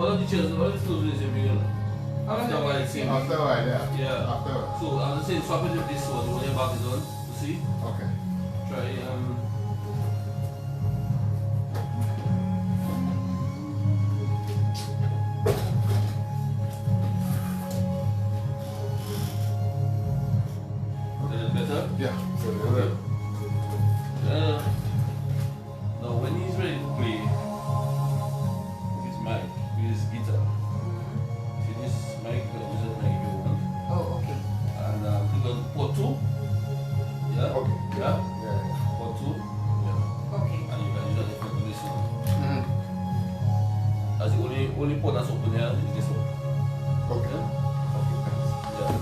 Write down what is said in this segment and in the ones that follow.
All of the chairs, all the stools is in here. After a while, it's same. After a while, yeah. Yeah. After a while. So I'm just saying, swap it with this one when your back is on. You see? Okay. Try a little better. Yeah. So Okay. Now when he's ready to play with his mic, with his guitar, see this mic, use that mic if you want. Oh, okay. And click on port 2. Yeah? Okay. Yeah? Yeah. Port 2. Yeah. Okay. And you can use that effect to listen. Mm-hmm. As the only port that's open here is this one. Okay. Yeah? Okay, thanks. Yeah.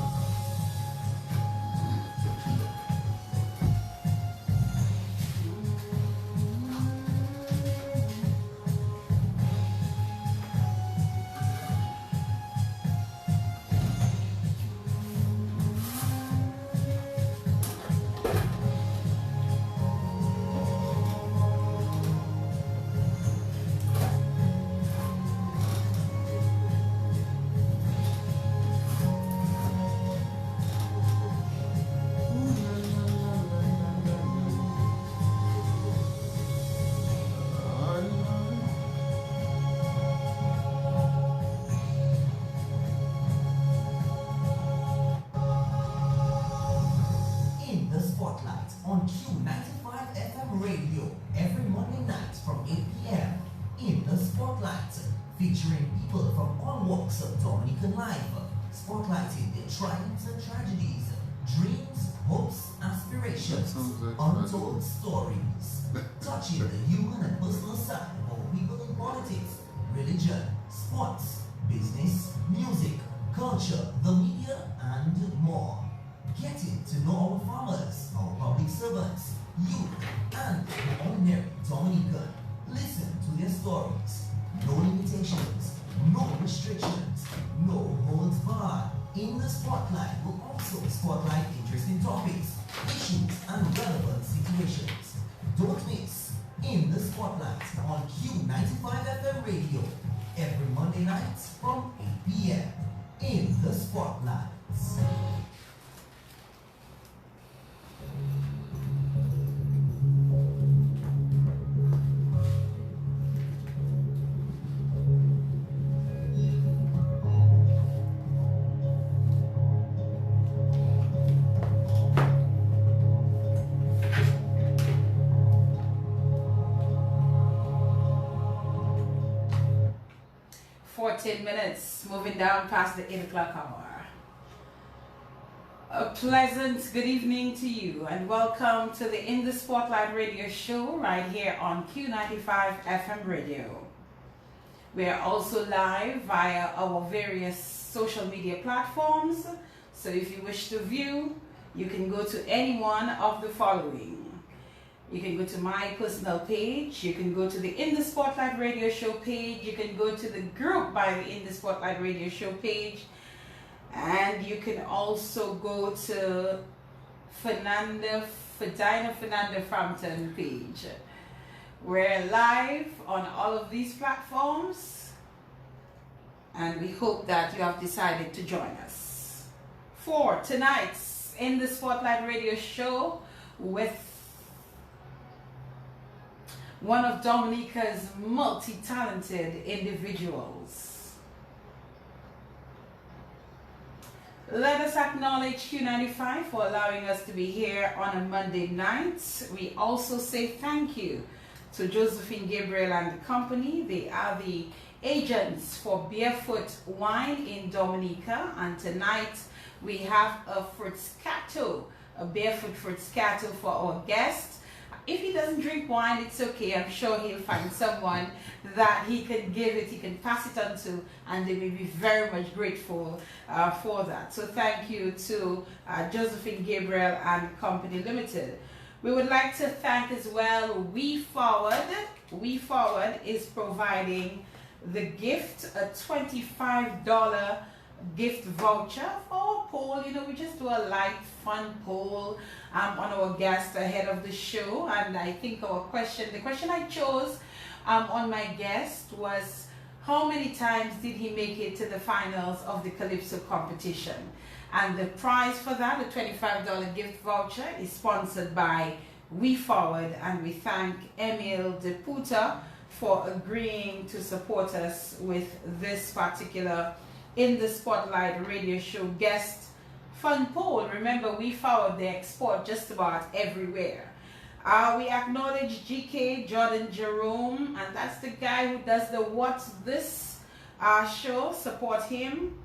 In the Spotlight on Q95 FM radio every Monday night from 8 p.m. In the Spotlight, featuring people from all walks of Dominican life, spotlighting their triumphs and tragedies, dreams, hopes, aspirations, untold stories, touching the human and personal side of our people in politics, religion, sports, business, music, culture, the media, and more. Getting to know our farmers, our public servants, youth, and the ordinary Dominican. Listen to their stories. No limitations, no restrictions, no holds barred. In the Spotlight will also spotlight interesting topics, issues, and relevant situations. Don't miss In the Spotlight on Q95 FM radio every Monday night from 8 p.m. In the Spotlight. 14 minutes, moving down past the 8 o'clock hour. A pleasant good evening to you and welcome to the In the Spotlight radio show right here on Q95 FM radio. We are also live via our various social media platforms, so if you wish to view, you can go to any one of the following. You can go to my personal page, you can go to the In the Spotlight radio show page, you can go to the group by the In the Spotlight radio show page, and you can also go to Fernanda Frampton page. We're live on all of these platforms, and we hope that you have decided to join us for tonight's In the Spotlight radio show with one of Dominica's multi-talented individuals. Let us acknowledge Q95 for allowing us to be here on a Monday night. We also say thank you to Josephine Gabriel and the company. They are the agents for Barefoot Wine in Dominica, and tonight we have a Fruitscato, a Barefoot Fruitscato for our guest. If he doesn't drink wine, it's okay. I'm sure he'll find someone that he can give it, he can pass it on to, and they will be very much grateful for that. So thank you to Josephine Gabriel and Company Limited. We would like to thank as well We Forward. We Forward is providing the gift, a $25 gift voucher for a poll. You know, we just do a light fun poll on our guest ahead of the show, and I think the question I chose on my guest was, how many times did he make it to the finals of the Calypso competition. And the prize for that, the $25 gift voucher, is sponsored by We Forward, and we thank Emil De Puta for agreeing to support us with this particular In the Spotlight radio show guest fun poll. Remember, We Forward, they export just about everywhere. We acknowledge GK Jordan Jerome, and that's the guy who does the What's This show. Support him.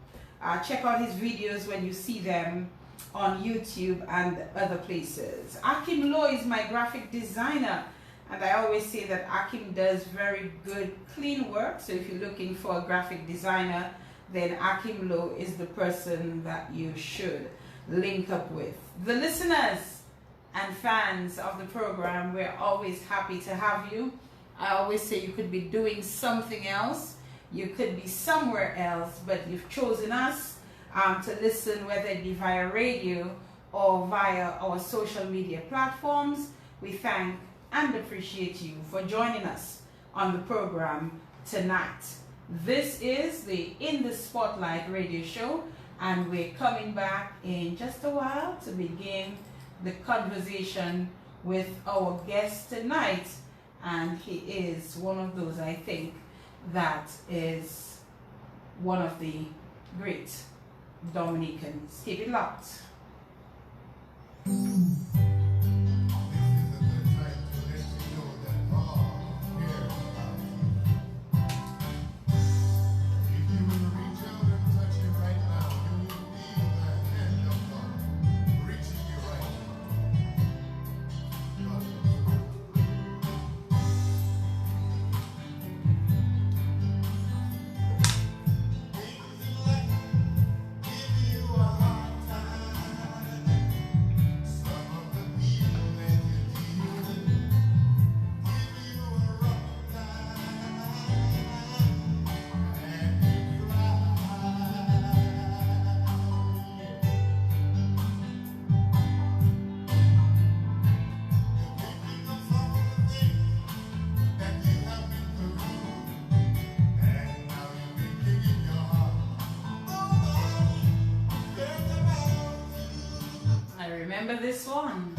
Check out his videos when you see them on YouTube and other places. Akim Lloyd is my graphic designer, and I always say that Akim does very good clean work. So if you're looking for a graphic designer, then Akim Lloyd is the person that you should link up with. The listeners and fans of the program, we're always happy to have you. I always say you could be doing something else, you could be somewhere else, but you've chosen us to listen, whether it be via radio or via our social media platforms. We thank and appreciate you for joining us on the program tonight. This is the In the Spotlight radio show, and we're coming back in just a while to begin the conversation with our guest tonight, and he is one of those, I think, that is one of the great Dominicans. Keep it locked. Remember this one?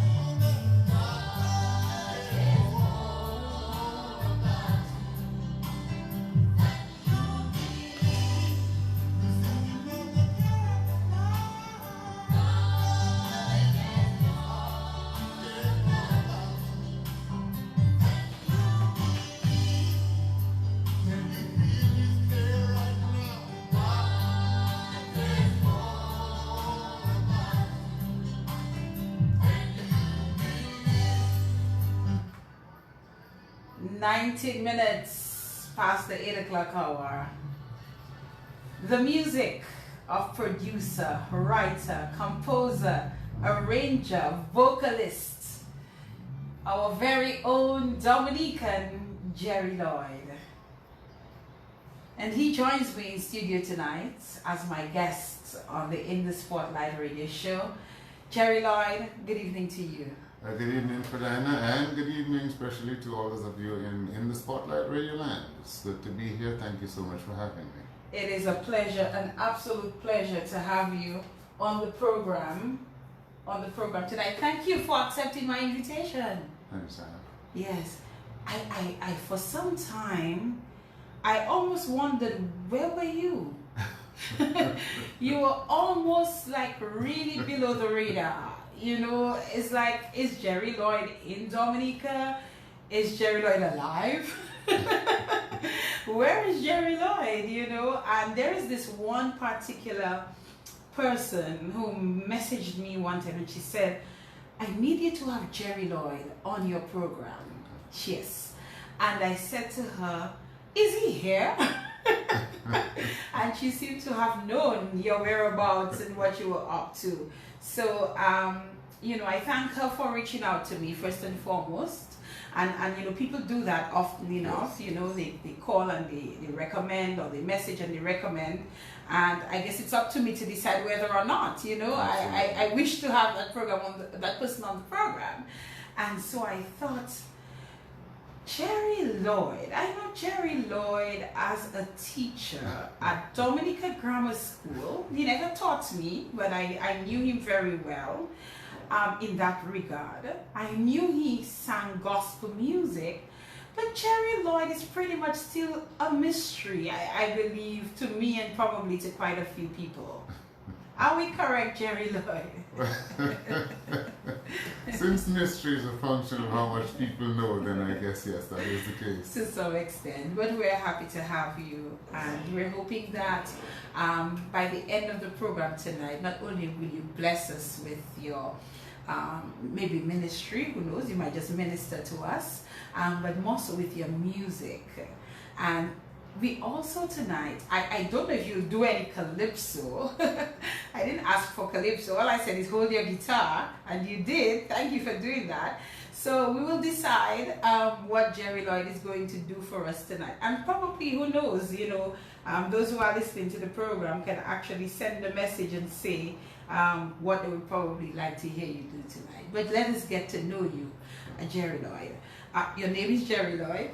$19 minutes past the 8 o'clock hour. The music of producer, writer, composer, arranger, vocalist, our very own Dominican Jerry Lloyd. And he joins me in studio tonight as my guest on the In the Spotlight radio show. Jerry Lloyd, good evening to you. Good evening, Ferdinand, and good evening especially to all those of you in the Spotlight Radio Land. It's good to be here. Thank you so much for having me. It is a pleasure, an absolute pleasure to have you on the program tonight. Thank you for accepting my invitation. Thanks, Sam. Yes, I for some time, I almost wondered, where were you? You were almost like really below the radar. You know, it's like, is Jerry Lloyd in Dominica? Is Jerry Lloyd alive? Where is Jerry Lloyd, you know? And there is this one particular person who messaged me one time, and she said, I need you to have Jerry Lloyd on your program. Yes. And I said to her, is he here? And she seemed to have known your whereabouts and what you were up to. So, you know, I thank her for reaching out to me first and foremost. And you know, people do that often enough. You know, they call and they recommend, or they message and they recommend. And I guess it's up to me to decide whether or not, you know, I wish to have that program that person on the program. And so I thought, Jerry Lloyd. I know Jerry Lloyd as a teacher at Dominica Grammar School. He never taught me, but I knew him very well in that regard. I knew he sang gospel music, but Jerry Lloyd is pretty much still a mystery, I believe, to me and probably to quite a few people. Are we correct, Jerry Lloyd? Since mystery is a function of how much people know, then I guess yes, that is the case. To some extent, but we're happy to have you, and we're hoping that by the end of the program tonight, not only will you bless us with your maybe ministry, who knows, you might just minister to us, but more so with your music. And we also tonight, I don't know if you'll do any calypso. I didn't ask for calypso. All I said is hold your guitar, and you did. Thank you for doing that. So we will decide what Jerry Lloyd is going to do for us tonight. And probably, who knows, you know, those who are listening to the program can actually send a message and say what they would probably like to hear you do tonight. But let us get to know you, Jerry Lloyd. Your name is Jerry Lloyd.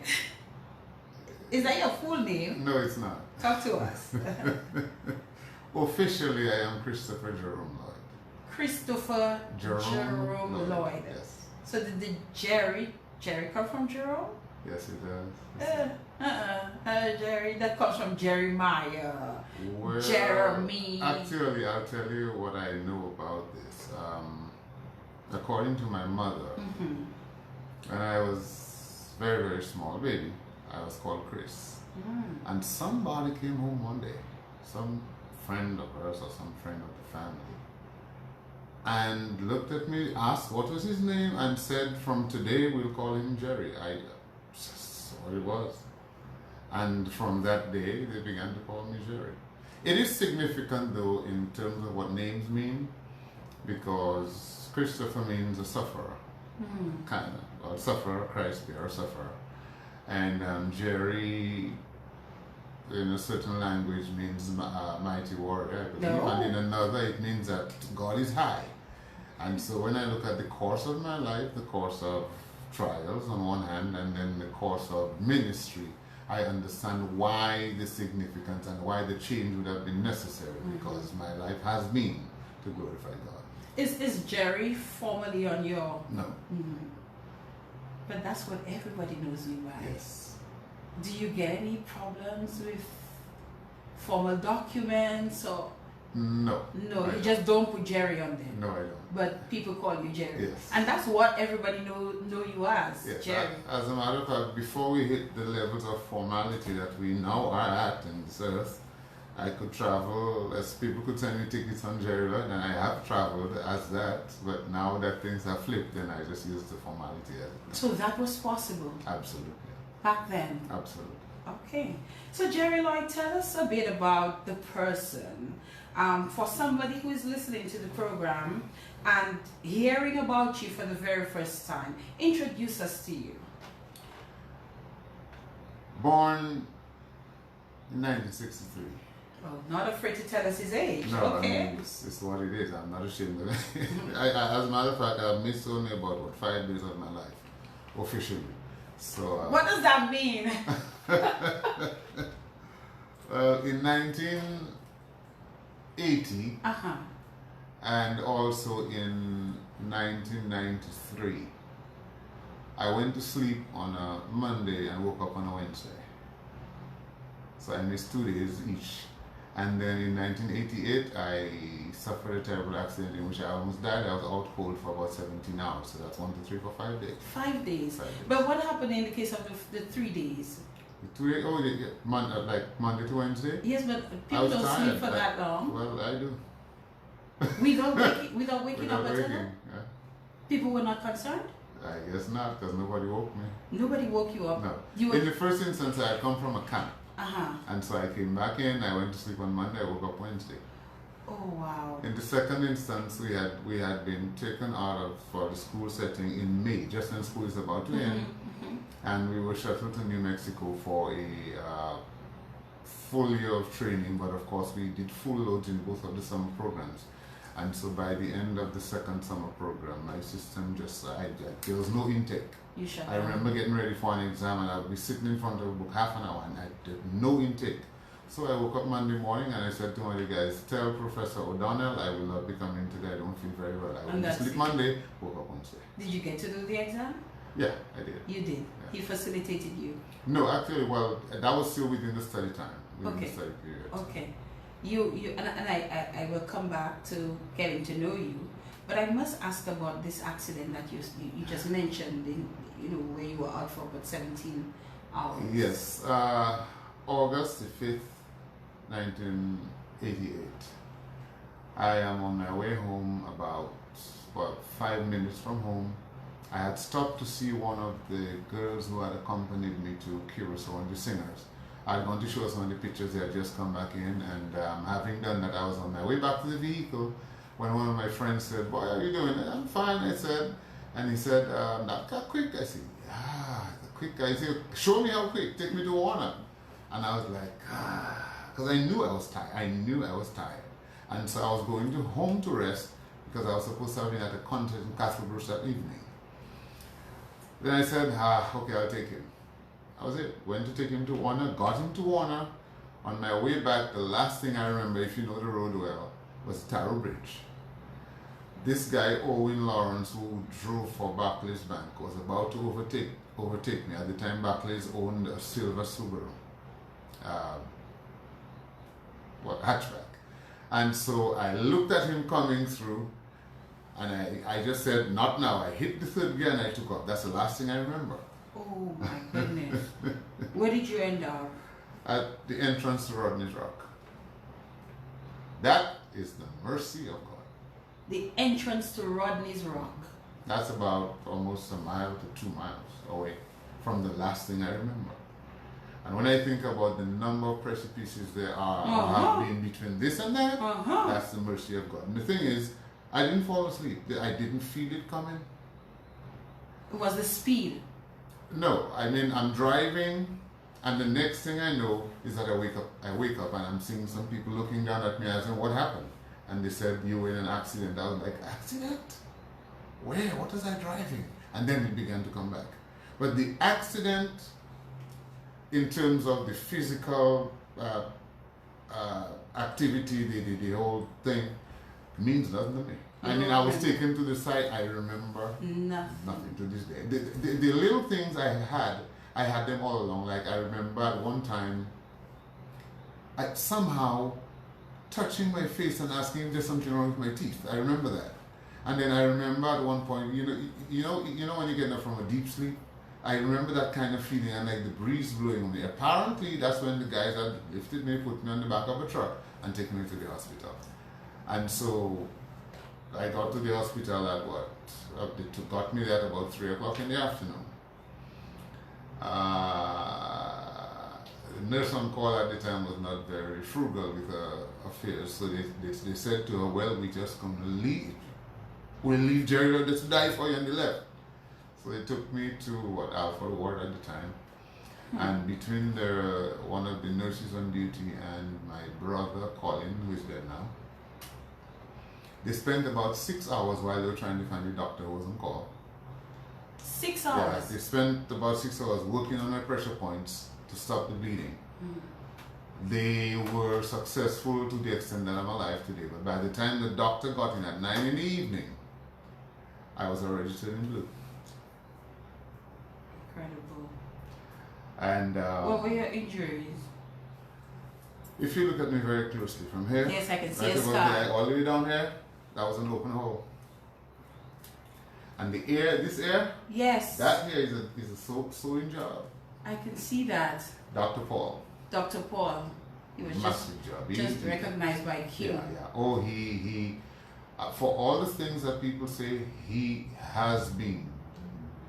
Is that your full name? No, it's not. Talk to us. Officially, I am Christopher Jerome Lloyd. Christopher Jerome Lloyd. Yes. So did the Jerry come from Jerome? Yes, it does. Jerry, that comes from Jeremiah. Well, Jeremy. Actually, I'll tell you what I know about this. According to my mother, when I was very, very small baby, I was called Chris. And somebody came home one day, some friend of hers or some friend of the family, and looked at me, asked what was his name, and said, from today we'll call him Jerry. I saw it was. And from that day, they began to call me Jerry. It is significant, though, in terms of what names mean, because Christopher means a sufferer, kind of, or sufferer, Christ bearer, sufferer. And Jerry, in a certain language, means mighty warrior, I believe. And in another, it means that God is high. And so when I look at the course of my life, the course of trials on one hand, and then the course of ministry, I understand why the significance and why the change would have been necessary, because my life has been to glorify God. Is Jerry formally on your... No. But that's what everybody knows you by. Yes. Do you get any problems with formal documents or... No. No, you just don't put Jerry on them. No, I don't. But people call you Jerry. Yes. And that's what everybody know you as, Yes. Jerry. As a matter of fact, before we hit the levels of formality that we now are at in this earth, I could travel, as people could send me tickets on Jerry Lloyd, and I have traveled as that, but now that things have flipped, then I just use the formality as it. So that was possible Absolutely. back then? Absolutely. Okay. So Jerry Lloyd, tell us a bit about the person. For somebody who is listening to the program and hearing about you for the very first time, introduce us to you. Born in 1963. Oh, not afraid to tell us his age. No, Okay. I mean, it's what it is. I'm not ashamed of it. As a matter of fact, I've missed only about 5 days of my life, officially. So. What does that mean? In 1980, and also in 1993, I went to sleep on a Monday and woke up on a Wednesday. So I missed 2 days each. And then in 1988, I suffered a terrible accident in which I almost died. I was out cold for about 17 hours. So that's 1, 2, 3, 4, 5 days. 5 days. 5 days. But what happened in the case of the 3 days? The 2 days, like Monday to Wednesday? Yes, but I people was don't tired, sleep for that long. Well, I do. Without waking up at all? Yeah. People were not concerned? I guess not, because nobody woke me. Nobody woke you up? No. You were... In the first instance, I had come from a camp. Uh-huh. And so I came back in, I went to sleep on Monday, I woke up Wednesday. Oh, wow. In the second instance, we had been taken out for the school setting in May, just when school is about to end. And we were shuttled to New Mexico for a full year of training, but of course we did full loads in both of the summer programs. And so by the end of the second summer program, my system just, there was no intake. You shut I down. remember getting ready for an exam and I would be sitting in front of a book half an hour and I did no intake. So I woke up Monday morning and I said to one of the guys, tell Professor O'Donnell I will not be coming today. I don't feel very well. I And will sleep that's- Monday, woke up Wednesday. Did you get to do the exam? Yeah, I did. You did. Yeah. He facilitated you. No, actually, well, that was still within the study time, within Okay. the study period. Okay. I will come back to getting to know you, but I must ask about this accident that you just mentioned, where you were out for about 17 hours. Yes, August the 5th, 1988. I am on my way home about 5 minutes from home. I had stopped to see one of the girls who had accompanied me to Curacao, one of the singers. I had gone to show some of the pictures. They had just come back in, and having done that, I was on my way back to the vehicle when one of my friends said, "Boy, how are you doing?" "I'm fine," I said. And he said, "Not that quick." I said, "Yeah, the quick guy." He said, "Show me how quick. Take me to Warner." And I was like, because I knew I was tired. I knew I was tired. And so I was going to home to rest because I was supposed to have been at a concert in Castle Bruce that evening. Then I said, okay, I'll take him. That was it. Went to take him to Warner, got him to Warner. On my way back, the last thing I remember, if you know the road well, was Taro Bridge. This guy, Owen Lawrence, who drove for Barclays Bank, was about to overtake me. At the time, Barclays owned a silver Subaru. Hatchback. And so I looked at him coming through, and I just said, "Not now." I hit the third gear and I took off. That's the last thing I remember. Oh my goodness. Where did you end up? At the entrance to Rodney's Rock. That is the mercy of God. The entrance to Rodney's Rock. That's about almost a mile to 2 miles away from the last thing I remember. And when I think about the number of precipices there are or have been between this and that, that's the mercy of God. And the thing is, I didn't fall asleep. I didn't feel it coming. It was the speed. No, I mean, I'm driving, and the next thing I know is that I wake up and I'm seeing some people looking down at me asking, "What happened?" And they said, "You were in an accident." I was like, "Accident? Where? What was I driving?" And then it began to come back. But the accident, in terms of the physical activity, the whole thing, means nothing to me. I mean, I was taken to the site. I remember nothing to this day. The little things I had them all along. Like I remember at one time, I somehow touching my face and asking if there's something wrong with my teeth. I remember that. And then I remember at one point, you know when you get up from a deep sleep, I remember that kind of feeling and like the breeze blowing on me. Apparently, that's when the guys had lifted me, put me on the back of a truck, and taken me to the hospital. And so I got to the hospital at they got me there at about 3 o'clock in the afternoon. The nurse on call at the time was not very frugal with her affairs, so they said to her, "Well, we just come to leave. We'll leave Jerry Lloyd to die for you," and they left. So they took me to Alford Ward at the time, and between one of the nurses on duty and my brother Colin, who is dead now, they spent about 6 hours while they were trying to find the doctor who was on call. 6 Yeah, hours? they spent about 6 hours working on my pressure points to stop the bleeding. They were successful to the extent that I'm alive today, but by the time the doctor got in at 9 in the evening, I was already turning blue. Incredible. And What were your injuries? if you look at me very closely from here, Yes, I can see right a about scar. there, all the way down here, that was an open hole. And the air, this air, Yes. that here is a sewing job. I can see that. Dr. Paul, Dr. Paul. He was massive job. He just used to- recognized by Q. Yeah. Oh, he for all the things that people say, he has been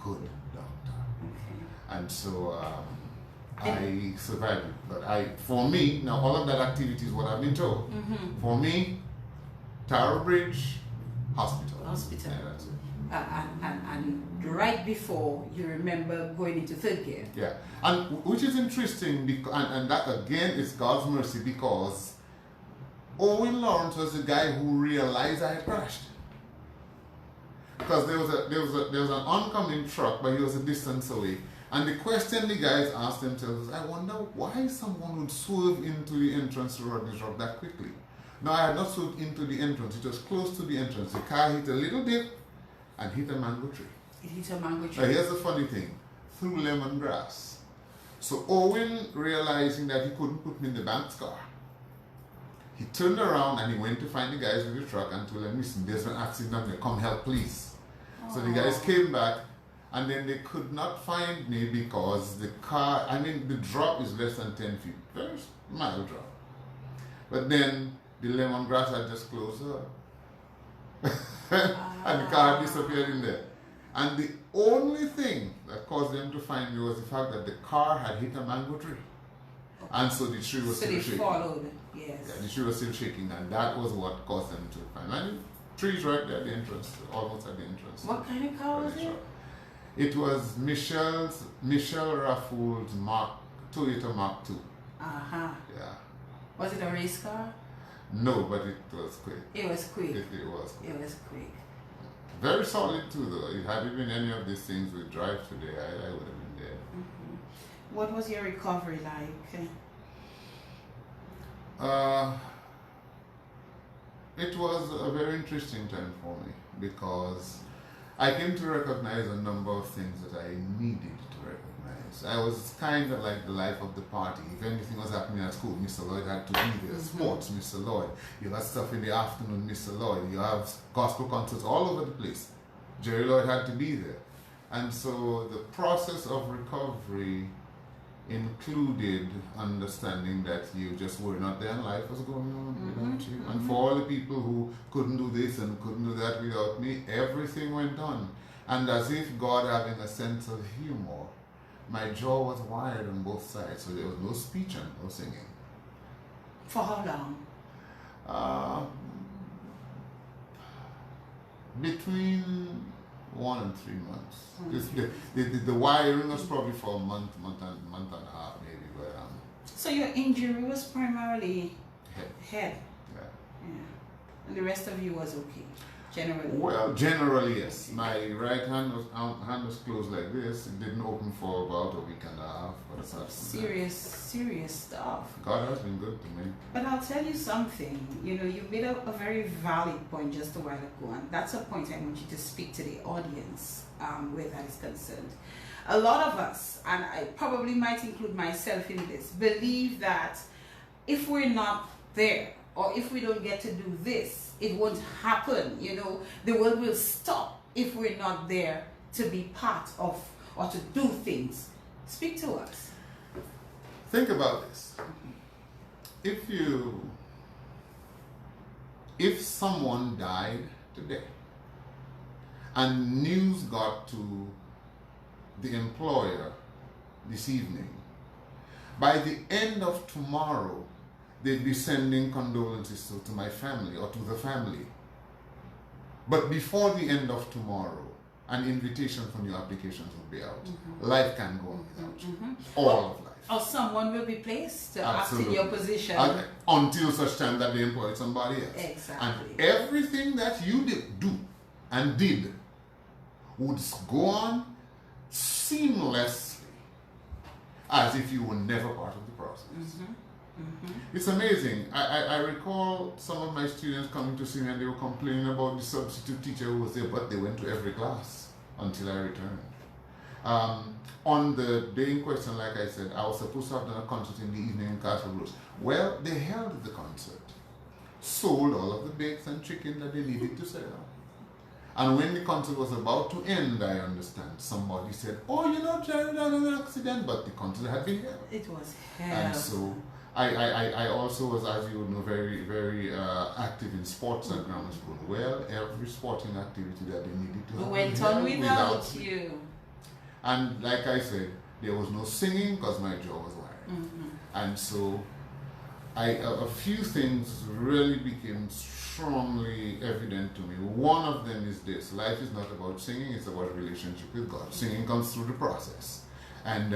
good doctor. Okay. And so I survived it. But for me, now all of that activity is what I've been told. For me, Taro Bridge, hospital. Hospital. Yeah, that's it. And right before you remember going into third gear. Yeah, and which is interesting, and that again is God's mercy, because Owen Lawrence was the guy who realized I had crashed. because there was an oncoming truck, but he was a distance away. And the question the guys asked themselves was, I wonder why someone would swerve into the entrance to Rodney's Rock that quickly. No, I had not swerved into the entrance. It was close to the entrance. The car hit a little dip and hit a mango tree. It hit a mango tree. Now here's the funny thing. Through lemongrass. So Owen, realizing that he couldn't put me in the bank's car, he turned around and he went to find the guys with the truck and told them, listen, there's an accident on there, come help please. So the guys came back and then they could not find me because the car, I mean the drop is less than 10 feet, very mild drop. But then the lemongrass had just closed up. And the car disappeared in there. And the only thing that caused them to find me was the fact that the car had hit a mango tree. And so the tree was still shaking. Followed, yes. Yeah, the tree was still shaking, and that was what caused them to find me. And the tree's right there at the entrance, almost at the entrance. What kind of car was it? It was Michel Rafoul's Toyota Mark II. Uh-huh. Yeah. Was it a race car? No, but it was quick. It was quick. It was quick. It was quick. Very solid too, though. Had it been any of these things we drive today, I would have been dead. Mm-hmm. What was your recovery like? It was a very interesting time for me because I came to recognize a number of things that I needed to recognize. I was kind of like the life of the party. If anything was happening at school, Mr. Lloyd had to be there. Sports, Mr. Lloyd. You got stuff in the afternoon, Mr. Lloyd. You have gospel concerts all over the place. Jerry Lloyd had to be there. And so the process of recovery included understanding that you just were not there and life was going on without you. And for all the people who couldn't do this and couldn't do that without me, everything went on. And as if God having a sense of humor, my jaw was wired on both sides, so there was no speech and no singing. For how long? Between 1 and 3 months. The wiring was probably for a month and a half maybe. But so your injury was primarily head. Yeah. And the rest of you was okay, generally? Well, generally yes. My right hand was closed like this. It didn't open for about a week and a half. But that's serious stuff. God has been good to me. But I'll tell you something. You know, you made a very valid point just a while ago, and that's a point I want you to speak to the audience where that is concerned. A lot of us, and I probably might include myself in this, believe that if we're not there, or if we don't get to do this, it won't happen. You know, the world will stop if we're not there to be part of or to do things. Speak to us. Think about this. If someone died today and news got to the employer this evening, by the end of tomorrow, they'd be sending condolences to my family or to the family. But before the end of tomorrow, an invitation for new applications will be out. Life can go on without you. All of life. Or someone will be placed to act in your position. Until such time that they employ somebody else. Exactly. And everything that you did would go on seamlessly as if you were never part of the process. It's amazing. I recall some of my students coming to see me and they were complaining about the substitute teacher who was there, but they went to every class until I returned. On the day in question, like I said, I was supposed to have done a concert in the evening in Castle Blues. Well, they held the concert, sold all of the bakes and chicken that they needed to sell. And when the concert was about to end, I understand, somebody said, oh, you know, Jared had an accident, but the concert had been held. It was held. And so I also was, as you would know, very, very active in sports at grammar school. Well, every sporting activity that they needed to have went on without you. And like I said, there was no singing because my jaw was wired. And so a few things really became strongly evident to me. One of them is this: life is not about singing, it's about relationship with God. Singing comes through the process. And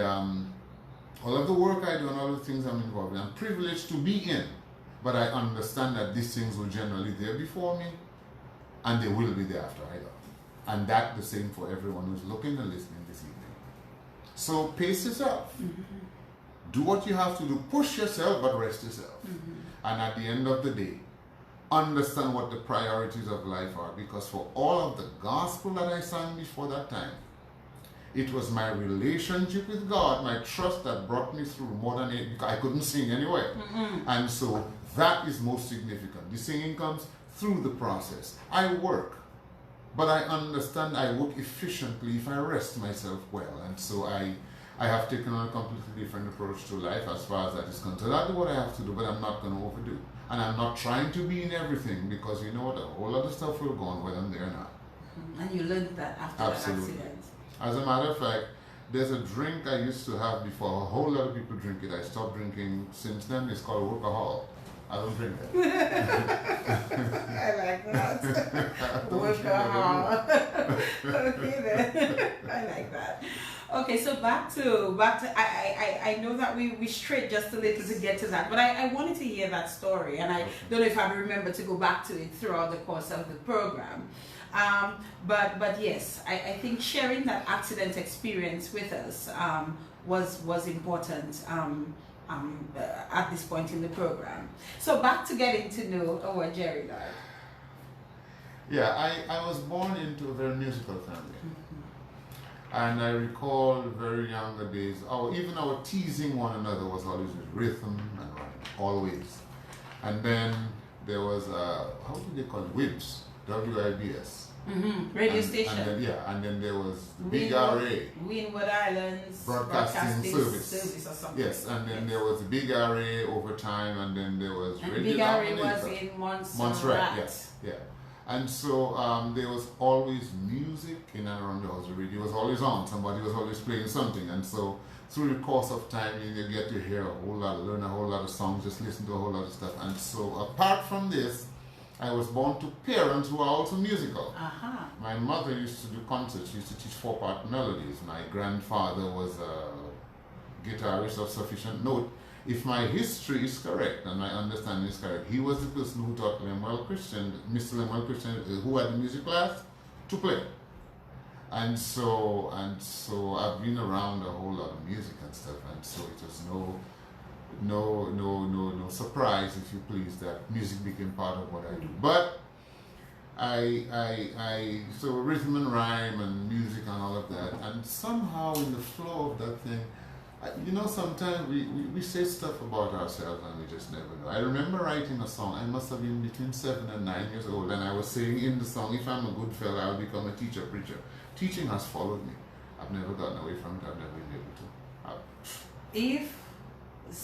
all of the work I do and all the things I'm involved in, I'm privileged to be in, but I understand that these things were generally there before me and they will be there after I go. And that the same for everyone who's looking and listening this evening. So pace yourself. Do what you have to do. Push yourself, but rest yourself. And at the end of the day, understand what the priorities of life are. Because for all of the gospel that I sang before that time, it was my relationship with God, my trust that brought me through more than it, because I couldn't sing anyway. And so that is most significant. The singing comes through the process. I work. But I understand I work efficiently if I rest myself well. And so I have taken on a completely different approach to life as far as that is concerned. I do what I have to do, but I'm not going to overdo. And I'm not trying to be in everything, because you know what, a whole lot of stuff will go on whether I'm there or not. And you learned that after that accident. As a matter of fact, there's a drink I used to have before. A whole lot of people drink it. I stopped drinking since then. It's called workahol. I don't drink it. I like that. Workahol. Okay then. I like that. Okay, so back to I know that we strayed just a little to get to that, but I wanted to hear that story, and I don't know if I remember to go back to it throughout the course of the program. But yes, I think sharing that accident experience with us was important at this point in the program. So back to getting to know our Jerry Lloyd. Yeah, I was born into a very musical family. And I recall very younger days, even our teasing one another was always with rhythm and rhyme, always. And then there was, how do they call it? WIBS, W-I-B-S. Radio station. And then there was the Big RA. Windward Islands Broadcasting Service or something. Yes, and then there was the Big RA over time, and then there was and Radio Big RA was in Montserrat. Yes, yeah. And so there was always music in and around the house. The radio was always on. Somebody was always playing something. And so through the course of time, you get to hear a whole lot, learn a whole lot of songs, just listen to a whole lot of stuff. And so apart from this, I was born to parents who are also musical. My mother used to do concerts. She used to teach 4-part melodies. My grandfather was a guitarist of sufficient note. If my history is correct and my understanding is correct, he was the person who taught Lemuel Christian, Mr. Lemuel Christian, who had the music class, to play. And so I've been around a whole lot of music and stuff, and so it was no surprise, if you please, that music became part of what I do. But so rhythm and rhyme and music and all of that, and somehow in the flow of that thing, sometimes we say stuff about ourselves and we just never know. I remember writing a song. I must have been between 7 and 9 years old, and I was saying in the song, if I'm a good fella, I'll become a teacher, preacher. Teaching has followed me. I've never gotten away from it. I've never been able to.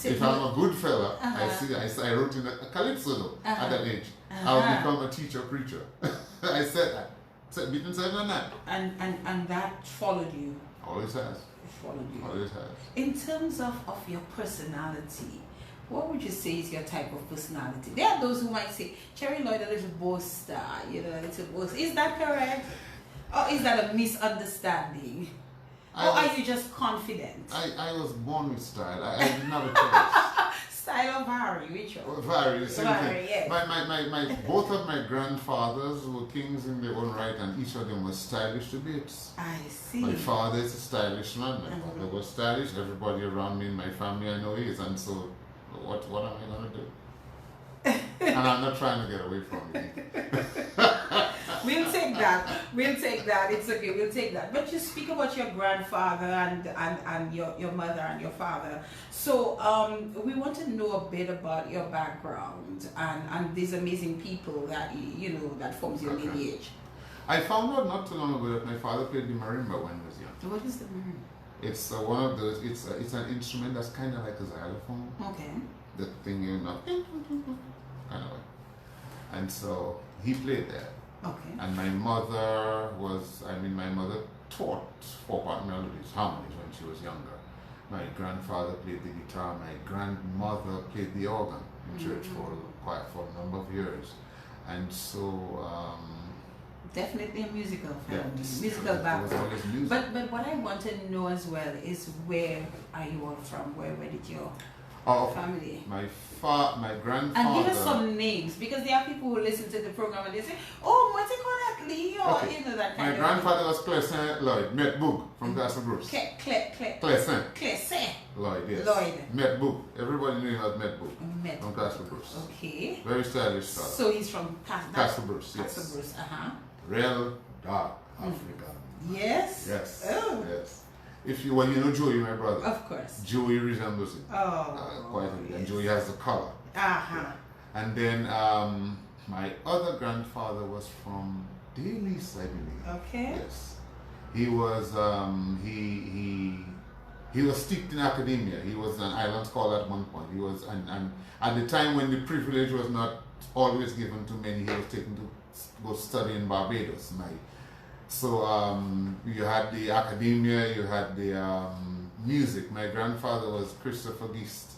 If I'm a good fella, I wrote in a calypso at that age. I'll become a teacher, preacher. I said that. Between 7 and 9. And that followed you. Always has. Always has. In terms of your personality, what would you say is your type of personality? There are those who might say, Jerry Lloyd, a little boaster, a little boaster. Is that correct? Or is that a misunderstanding? Or are you just confident? I was born with style. I didn't have a choice. Style or vary? Which one? Vary, same thing. Yes. Both of my grandfathers were kings in their own right, and each of them was stylish to bits. I see. My father is a stylish man. My mother was stylish. Everybody around me in my family I know is, and so what am I going to do? And I'm not trying to get away from it. We'll take that. It's okay. We'll take that. But you speak about your grandfather and your mother and your father. So we want to know a bit about your background and these amazing people that that forms your lineage. I found out not too long ago that my father played the marimba when he was young. What is the marimba? It's one of those. It's an instrument that's kind of like a xylophone. Okay. The thing kind of way. And so he played that. Okay. And my mother taught 4-part melodies, harmonies when she was younger. My grandfather played the guitar. My grandmother played the organ in church for a number of years. And so definitely a musical family, yeah, musical background. Music. But what I want to know as well is, where are you all from? Where did you? family. My grandfather. And give us some names, because there are people who listen to the program and they say, "Oh, what's it called, that Lee?" Or Okay. you know that kind My of. grandfather was Clessin Lloyd, Met Boog from Castle Bruce. Clessin Lloyd, yes. Lloyd. Met Boog. Everybody knew him as Met Boog Met. from Castle Bruce. Okay. Very stylish fella. So he's from Castle Bruce, yes. Castle Bruce, Real dark African. Yes. Yes. Oh. Yes. If you, well, you know Joey, my brother. Of course. Joey resembles him. Oh. Quite a bit. And Joey has the color. And then my other grandfather was from Dailies, I believe. Okay. Yes. He was he was steeped in academia. He was an island scholar at one point. He was and at the time when the privilege was not always given to many, he was taken to go study in Barbados. So you had the academia, you had the music. My grandfather was Christopher Geist.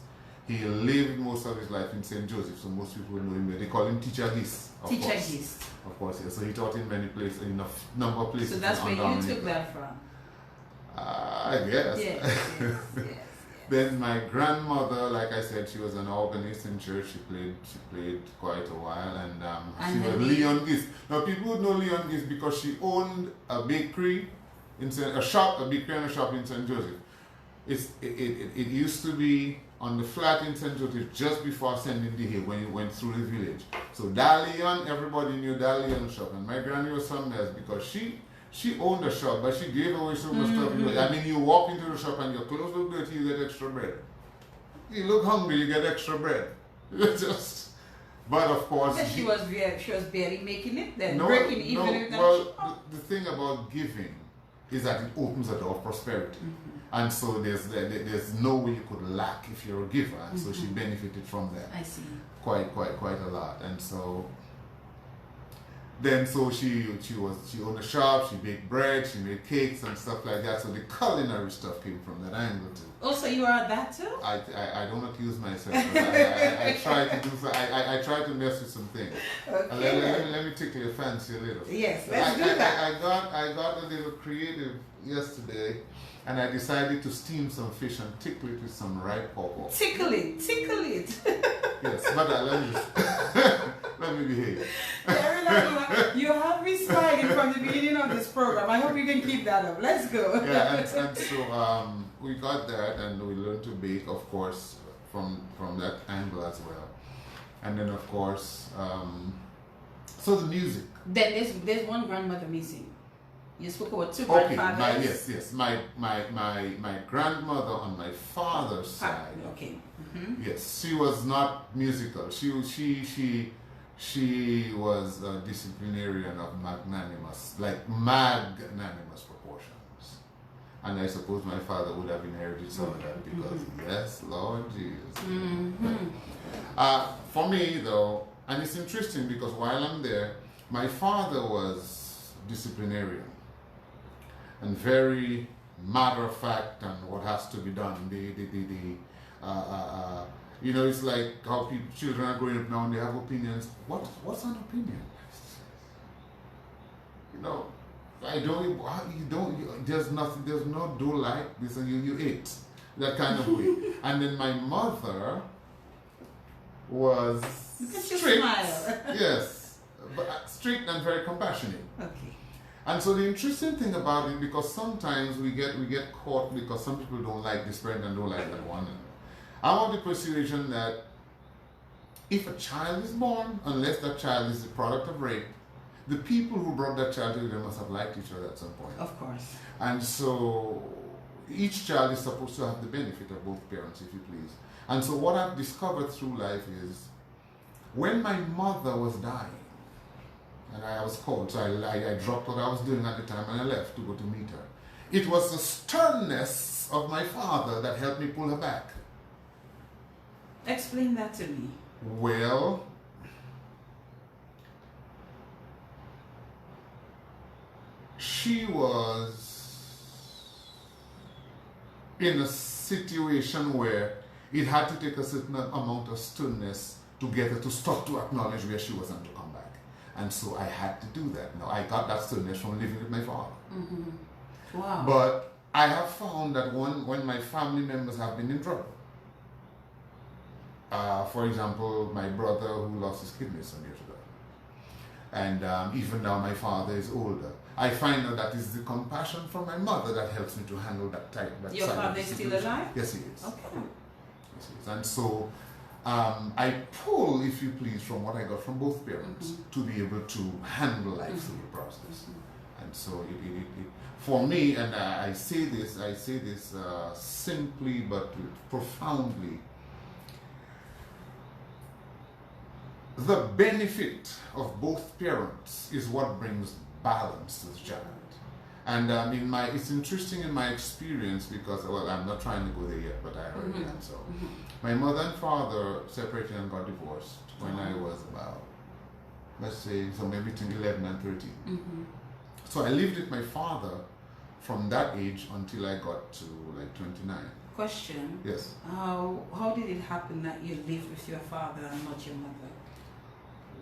He lived most of his life in St. Joseph, so most people know him there. They call him Teacher Geist. Teacher Geist. Of course, yeah. So he taught in many places, in a number of places. So that's where you took that from? I guess. Yes. Then my grandmother, like I said, she was an organist in church. She played quite a while, and she was Leon Geist. Now people would know Leon Geist because she owned a bakery in a bakery and a shop in St. Joseph. It used to be on the flat in St. Joseph just before ascending the hill when you went through the village. So Dalion, everybody knew Dalion shop, and my granny was some mess because she owned the shop, but she gave away so much stuff. I mean, you walk into the shop and your clothes look dirty, you get extra bread. You look hungry, you get extra bread. But of course, But she was barely making it then, breaking even if the thing about giving is that it opens a door of prosperity. And so there's no way you could lack if you're a giver. And so she benefited from that. I see. Quite a lot. And so then she owned a shop, she baked bread, she made cakes and stuff like that. So the culinary stuff came from that angle too. Oh, so you are that too? I don't accuse myself, but I try to do so. I try to mess with some things. Okay. Let me tickle your fancy a little. Yes, let's do that. I got a little creative yesterday, and I decided to steam some fish and tickle it with some ripe pawpaw. Tickle it. Yes, but let me behave. You have me smiling from the beginning of this program. I hope you can keep that up. Let's go. Yeah, and so we got that, and we learned to bake, of course, from that angle as well. And then, of course, so the music. Then there's one grandmother missing. You spoke about two grandfathers. Yes. My grandmother on my father's side. Okay. Yes, she was not musical. She was a disciplinarian of magnanimous proportions. And I suppose my father would have inherited some of that because, yes, Lord Jesus. For me, though, and it's interesting because while I'm there, my father was disciplinarian and very matter of fact and what has to be done. You know, it's like how children are growing up now and they have opinions. What's an opinion? You know, there's no do like this and you eat. That kind of way. And then my mother was strict. Smile. Yes, but strict and very compassionate. Okay. And so the interesting thing about it, because sometimes we get caught because some people don't like this parent and don't like that one. I'm of the persuasion that if a child is born, unless that child is the product of rape, the people who brought that child to them must have liked each other at some point. Of course. And so each child is supposed to have the benefit of both parents, if you please. And so what I've discovered through life is when my mother was dying, and I was called, so I dropped what I was doing at the time and I left to go to meet her. It was the sternness of my father that helped me pull her back. Explain that to me. Well, she was in a situation where it had to take a certain amount of sternness to get her to stop to acknowledge where she was and to come back. And so I had to do that. Now, I got that sternness from living with my father. Wow. But I have found that when my family members have been in trouble, For example, my brother who lost his kidney some years ago. And even now my father is older. I find that is the compassion from my mother that helps me to handle that type. Your father is still alive? Yes, he is. Okay. Yes, he is. And so I pull, if you please, from what I got from both parents to be able to handle life through the process. And so it for me, and I say this simply but profoundly, the benefit of both parents is what brings balance to the child. And it's interesting in my experience because, well, I'm not trying to go there yet, but I already am. So, my mother and father separated and got divorced when I was about, let's say, somewhere between 11 and 13. So I lived with my father from that age until I got to like 29. Question. Yes. How did it happen that you lived with your father and not your mother?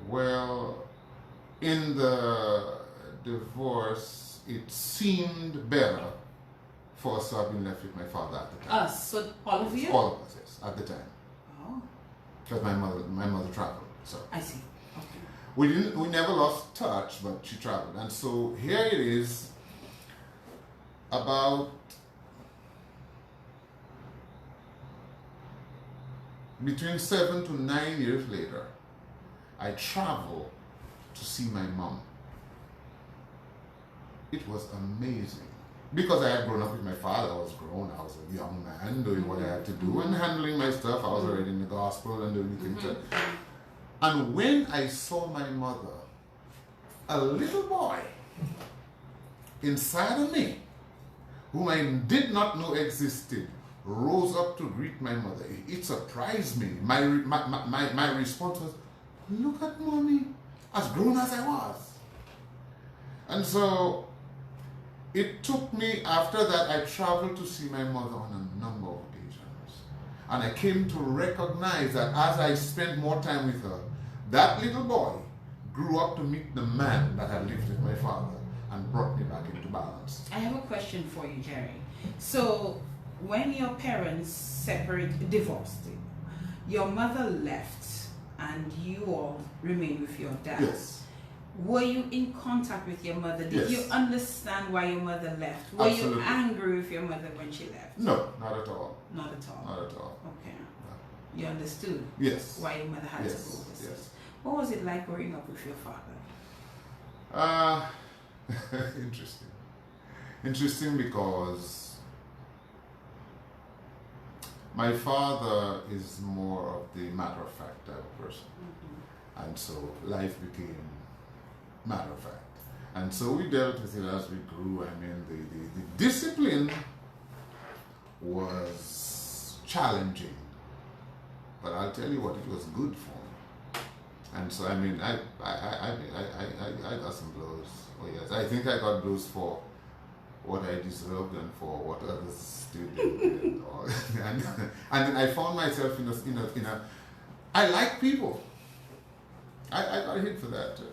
Well, in the divorce, it seemed better for us to have been left with my father at the time. Us? So all of you? All of us, yes, at the time. Oh. Because my mother traveled. So I see. Okay. we never lost touch, but she traveled. And so here it is, about between 7 to 9 years later, I traveled to see my mom. It was amazing. Because I had grown up with my father, I was grown, I was a young man doing what I had to do and handling my stuff. I was already in the gospel and doing things. And when I saw my mother, a little boy inside of me, whom I did not know existed, rose up to greet my mother. It surprised me. My response was, "Look at mommy," as grown as I was. And so it took me, after that, I traveled to see my mother on a number of occasions. And I came to recognize that as I spent more time with her, that little boy grew up to meet the man that had lived with my father and brought me back into balance. I have a question for you, Jerry. So, when your parents divorced, your mother left and you all remained with your dad. Yes. Were you in contact with your mother? Did Yes. you understand why your mother left? Were Absolutely. you angry with your mother when she left? No, not at all. Not at all. Not at all. Okay. You understood Yes. why your mother had Yes. to go overseas. Yes. What was it like growing up with your father? Interesting. Interesting because my father is more of the matter-of-fact type of person. And so life became matter-of-fact. And so we dealt with it as we grew. I mean, the discipline was challenging. But I'll tell you what, it was good for me. And so, I mean, I got some blows. Oh yes, I think I got blows for what I deserved and for what others did. And then I found myself in a I like people. I got hit for that too.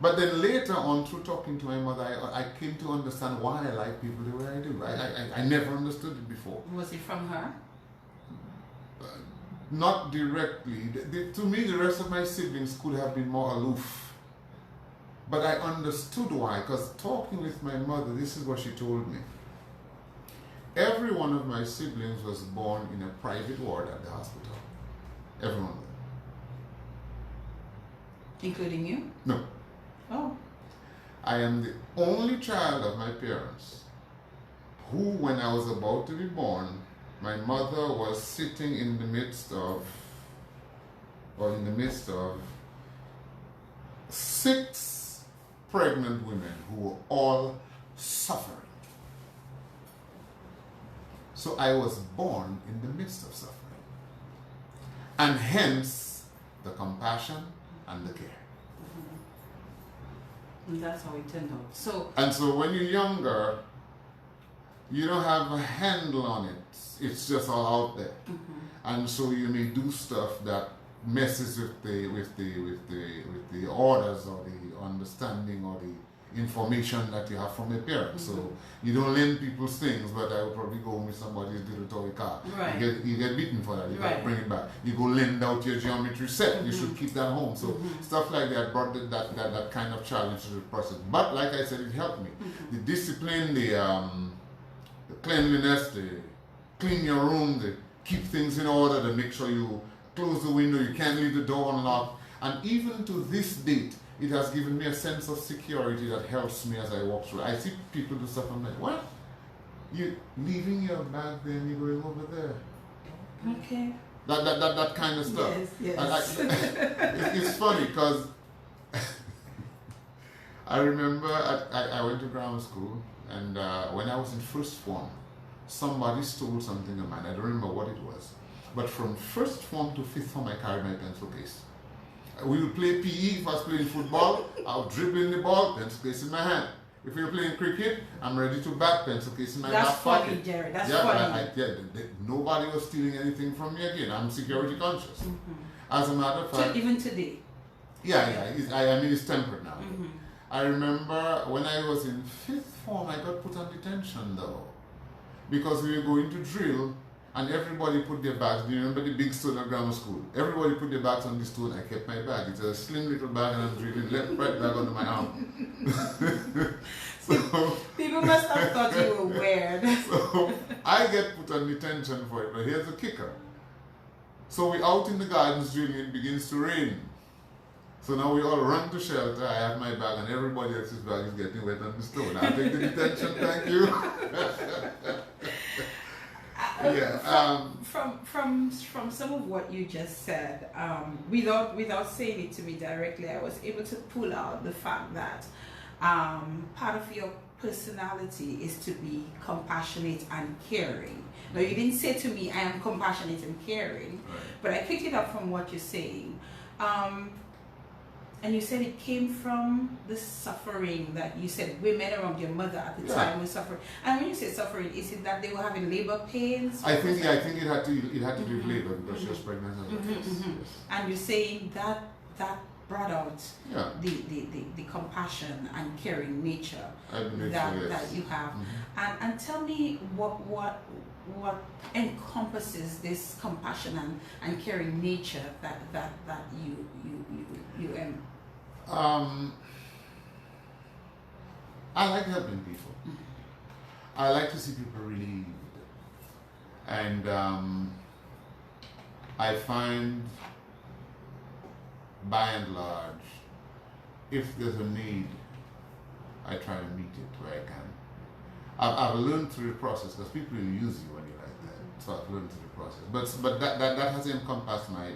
But then later on, through talking to my mother, I came to understand why I like people the way I do. I never understood it before. Was it from her? Not directly. To me, the rest of my siblings could have been more aloof. But I understood why, because talking with my mother, this is what she told me. Every one of my siblings was born in a private ward at the hospital. Every one of them. Including you? No. Oh. I am the only child of my parents who, when I was about to be born, my mother was sitting in the midst of 6 pregnant women who were all suffering. So I was born in the midst of suffering. And hence the compassion and the care. And that's how it turned out. And so when you're younger, you don't have a handle on it. It's just all out there. And so you may do stuff that messes with the orders or the understanding or information that you have from your parents. So you don't lend people's things, but I would probably go home with somebody's little toy car. Right. You get beaten for that. You got to Right. bring it back. You go lend out your geometry set. You should keep that home. So stuff like that brought that kind of challenge to the process. But like I said, it helped me. The discipline, the cleanliness, the clean your room, the keep things in order, to make sure you close the window, you can't leave the door unlocked. And even to this date, it has given me a sense of security that helps me as I walk through. I see people do stuff, I'm like, what? You leaving your bag there and you're going over there? Okay. That kind of stuff. Yes. It's funny because I remember I went to grammar school, and when I was in first form, somebody stole something of mine. I don't remember what it was. But from first form to fifth form, I carried my pencil case. We would play PE. If I was playing football, I would dribble in the ball, pencil case in my hand. If we were playing cricket, I'm ready to bat, pencil case in my back pocket. That's funny, Jerry. That's funny. Nobody was stealing anything from me again. I'm security conscious. As a matter of fact, even today. Yeah. I mean, it's tempered now. I remember when I was in fifth form, I got put on detention though, because we were going to drill. And everybody put their bags. Do you remember the big stone at grammar school? Everybody put their bags on the stone. I kept my bag. It's a slim little bag, and I'm drilling left, right bag under my arm. So people must have thought you were weird. So I get put on detention for it. But here's the kicker. So we're out in the gardens drilling. It begins to rain. So now we all run to shelter. I have my bag, and everybody else's bag is getting wet on the stone. I take the detention. Thank you. From some of what you just said, without saying it to me directly, I was able to pull out the fact that part of your personality is to be compassionate and caring. Now, you didn't say to me, I am compassionate and caring, but I picked it up from what you're saying. And you said it came from the suffering that you said women around your mother at the time were suffering. And when you say suffering, is it that they were having labor pains? I think it had to do with labor because she was pregnant as well. Yes. And you're saying that brought out the compassion and caring nature that you have. And tell me what encompasses this compassion and caring nature that you I like helping people. I like to see people relieved. And I find, by and large, if there's a need, I try to meet it where I can. I've learned through the process, because people will use you when you're like that. So I've learned through the process. But that has encompassed my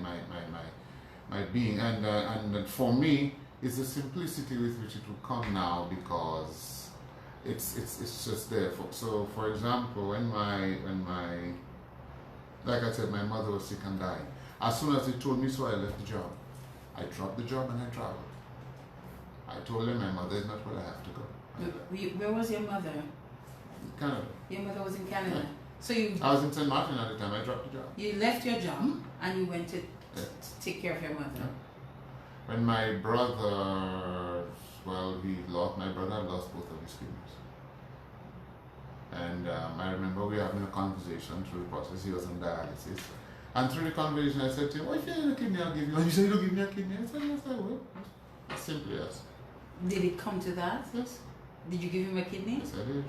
being. And for me, it's the simplicity with which it will come now, because it's just there. So for example, when like I said, my mother was sick and dying. As soon as they told me so, I left the job. I dropped the job and I traveled. I told them my mother is not where I have to go. Where was your mother? Canada. Your mother was in Canada. Yeah. So I was in St. Martin at the time. I dropped the job. You left your job and you went to take care of your mother. Yeah. When my brother, my brother lost both of his kidneys. And I remember we were having a conversation through the process. He was on dialysis. And through the conversation, I said to him, if you need a kidney, I'll give you. And he said, you don't give me a kidney? I said, yes, I will. As simply as. Did it come to that? Yes. Did you give him a kidney? Yes, I did.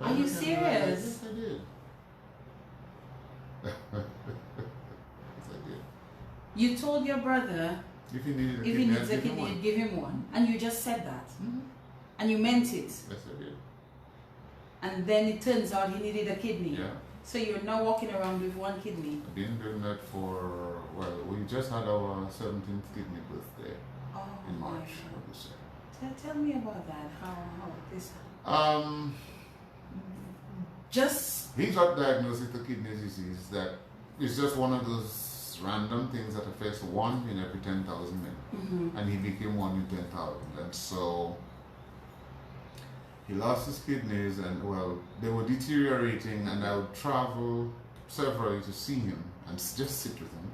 Are you serious? Yes, I did. Yes, I did. You told your brother if he needed a if kidney, he needs a kidney, you'd give him one. And you just said that. And you meant it. Yes, I did. And then it turns out he needed a kidney. Yeah. So you're now walking around with one kidney. I've been doing that we just had our 17th kidney birthday in March of this year. Tell me about that. How this? He got diagnosed with a kidney disease that is just one of those random things that affects 1 in every 10,000 men. And he became 1 in 10,000. And so he lost his kidneys, and they were deteriorating, and I would travel severally to see him and just sit with him,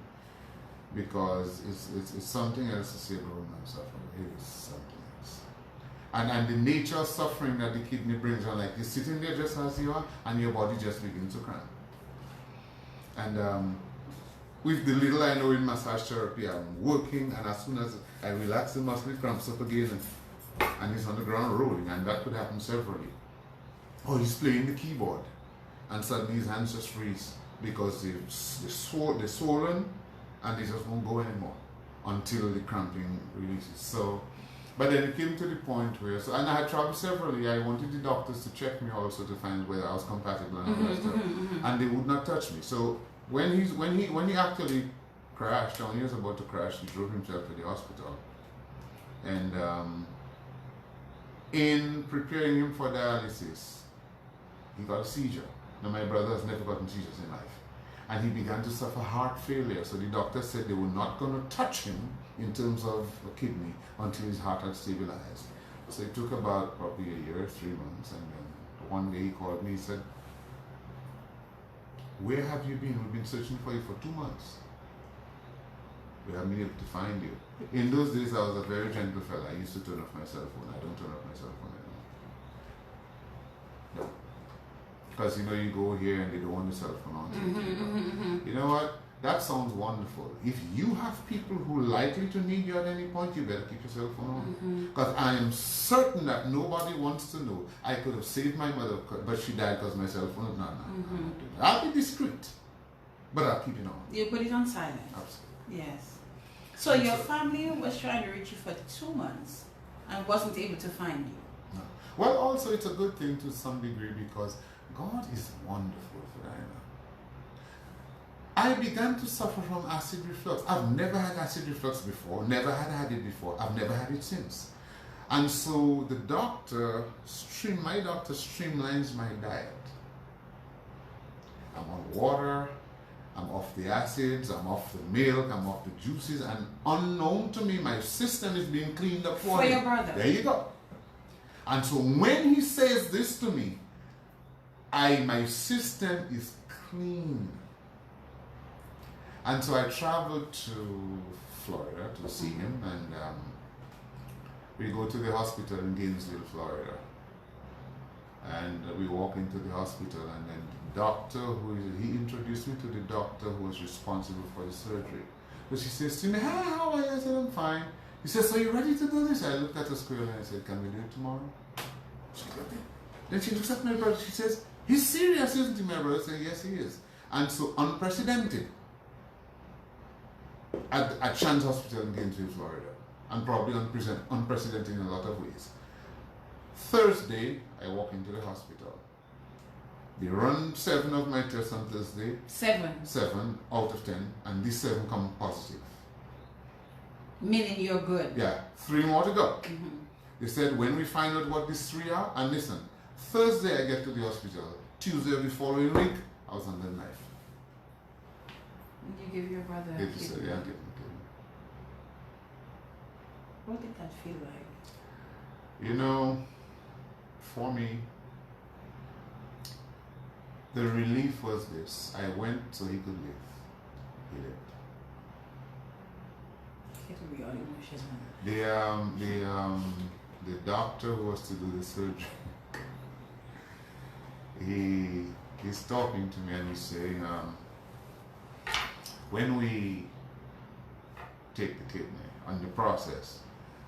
because it's something else to see a grown man suffer. It is something else. And the nature of suffering that the kidney brings on, like you're sitting there just as you are, and your body just begins to cramp. And with the little I know in massage therapy, I'm working, and as soon as I relax the muscle, it cramps up again, and he's on the ground rolling, and that could happen severally. Or he's playing the keyboard, and suddenly his hands just freeze because they're swollen, and they just won't go anymore until the cramping releases. So, but then it came to the point where, and I had traveled severally. I wanted the doctors to check me also to find whether I was compatible and all that stuff, and they would not touch me. So when he actually crashed, when he was about to crash, he drove himself to the hospital, and in preparing him for dialysis, he got a seizure. Now my brother has never gotten seizures in life. And he began to suffer heart failure. So the doctor said they were not going to touch him in terms of a kidney until his heart had stabilized. So it took about probably a year, 3 months. And then one day he called me, he said, "Where have you been? We've been searching for you for 2 months. We haven't been able to find you." In those days, I was a very gentle fella. I used to turn off my cell phone. I don't turn off my cell phone anymore. No. Because you go here and they don't want the cell phone on. You know what? That sounds wonderful. If you have people who are likely to need you at any point, you better keep your cell phone on. Because I am certain that nobody wants to know. I could have saved my mother, but she died because my cell phone. No. I'll be discreet, but I'll keep it on. You put it on silent. Absolutely. Yes. So your family was trying to reach you for 2 months and wasn't able to find you. No. Well, also it's a good thing to some degree because God is wonderful, Diana. I began to suffer from acid reflux. I've never had acid reflux before, never had it before, I've never had it since. And so the my doctor streamlines my diet. I'm on water, I'm off the acids, I'm off the milk, I'm off the juices, and unknown to me, my system is being cleaned up for your brother. There you go. And so when he says this to me, my system is clean. And so I traveled to Florida to see him, and we go to the hospital in Gainesville, Florida. And we walk into the hospital, and then the doctor, he introduced me to the doctor who was responsible for the surgery. So she says to me, "Hi, how are you?" I said, "I'm fine." He says, "So you ready to do this?" I looked at the scale and I said, "Can we do it tomorrow?" She looked at it. Then she looks at my brother, she says, "He's serious, isn't he?" My brother said, "Yes, he is." And so unprecedented at Shands Hospital in Gainesville, Florida, and probably unprecedented in a lot of ways. Thursday, I walk into the hospital. They run 7 of my tests on Thursday. 7 out of 10, and these 7 come positive. Meaning you're good. Yeah, 3 more to go. They said, when we find out what these 3 are, and listen, Thursday I get to the hospital. Tuesday of the following week, I was under the knife. You give your brother a They said, kidney. "Yeah, give him. What did that feel like? For me, the relief was this. I went so he could live. He lived. It'll be all emotional. The doctor who was to do the surgery, he's talking to me and he's saying, when we take the kidney, on the process,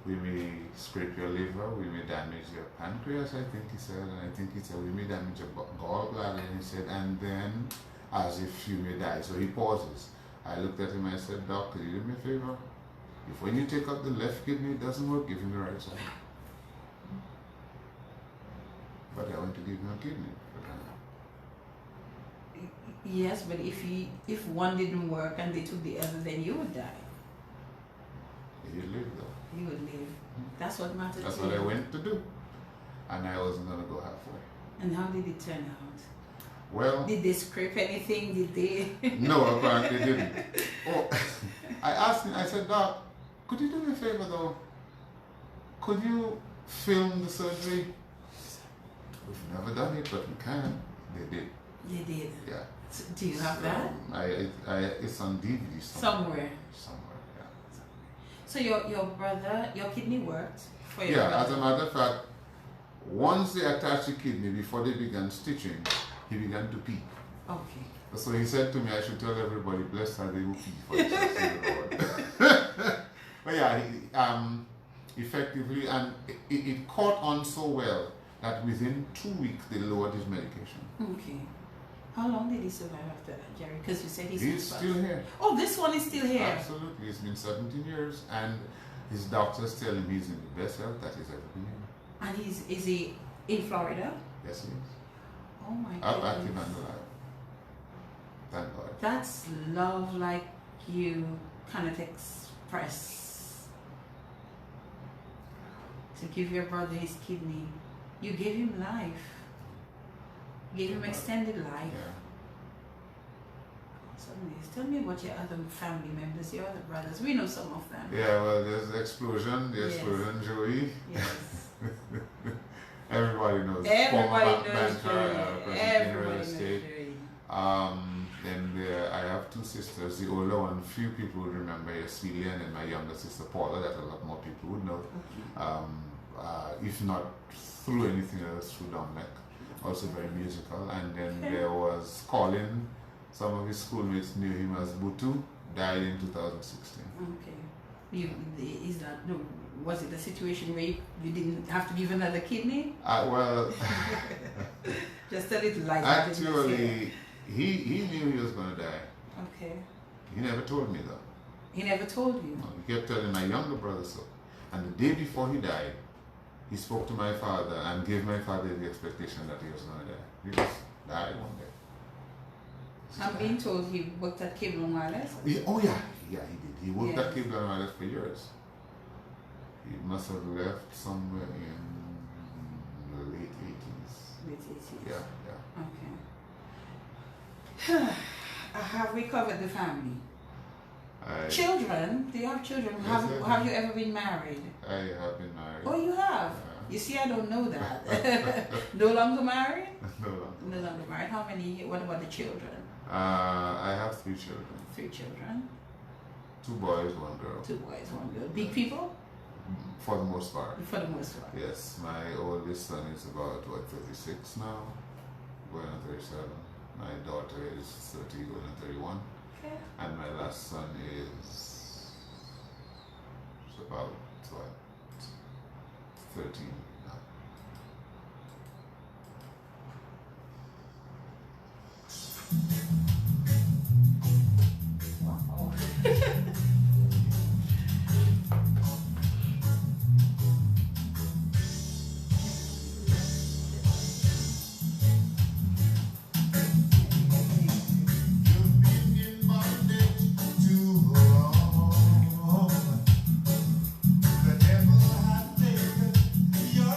we may scrape your liver, we may damage your pancreas, I think he said, and I think he said we may damage your gallbladder, and he said, and then as if you may die. So he pauses. I looked at him and I said, "Doc, could you do me a favor? If when you take out the left kidney it doesn't work, give him the right side." But I want to give him a kidney. Yes, but if one didn't work and they took the other, then you would die. He lived though. You would live. That's what mattered. That's to what you. I went to do. And I wasn't going to go halfway. And how did it turn out? Well, Did they scrape anything? Did they? no, apparently they didn't. Oh, I asked him, I said, "Doc, could you do me a favor though? Could you film the surgery?" "We've never done it, but we can." They did. They did. Yeah. So, do you have that? It's on DVD Somewhere. Somewhere, yeah. So your brother, your kidney worked. for your Yeah, brother. as a matter of fact, once they attached the kidney, before they began stitching, he began to pee. Okay. So he said to me, I should tell everybody, blessed are they who pee for the trust in the Lord. But yeah, effectively, and it caught on so well that within 2 weeks they lowered his medication. Okay. How long did he survive after that, Jerry? Because you said He's still here. Oh, this one is still here. Absolutely. It's been 17 years, and his doctors tell him he's in the best health that he's ever been in. And is he in Florida? Yes, he is. Oh my Up, God. active, and alive. Thank God. That's love like you cannot express. To give your brother his kidney. You gave him life. You gave him extended life. Yeah. So tell me about your other family members, your other brothers. We know some of them. Yeah, well, there's the explosion, Yes. Joey. Yes. Everybody knows. Everybody Former knows banker, Joey. president in real Everybody knows estate. Joey. Then I have two sisters. The older one, few people would remember is Celia, and then my younger sister Paula, that a lot more people would know. Okay. If not through anything else, through Dominic. Also very musical. And then there was Colin. Some of his schoolmates knew him as Butu. Died in 2016. Okay. Was it a situation where you didn't have to give another kidney? Well, Just a little light. actually, he knew he was going to die. Okay. He never told me though. He never told you? No, he kept telling my younger brother so. And the day before he died, he spoke to my father and gave my father the expectation that he was going to die. He just died one day. I'm being told he worked at Cable and Wireless. Oh yeah, he did. He worked Yes. at Cable and Wireless for years. He must have left somewhere in the late 80s. Late 80s. Yeah. Okay. Have we covered the family? Children? Do you have children? Yes, Have you ever been married? I have been married. Oh, you have? You see, I don't know that. No longer married? No longer. No longer married. How many? What about the children? I have 3 children. 3 children. 2 boys, 1 girl. 2 boys, 1 girl. Big people? For the most part. For the most part. Yes, my oldest son is about 36 now, going on 37. My daughter is 30, going on 31. Okay. And my last son is about 13 now. Wow. The devil has taken your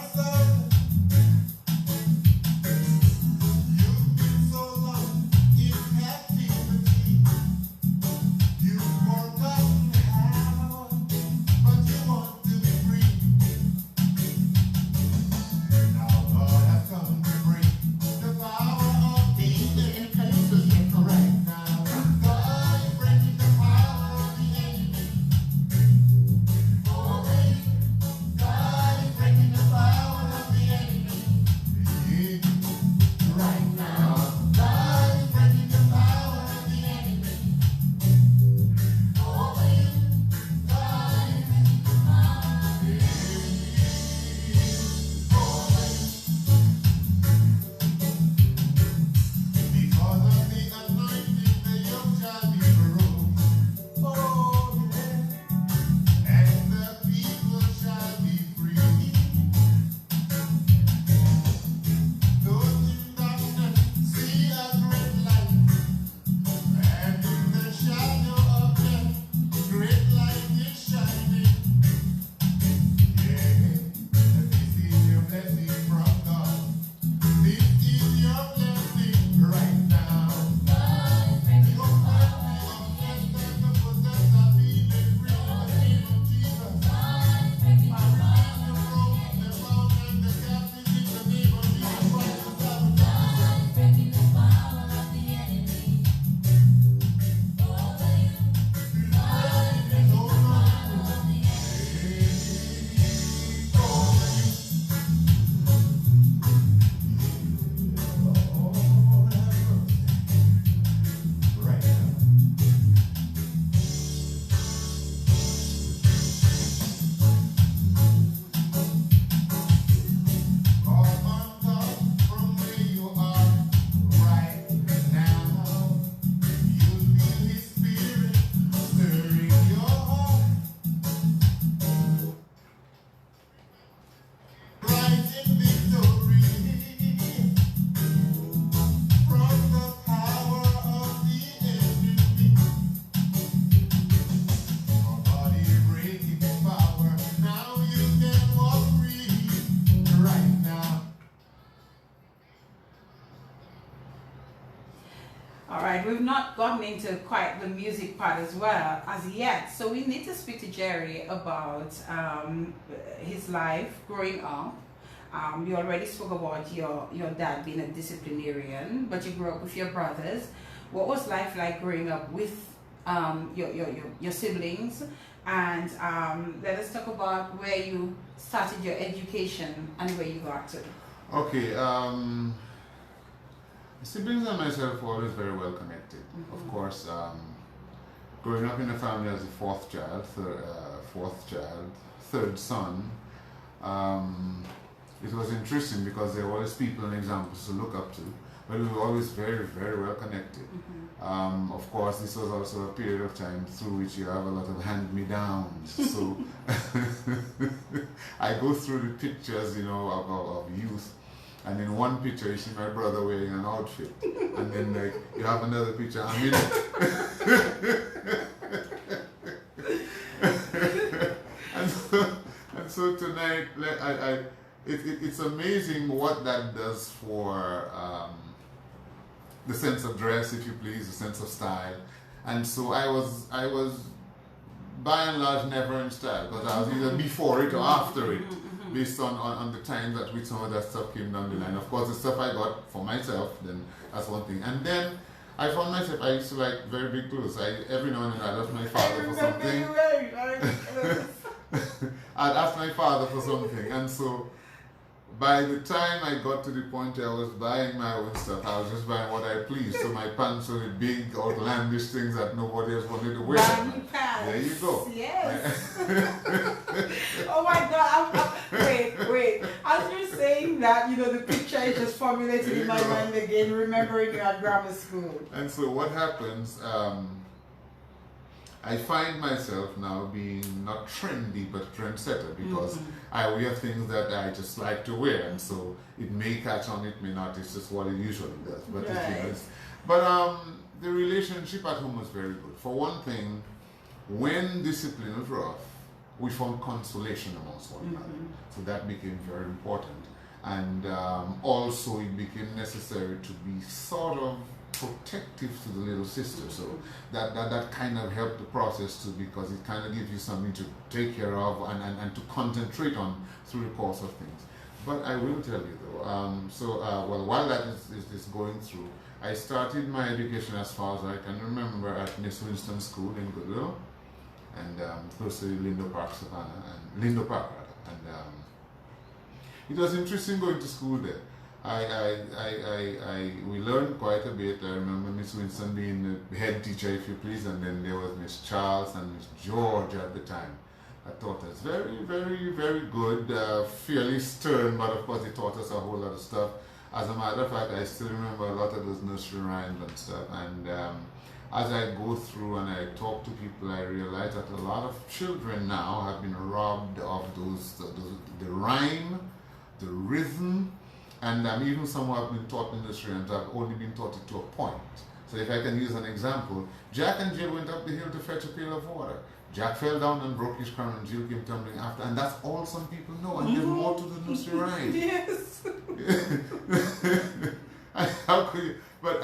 we've not gotten into quite the music part as well as yet. So we need to speak to Jerry about his life growing up. You already spoke about your dad being a disciplinarian, but you grew up with your brothers. What was life like growing up with your siblings? And let us talk about where you started your education and where you got to. Okay. Siblings and myself were always very well connected. Mm-hmm. Of course, growing up in a family as the fourth child, third son, it was interesting because there were always people and examples to look up to, but we were always very, very well connected. Mm-hmm. Of course, this was also a period of time through which you have a lot of hand-me-downs. So I go through the pictures, of youth. And in one picture, you see my brother wearing an outfit. And then, like, you have another picture, I'm in it. and so tonight, it's amazing what that does for the sense of dress, if you please, the sense of style. And so I was by and large never in style, because I was either before it or after it, based on the time that which some of that stuff came down the line. Of course, the stuff I got for myself, then that's one thing. And then I found myself, I used to like very big clothes. Every now and then I'd ask my father for something. I'd ask my father for something. And so by the time I got to the point where I was buying my own stuff, I was just buying what I pleased. So my pants were the big, outlandish things that nobody else wanted to wear. Pants. There you go. Yes. Oh my God. Wait. As you're saying that, the picture is just formulated in my mind again, remembering you at grammar school. And so what happens, I find myself now being not trendy, but trendsetter, because I wear things that I just like to wear, and so it may catch on, it may not. It's just what it usually does. But Right. The relationship at home was very good. For one thing, when discipline was rough, we found consolation amongst one another. So that became very important, and also it became necessary to be sort of protective to the little sister, so that kind of helped the process too, because it kind of gives you something to take care of and to concentrate on through the course of things. But I will tell you though, while that is going through, I started my education as far as I can remember at Miss Winston School in Goodwill, and close to Lindo Park, Savannah, and Lindo Park rather, and it was interesting going to school there. We learned quite a bit. I remember Miss Winston being the head teacher, if you please, and then there was Miss Charles and Miss George at the time. That taught us very, very, very good, fairly stern, but of course they taught us a whole lot of stuff. As a matter of fact, I still remember a lot of those nursery rhymes and stuff. And as I go through and I talk to people, I realize that a lot of children now have been robbed of the rhyme, the rhythm, and even some who have been taught in nursery rhymes have only been taught it to a point. So if I can use an example, Jack and Jill went up the hill to fetch a pail of water. Jack fell down and broke his crown, and Jill came tumbling after. And that's all some people know. And there's more to the nursery rhyme. Yes. How could you? But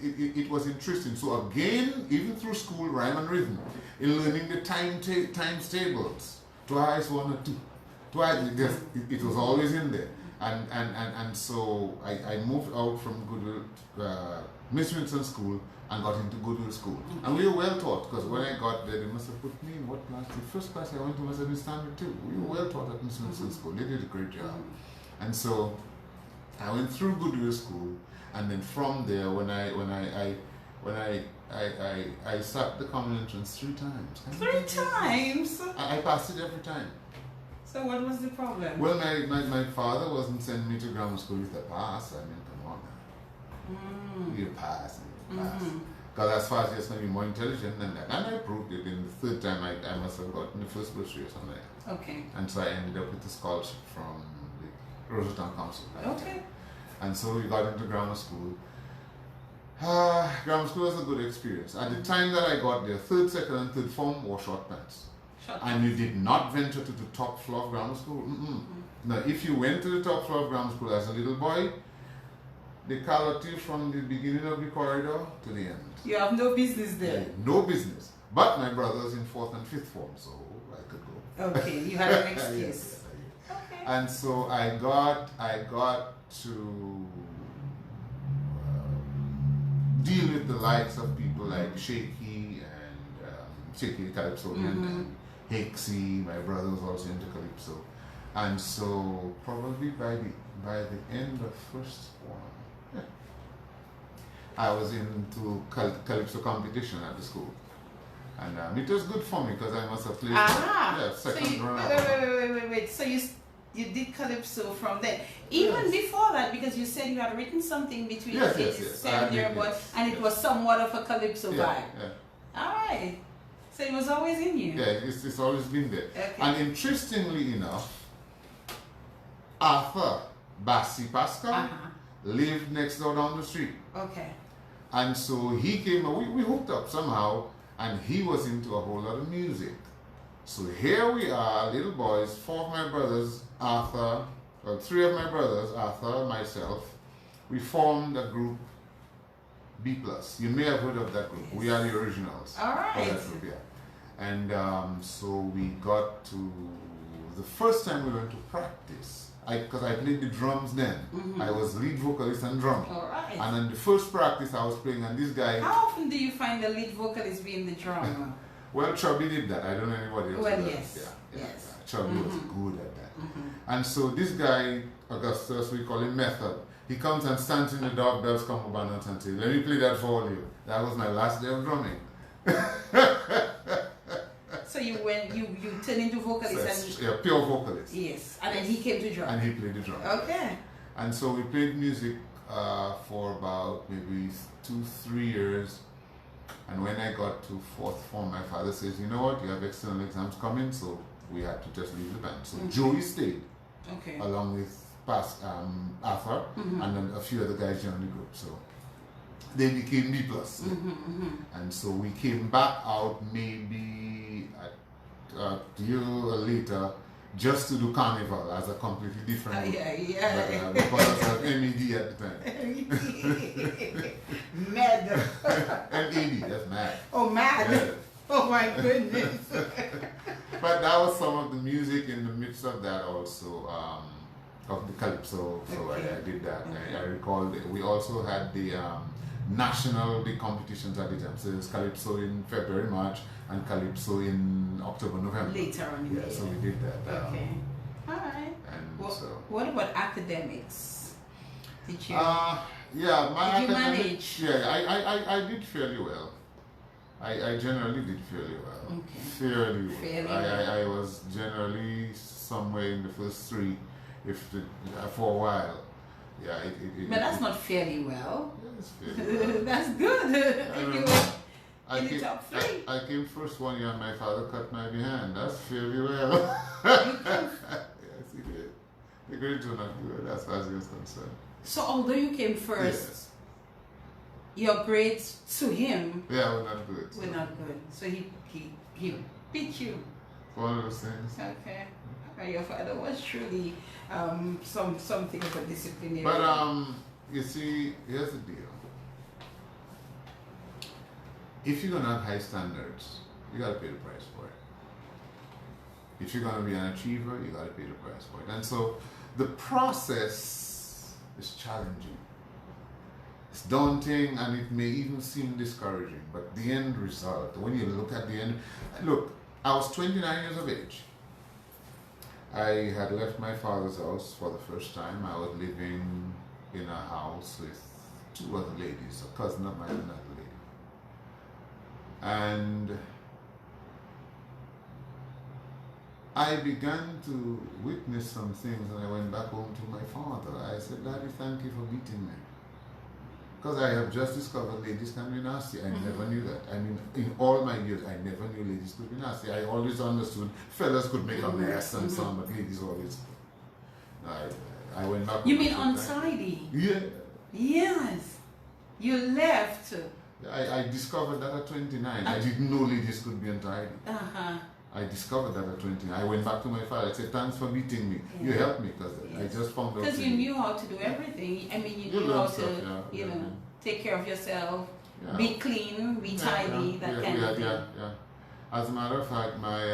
it was interesting. So again, even through school, rhyme and rhythm, in learning the times tables, twice one or two, twice. It was always in there. And so I moved out from Goodwill, Miss Winston School, and got into Goodwill School. And we were well taught, because when I got there, they must have put me in what class? The first class I went to must have been Standard 2. We were well taught at Miss Winston School. They did a great job. And so I went through Goodwill School, and then from there, when I sat the common entrance 3 times. 3 times? I passed it every time. So what was the problem? Well, my father wasn't sending me to grammar school with a pass. I mean, come on now. You pass. Because as far as you're going to be more intelligent than that. And I proved it in the 3rd time. I must have gotten the first bursary or something like that. Okay. And so I ended up with a scholarship from the Rosentown Council. Okay. And so we got into grammar school. Grammar school was a good experience. At the time that I got there, 3rd, 2nd, and 3rd form wore short pants. And you did not venture to the top floor of grammar school. Now, if you went to the top floor of grammar school as a little boy, they called you from the beginning of the corridor to the end. You have no business there. No business. But my brother's in 4th and 5th form, so I could go. Okay, you had an excuse. Yes, Okay. and so I got to deal with the likes of people like Shaky and Shaky the Calypsonian and Hixie. My brother was also into Calypso, and so probably by the end of 1st form, I was into Calypso competition at the school. And it was good for me because I must have played second round. Wait. So you did Calypso from then. Even before that, because you said you had written something between ages 7 year old, and it was somewhat of a Calypso vibe. Yeah. Alright. So it was always in you. Yeah, it's always been there. Okay. And interestingly enough, Arthur Bassi Pascal lived next door down the street. Okay. And so he came, we hooked up somehow, and he was into a whole lot of music. So here we are, little boys, 4 of my brothers, Arthur, 3 of my brothers, Arthur, myself, we formed a group, B+. You may have heard of that group. Yes. We are the originals. All right. Of that group, yeah. And so we got to, the first time we went to practice, because I played the drums then. I was lead vocalist and drummer. All right. And in the first practice I was playing, and this guy... How often do you find the lead vocalist being the drummer? Well, Chubby did that. I don't know anybody else. Well, yes. Yeah. Chubby was good at that. And so this guy, Augustus, we call him Method, he comes and stands in the dog bells come abandoned and says, let me play that for you. That was my last day of drumming. So you turned into vocalist and... Yeah, pure vocalist. Yes. And then he came to drum. And he played the drum. Okay. And so we played music for about maybe 2-3 years. And when I got to 4th form, my father says, you know what, you have external exams coming, so we had to just leave the band. So Joey stayed, along with Arthur, and then a few other guys joined the group. So they became B+. And so we came back out maybe a year later just to do Carnival as a completely different group. But because of MED at the time. Mad. MED, that's mad. Oh, mad. Yeah. Oh my goodness. But that was some of the music in the midst of that also, of the Calypso. So I did that. I recall we also had the national competitions at the time. So there's Calypso in February, March, and Calypso in October, November. Later on in the year. So we did that. Okay. All right. And what about academics? Did you? Yeah, my did you manage? Yeah, I did fairly well. I generally did fairly well. Okay. Fairly well. Fairly well. I was generally somewhere in the first 3, for a while. Yeah, but that's not fairly well. Yeah, it's fairly well. That's good. If you were in the top 3. I came first one year and my father cut my behind. That's fairly well. Yes, he did. The grades were not good as far as he was concerned. So although you came first, your grades to him were not good. Were not good. So he beat you. One of those things. Okay. Your father was truly something of a disciplinarian. But you see, here's the deal. If you're gonna have high standards, you gotta pay the price for it. If you're gonna be an achiever, you gotta pay the price for it. And so the process is challenging. It's daunting and it may even seem discouraging, but the end result, when you look at the end, look, I was 29 years of age. I had left my father's house for the first time. I was living in a house with 2 other ladies, a cousin of mine and another lady. And I began to witness some things, and I went back home to my father. I said, Daddy, thank you for beating me. Because I have just discovered ladies can be nasty. I never knew that. I mean, in all my years, I never knew ladies could be nasty. I always understood fellas could make a mess and so on, but ladies always. I went back. You mean untidy? Yeah. Yes. You left. I discovered that at 29. I didn't know ladies could be untidy. I discovered that at 20. I went back to my father. I said, thanks for beating me. Yeah. You helped me because I Yes. just found out. Because you knew how to do everything. I mean, you knew learn how stuff, to, yeah, you yeah, know, take care of yourself, yeah. be clean, be tidy, that kind of thing. Yeah. As a matter of fact, my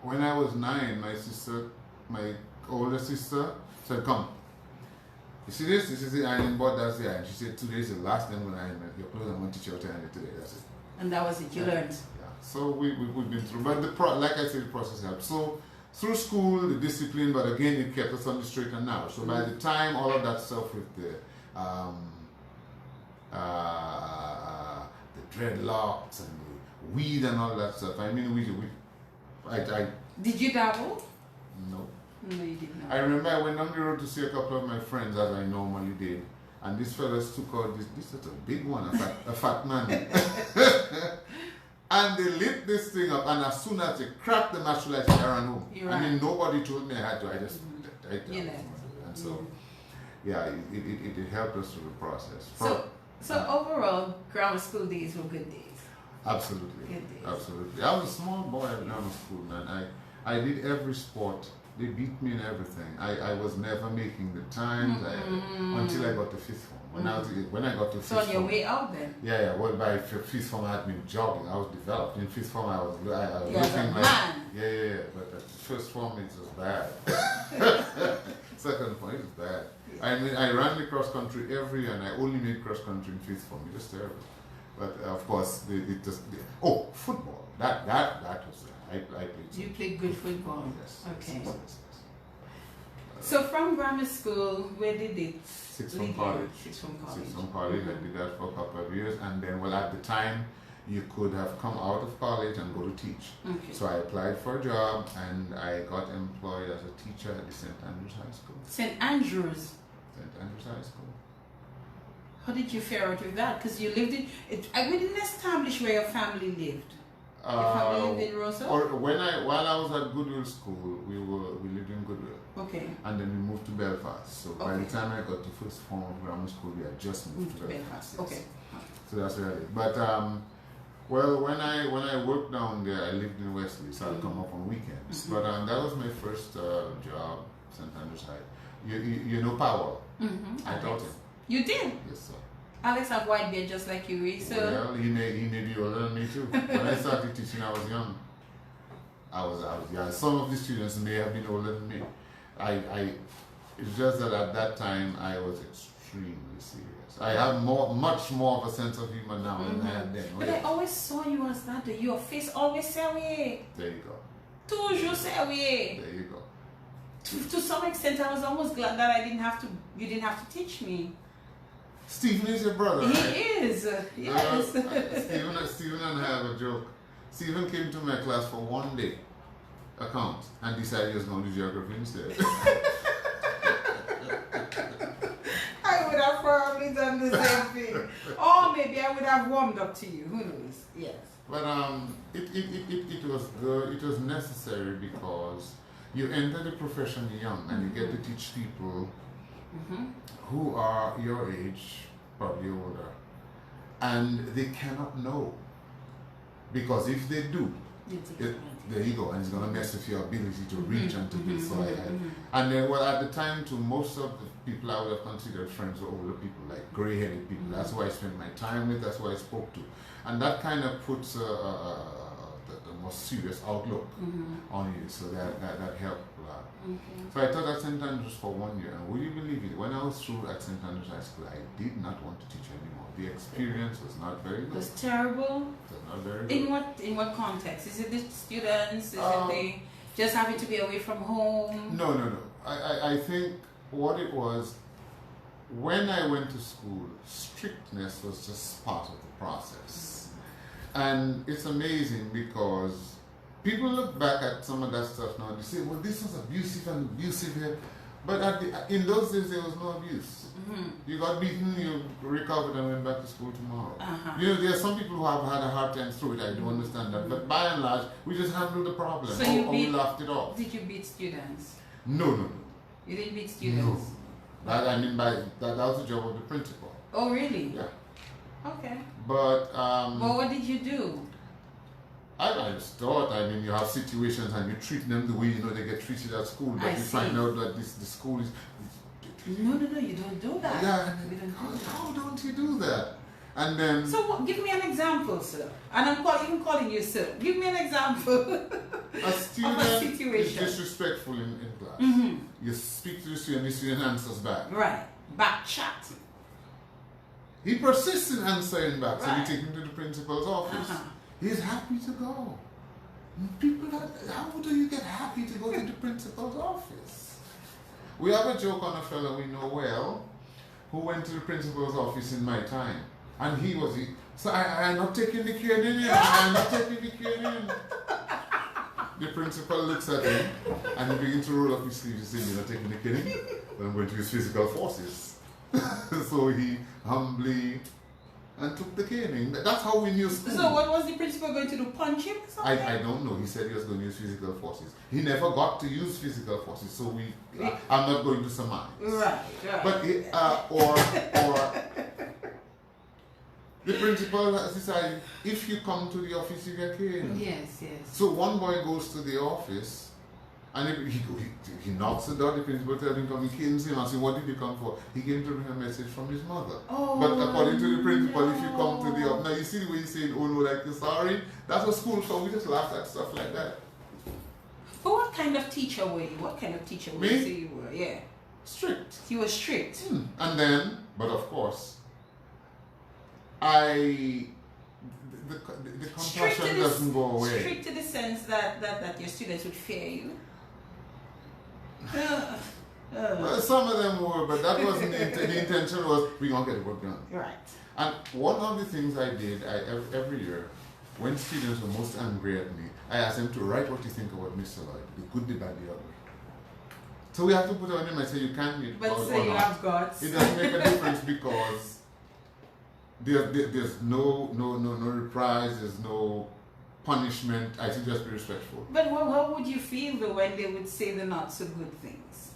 when I was 9, my older sister said, come. You see this? This is the ironing board, that's the iron. She said, today is the last day I'm going to iron your clothes. I'm going to teach you how to iron it today. That's it. And that was it, you learned. Yeah. So we've been through, but like I said, the process helped. So through school, the discipline, but again, it kept us on the straight and narrow. So by the time all of that stuff with the dreadlocks and the weed and all that stuff, I mean, Did you dabble? no. No, you did not. I remember I went down the road to see a couple of my friends, as I normally did, and these fellas took out this is a big one, a fat man. And they lit this thing up, and as soon as they cracked the match light, I ran home. You I ran. mean, nobody told me I had to. I just, You know. and so, yeah, it helped us through the process. So overall, grammar school days were good days. Absolutely, Good days. absolutely. I was a small boy at grammar school, man. I did every sport. They beat me in everything. I was never making the times until I got to fifth form. When I got to fifth So on your form, way out then? yeah. Well, by fifth form I had been jogging. I was developed. In fifth form I was You're looking a like man. yeah. But at first form it was bad. Second form it was bad. I mean, I ran the cross country every year, and I only made cross country in fifth form. It was terrible. But of course, football. That was I played. You played good football. Yes. Okay. Yes. So from grammar school, where did it? Sixth form lead you? college. Sixth form college. Sixth form college. I did that for a couple of years, and then, well, at the time, you could have come out of college and go to teach. Okay. So I applied for a job, and I got employed as a teacher at the St. Andrews High School. St. Andrews. St. Andrews High School. How did you fare out with that? Because you lived in it. I didn't establish where your family lived. Your family lived in Rosa. Or while I was at Goodwill School, we lived in Goodwill, Okay. and then we moved to Belfast. So by the Okay. time I got to first form of grammar school, we had just moved to Belfast. Yes. Okay. So that's where I lived. But well, when I worked down there, I lived in Wesley, so I'd come up on weekends. But that was my first job, St. Andrews High. You know Powell? I taught him. You did. Yes, sir. Alex have white beard just like you, Reese. So Well, he may be older than me too. When I started teaching, I was young. I was young. Some of the students may have been older than me. It's just that at that time I was extremely serious. I have much more of a sense of humor now than I had then. But I always saw you as that. Your face always sérieux. There you go. Toujours sérieux. There you go. To some extent, I was almost glad that you didn't have to teach me. Stephen is your brother, He right? is. Yes. Stephen and I have a joke. Stephen came to my class for one day, account, and decided he was going to do geography instead. I would have probably done the same thing. Or maybe I would have warmed up to you. Who knows? Yes. But it was necessary because you enter the profession young and you get to teach people who are your age, probably older, and they cannot know. Because if they do, there you go, and it's going to mess with your ability to reach and to be so And then, well, at the time, to most of the people I would have considered friends were older people, like gray-headed people. That's who I spent my time with, that's who I spoke to. And that kind of puts the more serious outlook on you, so that helped a lot. So I taught at St. Andrews for 1 year, and would you believe it, when I was through at St. Andrews High School, I did not want to teach anymore. The experience was not very good. It was terrible. It was not very good. In what context? Is it the students? Is it the just having to be away from home? No. I think what it was, when I went to school, strictness was just part of the process. And it's amazing because people look back at some of that stuff now and they say, well, this was abusive here. But in those days, there was no abuse. You got beaten, you recovered and went back to school tomorrow. You know, there are some people who have had a hard time through it. I do understand that. But by and large, we just handled the problem. So we laughed it off. Did you beat students? No. You didn't beat students? No. That was the job of the principal. Oh, really? Yeah. Okay. But Well, what did you do? I just thought, I mean, you have situations and you treat them the way you know they get treated at school, but I you see. find out that the school is. No, you don't do that. Yeah, We don't do that. how don't you do that? And then. So give me an example, sir. And I'm even calling you sir. Give me an example A student of a is situation. disrespectful in class. Mm-hmm. You speak to the student answers back. Right. Back chat. He persists in answering back, so Right. you take him to the principal's office. Uh-huh. He's happy to go. How do you get happy to go to the principal's office? We have a joke on a fellow we know well who went to the principal's office in my time. And so I'm not taking the cane in. I'm not taking the cane in. The principal looks at him and he begins to roll up his sleeves and says, "You're not taking the cane in? Then I'm going to use physical forces." So he humbly and took the caning. That's how we knew school. So what was the principal going to do? Punch him or something? I don't know. He said he was going to use physical forces. He never got to use physical forces, so I'm not going to surmise. Right. But or the principal has decided if you come to the office you get caned. Yes. So one boy goes to the office and he knocks the door. The principal tells him come. He canes him and says, "What did you come for?" He came to bring a message from his mother. Oh, But according to the principal, if you come to the no. office, now you see the way he's saying, "Oh no, like you're sorry." That's what school for. We just laugh at stuff like that. But what kind of teacher were you? What kind of teacher were Me? you say you were? Yeah. Strict. You were strict. And then, but of course, the compassion doesn't go away. Strict to the sense that your students would fear you. Well, some of them were, but that wasn't the intention. Was we're gonna get the work done. Right. And one of the things I did every year, when students were most angry at me, I asked them to write what you think about Mr. Lloyd, the good, the bad, the ugly. So we have to put on him and say you can't be But proud say or you not. have guts. It doesn't make a difference because there's no reprise, there's no punishment. I should just be respectful. But how would you feel though when they would say the not so good things?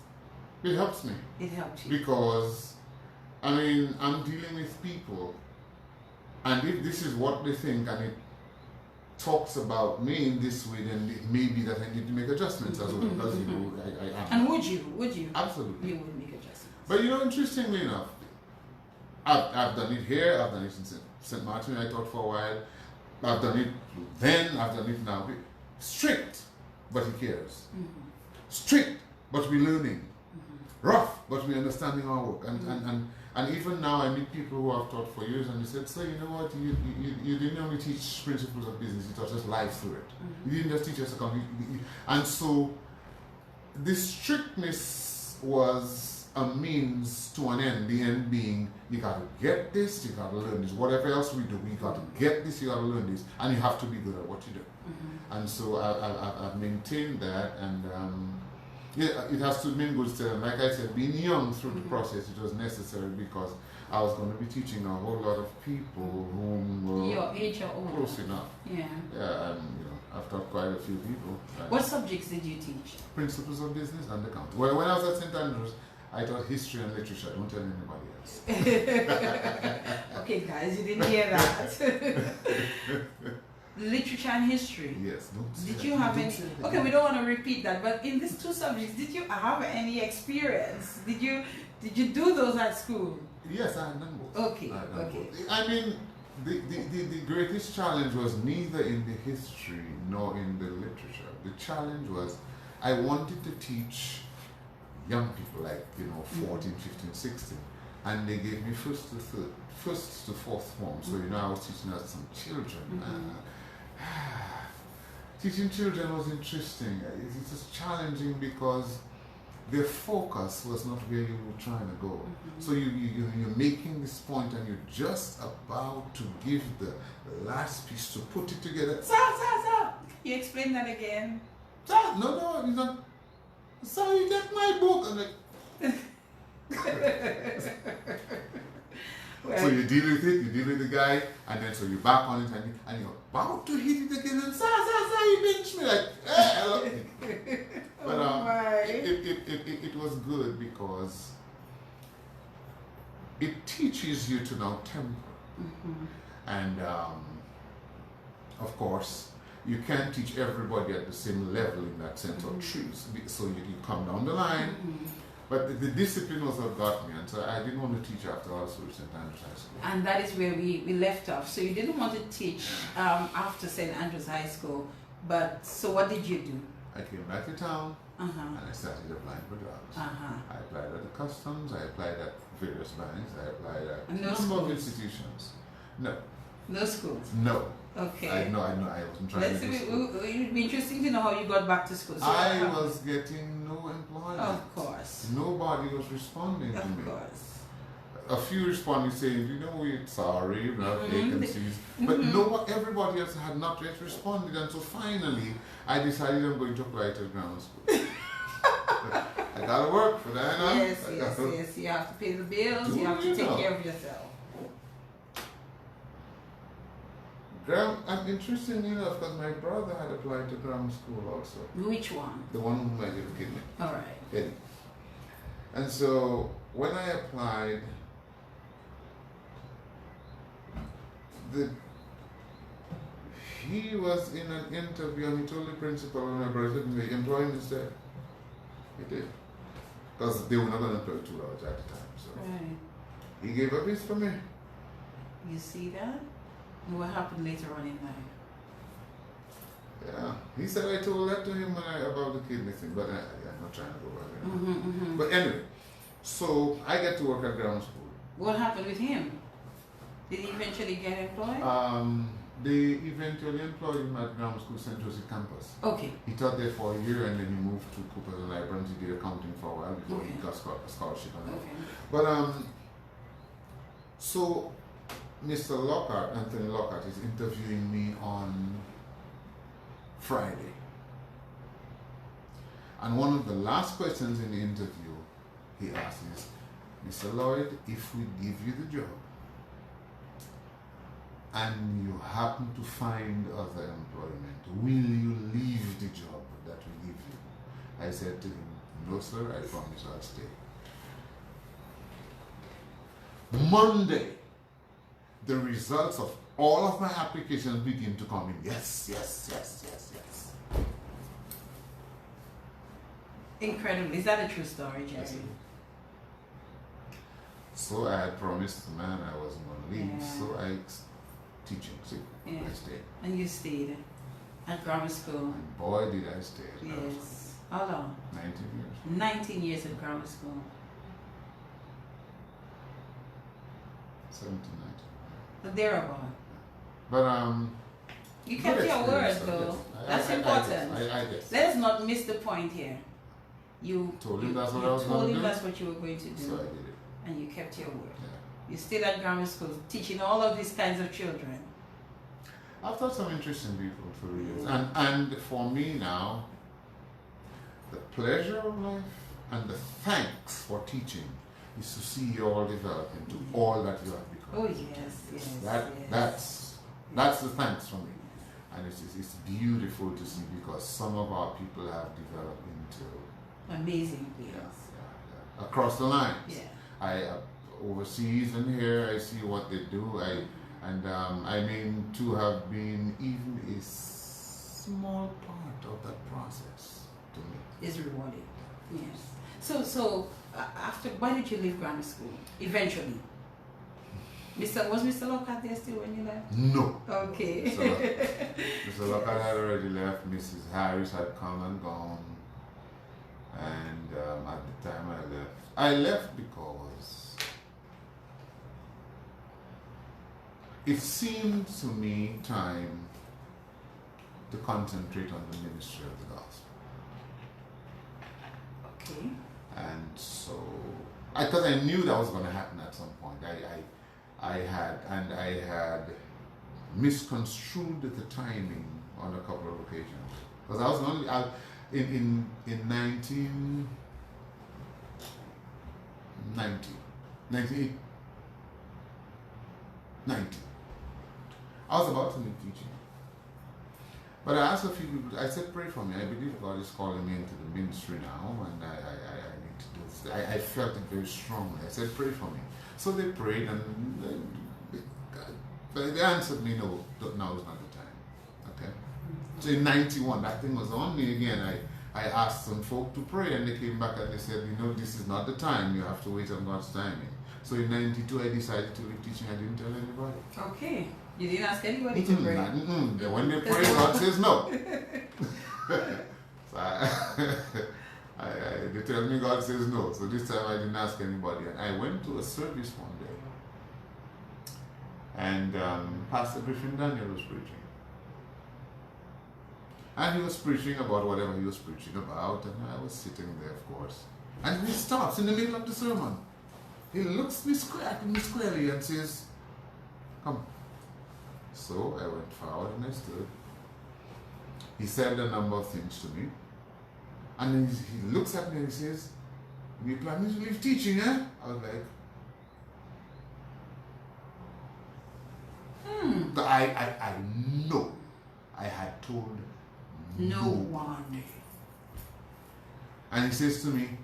It helps me It helped you. because, I mean, I'm dealing with people, and if this is what they think and it talks about me in this way, then it may be that I need to make adjustments as well. Because you know, I am. And would you? Absolutely. You would make adjustments. But you know, interestingly enough, I've done it here, I've done it in St. Martin, I taught for a while, I've done it then, I've done it now. Strict, but he cares. Strict, but we're learning. Rough, but we're understanding our work. And even now I meet people who have taught for years and they said, "So you know what, you didn't only teach principles of business, you taught us life through it. You didn't just teach us accounting." And so the strictness was a means to an end, the end being you got to get this, you got to learn this. Whatever else we do, we got to get this, you got to learn this, and you have to be good at what you do. And so I've maintained that, and yeah, it has to mean good still. And like I said, being young through the process, it was necessary because I was going to be teaching a whole lot of people whom were Your age or older. close enough. Yeah. Yeah, and you know, I've taught quite a few people. What subjects did you teach? Principles of business and accounting. Well, when I was at St. Andrews, I taught history and literature. Don't tell anybody else. Okay, guys, you didn't hear that. Literature and history. Yes. Did you have any? Okay, we don't want to repeat that, but in these two subjects, did you have any experience? Did you do those at school? Yes, I had done both. Okay, I had done okay. both. I mean, the greatest challenge was neither in the history nor in the literature. The challenge was I wanted to teach young people, like, you know, 14, 15, 16, and they gave me first to fourth form. So, you know, I was teaching as some children. Teaching children was interesting. It was challenging because their focus was not where you were trying to go. So you're making this point and you're just about to give the last piece to put it together. Sir. Can you explain that again? Sir, no, he's not. Sir, you get my book. I'm like, Well, so you deal with it, you deal with the guy, and then so you're back on it and you're about to hit it again and sir, you pinched me like, hello. But it was good because it teaches you to now temper. And of course, you can't teach everybody at the same level in that sense, or trees. So you come down the line. But the discipline was what got me, and so I didn't want to teach after all through St. Andrews High School. And that is where we left off. So you didn't want to teach after St. Andrews High School, but so what did you do? I came back to town, and I started applying for jobs. I applied at the customs, I applied at various banks, I applied at a number of institutions. No. No schools? No. Okay. I wasn't trying to do school. It would be interesting to know how you got back to school. So I was getting no employment. Of course. Nobody was responding to me. Of course. A few responded saying, you know, we're sorry, we have vacancies. But everybody else had not yet responded. And so finally, I decided I'm going to apply to grammar school. I got to work for that. Yes. You have to pay the bills. You have to take care of yourself. I'm interested enough because my brother had applied to grammar school also. Which one? The one whom I gave a kidney. All right. Eddie. And so when I applied, he was in an interview and he told the principal and my brother said, employ him instead. He did. Because they were not going to employ 2 hours at the time. So he gave up his for me. You see that? And what happened later on in life? Yeah, he said I told that to him about the kidney thing, but I'm not trying to go back there. But anyway, so I get to work at grammar school. What happened with him? Did he eventually get employed? They eventually employed him at grammar school St. Joseph campus. Okay. He taught there for a year and then he moved to Cooper's Library and he did accounting for a while before he got a scholarship. But so Mr. Lockhart, Anthony Lockhart, is interviewing me on Friday. And one of the last questions in the interview he asked is, Mr. Lloyd, if we give you the job and you happen to find other employment, will you leave the job that we give you? I said to him, no sir, I promise I'll stay. Monday, the results of all of my applications begin to come in. Yes. Incredible. Is that a true story, Jerry? Yes. So I had promised the man I wasn't going to leave, so I teaching. See, I stayed. And you stayed at grammar school. And boy, did I stay at grammar school. Yes. How long? 19 years. 19 years at grammar school. 17, 19. Thereabout. But you kept your word, though. That's important. I guess. Let's not miss the point here. You told him that's what I was going to do. That's what you were going to do. So I did it. And you kept your word. Yeah. You stayed at grammar school, teaching all of these kinds of children. I've taught some interesting people through the years. And for me now, the pleasure of life and the thanks for teaching is to see you all develop into all that you have become. Oh yes. That's the thanks for me. And it's beautiful to see because some of our people have developed into amazing things. Yeah. Across the lines. Yeah. I overseas and here I see what they do. I mean to have been even a small part of that process to me is rewarding. Yes. So after, why did you leave grammar school eventually? Was Mr. Lockhart there still when you left? No. Okay. Mr. Lockhart had already left. Mrs. Harris had come and gone. And at the time I left because it seemed to me time to concentrate on the ministry of the gospel. Okay. And so, because I knew that was going to happen at some point. I had misconstrued the timing on a couple of occasions. Because I was only in 1990, I was about to leave teaching. But I asked a few people, I said, pray for me. I believe God is calling me into the ministry now, and I need to do this. I felt it very strongly. I said, pray for me. So they prayed, and But they answered me, no, now is not the time. Okay. So in 91, that thing was on me again. I asked some folk to pray, and they came back and they said, this is not the time. You have to wait on God's timing. So in 92, I decided to leave teaching. I didn't tell anybody. Okay. You didn't ask anybody to pray? When they pray, God says no. So they tell me God says no. So this time I didn't ask anybody. And I went to a service one day. And Pastor Griffin Daniel was preaching. And he was preaching about whatever he was preaching about. And I was sitting there, of course. And he stops in the middle of the sermon. He looks me squarely and says, come. So I went forward and I stood. He said a number of things to me. And then he looks at me and he says, "You planning to leave teaching, eh?" I was like, But I know I had told no one. And he says to me,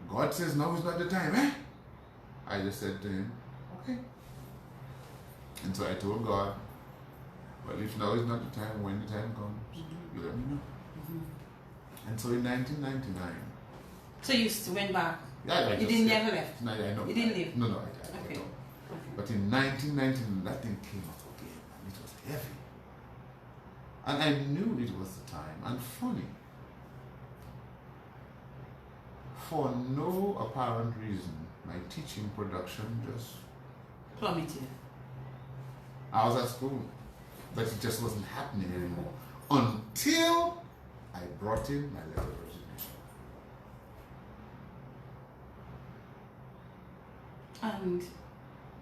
"God says now is not the time, eh?" I just said to him, "Okay." And so I told God, "Well, if now is not the time, when the time comes, you let me know." And so in 1999. So you went back? Yeah, you didn't never left? No, I know. You didn't leave? No, I okay. don't. But in 1999, that thing came up again, and it was heavy. And I knew it was the time. And funny, for no apparent reason, my teaching production just plummeted. I was at school, but it just wasn't happening anymore until I brought in my letter of resignation. And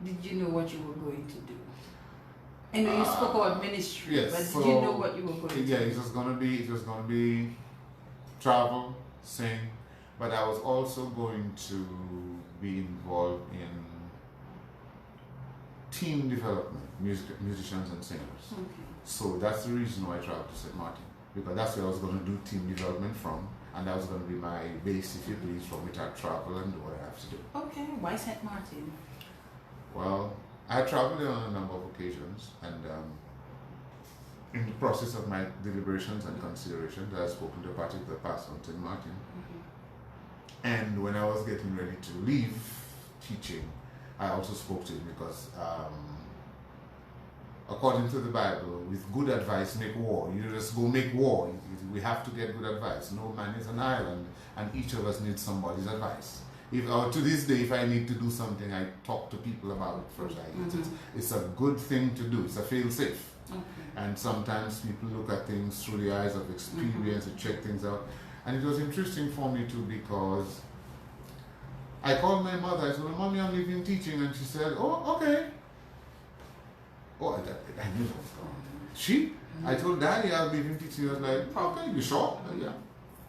did you know what you were going to do? I know you spoke about ministry, yes, but so, did you know what you were going to do? Yeah, it was gonna be travel, sing, but I was also going to be involved in team development, musicians and singers. Okay. So that's the reason why I traveled to St. Martin, because that's where I was going to do team development from, and that was going to be my base, if you please, from which I travel and do what I have to do. Okay, why St. Martin? Well, I had traveled there on a number of occasions, and in the process of my deliberations and considerations, I had spoken to a particular pastor on St. Martin. And when I was getting ready to leave teaching, I also spoke to him because according to the Bible, with good advice make war. You just go make war. We have to get good advice. No man is an island, and each of us needs somebody's advice. To this day, if I need to do something, I talk to people about it first. It's a good thing to do. It's a fail-safe. Okay. And sometimes people look at things through the eyes of experience and check things out. And it was interesting for me too, because I called my mother. I said, "Mommy, I'm leaving teaching," and she said, "Oh, okay." Oh, I knew what was going on. She? I told Daddy I'll be leaving teaching. I was like, "Okay, you sure?" "Yeah."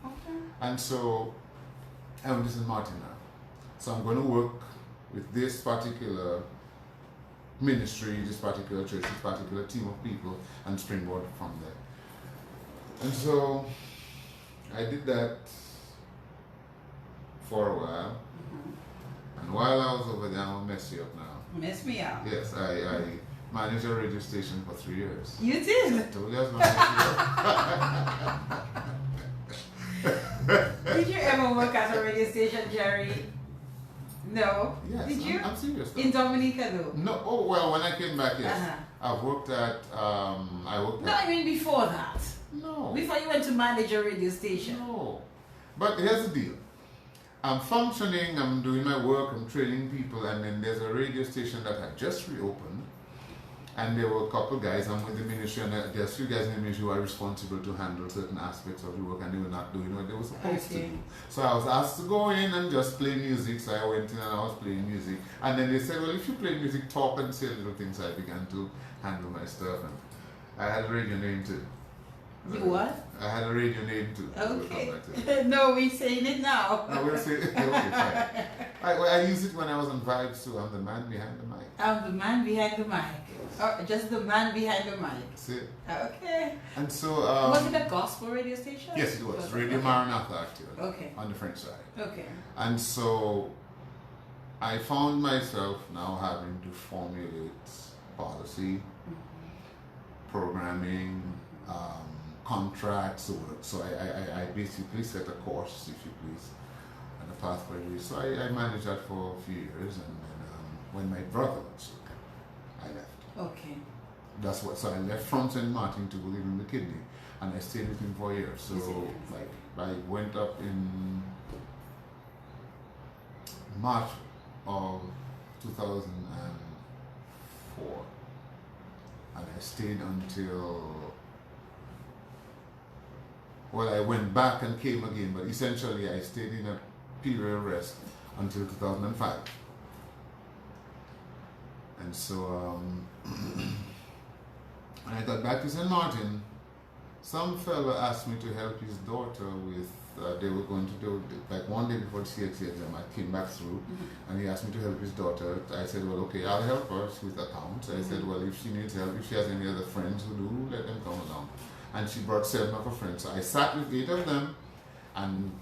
Okay. And so I'm in St. Martin now. So I'm going to work with this particular ministry, this particular church, this particular team of people, and springboard from there. And so I did that for a while. And while I was over there, I'm going to mess you up now. Mess me up. Yes, I managed a radio station for 3 years. You did? I told you I was going to mess you up. Did you ever work at a radio station, Jerry? No. Yes, Did you? I'm serious. In Dominica, though? No. Oh, well, when I came back, yes. I've worked at, No, I mean before that. No. Before you went to manage a radio station. No. But here's the deal. I'm functioning, I'm doing my work, I'm training people, and then there's a radio station that had just reopened, and there were a couple guys, I'm with the ministry, and there's a few guys in the ministry who are responsible to handle certain aspects of the work, and they were not doing what they were supposed to do. So I was asked to go in and just play music, so I went in and I was playing music, and then they said, "Well, if you play music, talk and say little things." So I began to handle my stuff, and I had a radio name too. You what? I had a radio name too. Okay. No, we're saying it now. No, we'll say it. Okay, fine. I used it when I was on Vibes too. I'm the man behind the mic. I'm the man behind the mic. Oh, just the man behind the mic. That's it. Okay. And so... was it a gospel radio station? Yes, it was. Radio Maranatha, actually. Okay. On the French side. Okay. And so I found myself now having to formulate policy, programming, contracts. So I basically set a course, if you please, and a pathway. So I managed that for a few years, and then when my brother was sick, I left. Okay. That's what. So I left from St. Martin to go live in the kidney, and I stayed with him for a year. So like I went up in March of 2004, and I stayed until. Well, I went back and came again, but essentially I stayed in a period of rest until 2005. And so when I got back to St. Martin, some fella asked me to help his daughter with, they were going to do, like one day before the CXC exam, I came back through, and he asked me to help his daughter. I said, well, okay, I'll help her with accounts. I said, well, if she needs help, if she has any other friends who do, let them come along. And she brought 7 of her friends. So I sat with 8 of them and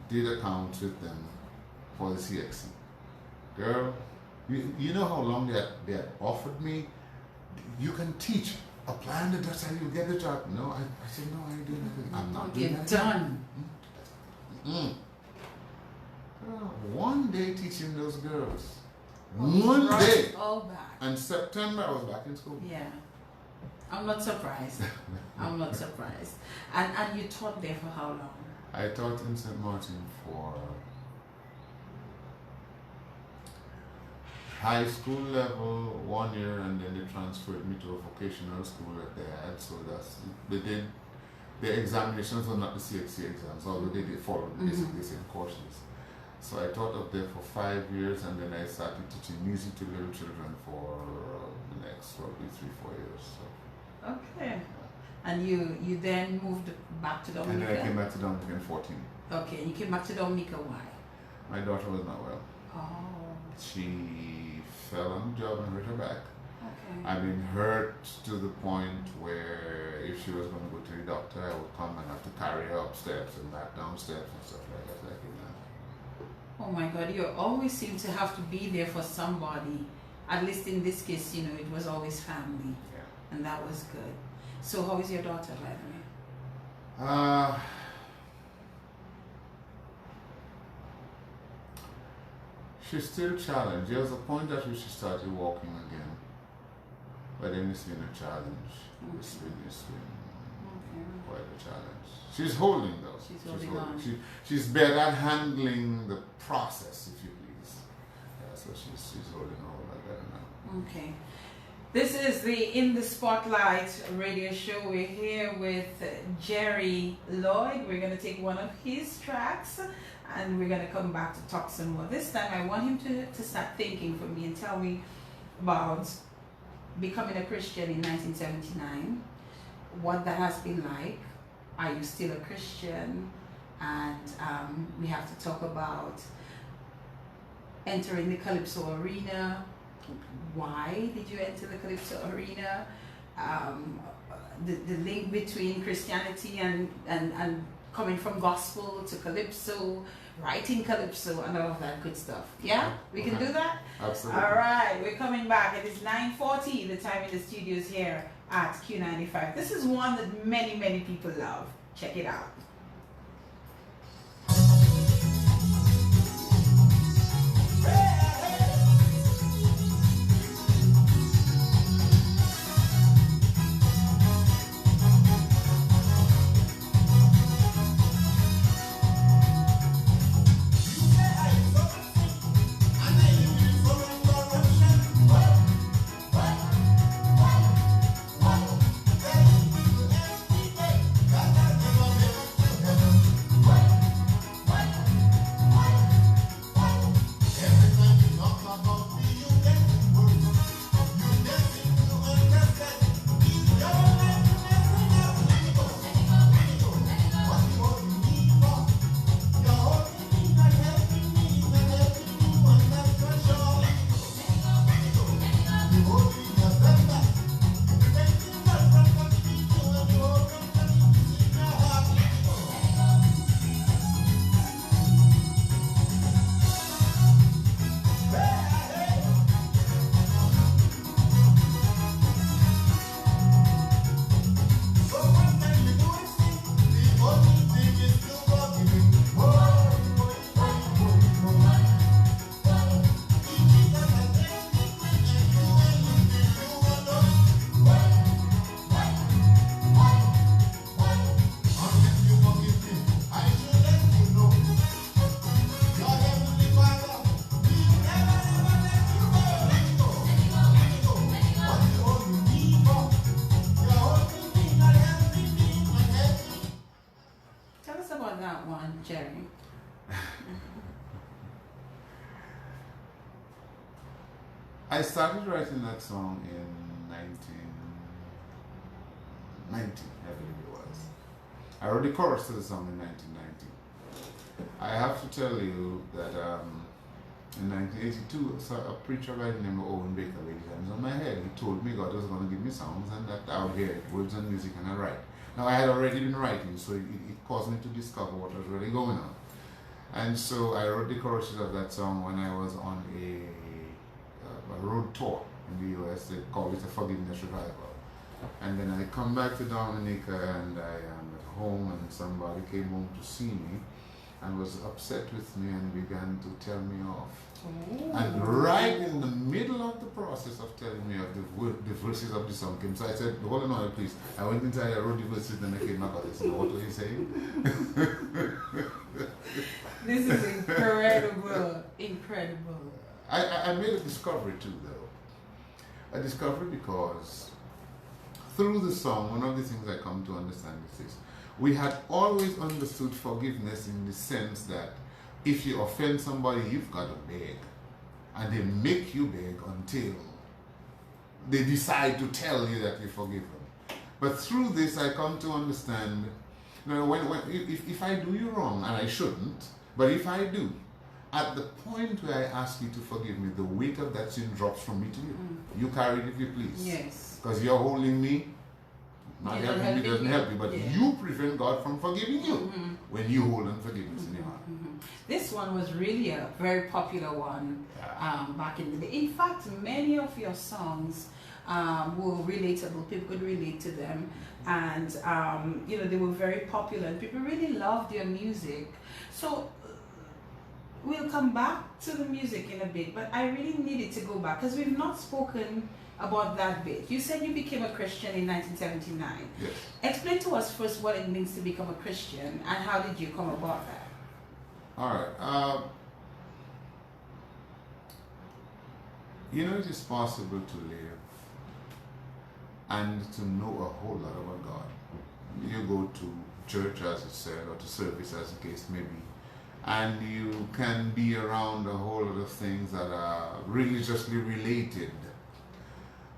did accounts with them for the CXC. Girl, you know how long they had offered me? You can teach. Apply on the dust and you get the job. No, I said, no, I ain't doing anything. I'm not doing that. Get done. Girl, one day teaching those girls. One day. All back. And September I was back in school. Yeah. I'm not surprised. I'm not surprised. And you taught there for how long? I taught in St. Martin for high school level 1 year, and then they transferred me to a vocational school that they had. So they did the examinations were not the CXC exams, although they did follow basically the same courses. So I taught up there for 5 years, and then I started teaching music to little children for the next probably 3-4 years. So. Okay. And you then moved back to Dominica? And then I came back to Dominica in 14. Okay, and you came back to Dominica, why? My daughter was not well. Oh. She fell on the job and hurt her back. Okay. I mean, hurt to the point where if she was going to go to the doctor, I would come and have to carry her up steps and back down steps and stuff like that. Oh my God, you always seem to have to be there for somebody. At least in this case, you know, it was always family. Yeah. And that was good. So how is your daughter, by the way? She's still challenged. There was a point at which she started walking again. But then it's been a challenge. Okay. It's been quite a challenge. She's holding though. She's holding on. She's better at handling the process, if you please. Yeah, so she's holding on a lot better now. Okay. This is the In the Spotlight radio show. We're here with Jerry Lloyd. We're going to take one of his tracks and we're going to come back to talk some more. This time I want him to start thinking for me and tell me about becoming a Christian in 1979, what that has been like. Are you still a Christian? And we have to talk about entering the Calypso arena. Why did you enter the Calypso arena? The link between Christianity and coming from gospel to Calypso, writing Calypso and all of that good stuff. Yeah? We can do that? Absolutely. All right, we're coming back. It is 9:40, the time in the studios here at Q95. This is one that many, many people love. Check it out. What? that one, Jerry? I started writing that song in 1990, I believe it was. I wrote the chorus to the song in 1990. I have to tell you that in 1982, a preacher by the name of Owen Baker laid his hands on my head. He told me God was going to give me songs and that I would hear it, words and music, and I write. Now, I had already been writing, so it caused me to discover what was really going on. And so I wrote the choruses of that song when I was on a road tour in the US. They call it a Forgiveness Revival. And then I come back to Dominica and I am at home and somebody came home to see me and was upset with me and began to tell me off. Ooh. And right in the middle of the process of telling me of the verses of the song came. So I said, hold on, please. I went inside, I wrote the verses, then I came back and I said, what were you saying? This is incredible. Incredible. I made a discovery too, though. A discovery because through the song, one of the things I come to understand is this. We had always understood forgiveness in the sense that if you offend somebody, you've got to beg. And they make you beg until they decide to tell you that you forgive them. But through this, I come to understand, you know, if I do you wrong, and I shouldn't, but if I do, at the point where I ask you to forgive me, the weight of that sin drops from me to you. You carry it if you please. Yes. Because you're holding me. Not helping me doesn't help you, but you prevent God from forgiving you when you hold unforgiveness in your heart. This one was really a very popular one back in the day. In fact, many of your songs were relatable. People could relate to them, and you know, they were very popular. And people really loved your music. So we'll come back to the music in a bit, but I really needed to go back because we've not spoken about that bit. You said you became a Christian in 1979. Yes. Explain to us first what it means to become a Christian and how did you come about that? All right. You know, it is possible to live and to know a whole lot about God. You go to church, as it said, or to service, as the case may be, and you can be around a whole lot of things that are religiously related.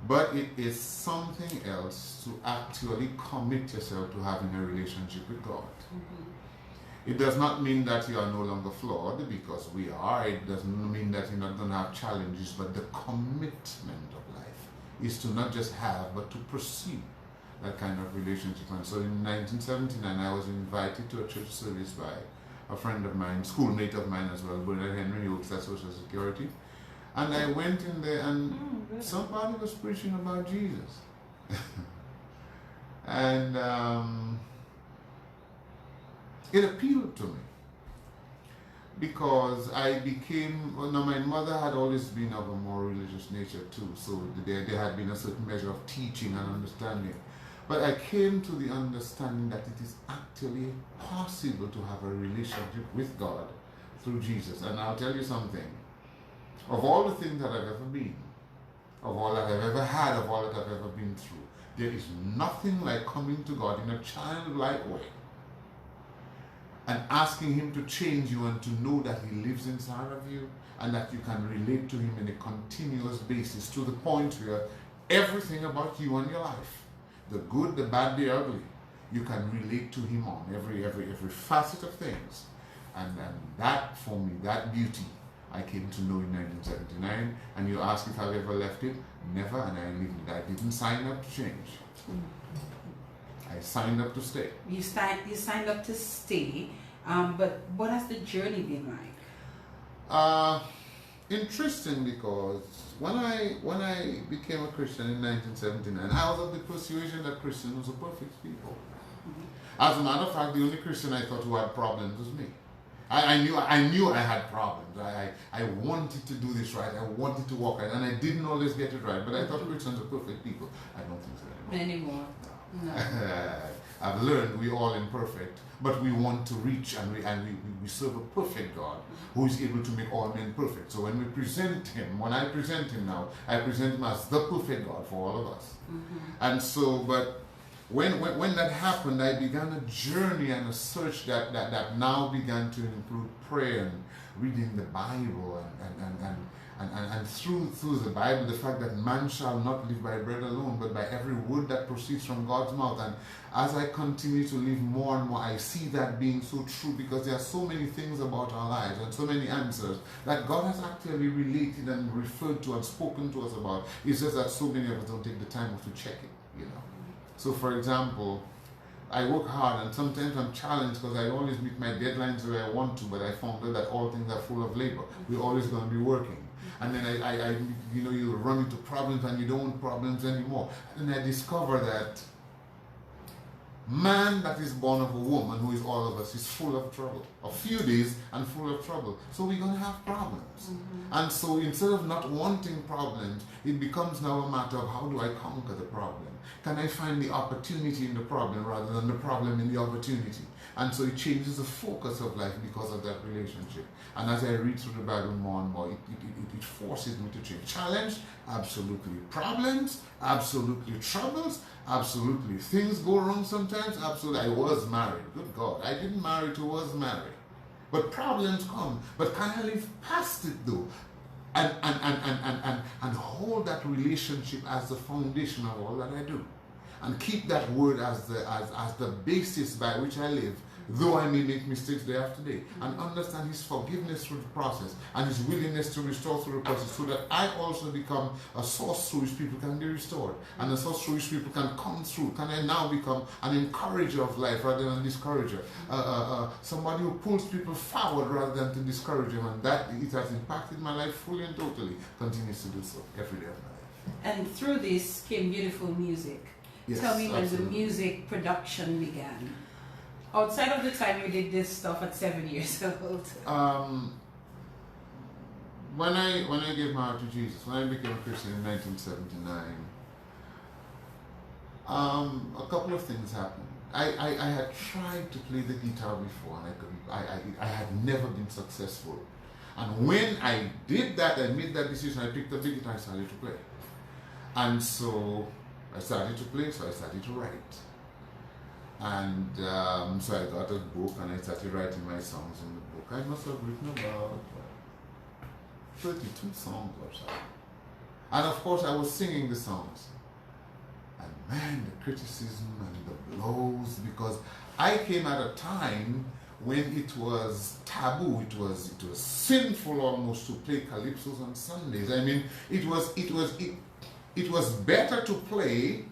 But it is something else to actually commit yourself to having a relationship with God. It does not mean that you are no longer flawed, because we are. It doesn't mean that you're not going to have challenges, but the commitment of life is to not just have, but to pursue that kind of relationship. And so in 1979, I was invited to a church service by a friend of mine, schoolmate of mine as well, Bernard Henry, who works at Social Security. And I went in there and somebody was preaching about Jesus. And it appealed to me because I became, well, now my mother had always been of a more religious nature too, so there had been a certain measure of teaching and understanding. But I came to the understanding that it is actually possible to have a relationship with God through Jesus. And I'll tell you something. Of all the things that I've ever been, of all that I've ever had, of all that I've ever been through, there is nothing like coming to God in a childlike way and asking Him to change you and to know that He lives inside of you and that you can relate to Him on a continuous basis to the point where everything about you and your life, the good, the bad, the ugly, you can relate to Him on every facet of things. And that, for me, that beauty, I came to know in 1979, and you ask if I've ever left it, never, and I lived it. I didn't sign up to change. I signed up to stay. You signed up to stay, but what has the journey been like? Interesting, because when I became a Christian in 1979, I was of the persuasion that Christians were perfect people. As a matter of fact, the only Christian I thought who had problems was me. I knew I had problems. I wanted to do this right. I wanted to walk right, and I didn't always get it right. But I thought Christians were perfect people. I don't think so anymore. No. I've learned we're all imperfect, but we want to reach, and we serve a perfect God who is able to make all men perfect. So when we present Him, when I present Him now, I present Him as the perfect God for all of us. And so, but when that happened, I began a journey and a search that now began to include prayer and reading the Bible and through the Bible, the fact that man shall not live by bread alone, but by every word that proceeds from God's mouth. And as I continue to live more and more, I see that being so true, because there are so many things about our lives and so many answers that God has actually related and referred to and spoken to us about. It's just that so many of us don't take the time to check it, you know. So, for example, I work hard, and sometimes I'm challenged because I always meet my deadlines the way I want to, but I found out that all things are full of labor. We're always going to be working. And then I you know, you run into problems and you don't want problems anymore. And I discover that man that is born of a woman, who is all of us, is full of trouble. A few days and full of trouble. So we're going to have problems. And so instead of not wanting problems, it becomes now a matter of how do I conquer the problem? Can I find the opportunity in the problem rather than the problem in the opportunity? And so it changes the focus of life because of that relationship. And as I read through the Bible more and more, it forces me to change. Challenge? Absolutely. Problems? Absolutely. Troubles? Absolutely. Things go wrong sometimes? Absolutely. I was married. Good God. I didn't marry to was married. But problems come. But can I live past it though? And hold that relationship as the foundation of all that I do. And keep that word as the basis by which I live, though I may make mistakes day after day. And understand his forgiveness through the process and his willingness to restore through the process, so that I also become a source through which people can be restored, and a source through which people can come through. Can I now become an encourager of life rather than a discourager? Somebody who pulls people forward rather than to discourage them. And that it has impacted my life fully and totally. Continues to do so every day of my life. And through this came beautiful music. Yes, Tell me when absolutely. the music production began. Outside of the time you did this stuff at 7 years old. When I gave my heart to Jesus, when I became a Christian in 1979, a couple of things happened. I had tried to play the guitar before, and I couldn't. I had never been successful. And when I did that, I made that decision. I picked up the guitar, I started to play, and so I started to play. So I started to write. And so I got a book and I started writing my songs in the book. I must have written about 32 songs or so. And of course I was singing the songs. And man, the criticism and the blows, because I came at a time when it was taboo, it was sinful almost to play calypsos on Sundays. I mean, it was better to play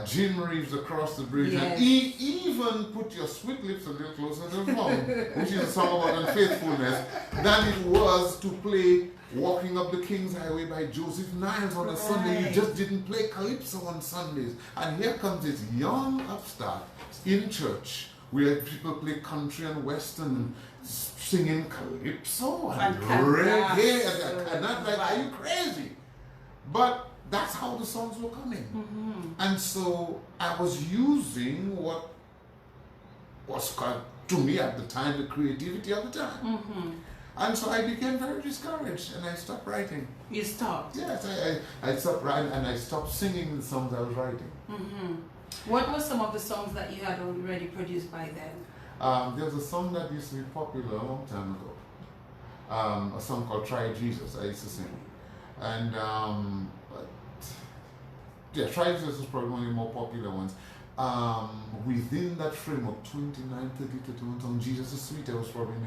Jim Reeves Across the Bridge, yes. and even put your sweet lips a little closer to the phone, which is a song about unfaithfulness, than it was to play Walking Up the King's Highway by Joseph Niles on a Sunday. You just didn't play calypso on Sundays. And here comes this young upstart in church where people play country and western, singing calypso and reggae, and I'm like, are you crazy? But that's how the songs were coming. And so I was using what was called, to me at the time, the creativity of the time. And so I became very discouraged and I stopped writing. You stopped? Yes, I stopped writing and I stopped singing the songs I was writing. What were some of the songs that you had already produced by then? There was a song that used to be popular a long time ago. A song called Try Jesus, I used to sing. And yeah, Try Jesus was probably one of the more popular ones. Within that frame of 29, 30, 31 songs, Jesus is Sweet, I was probably in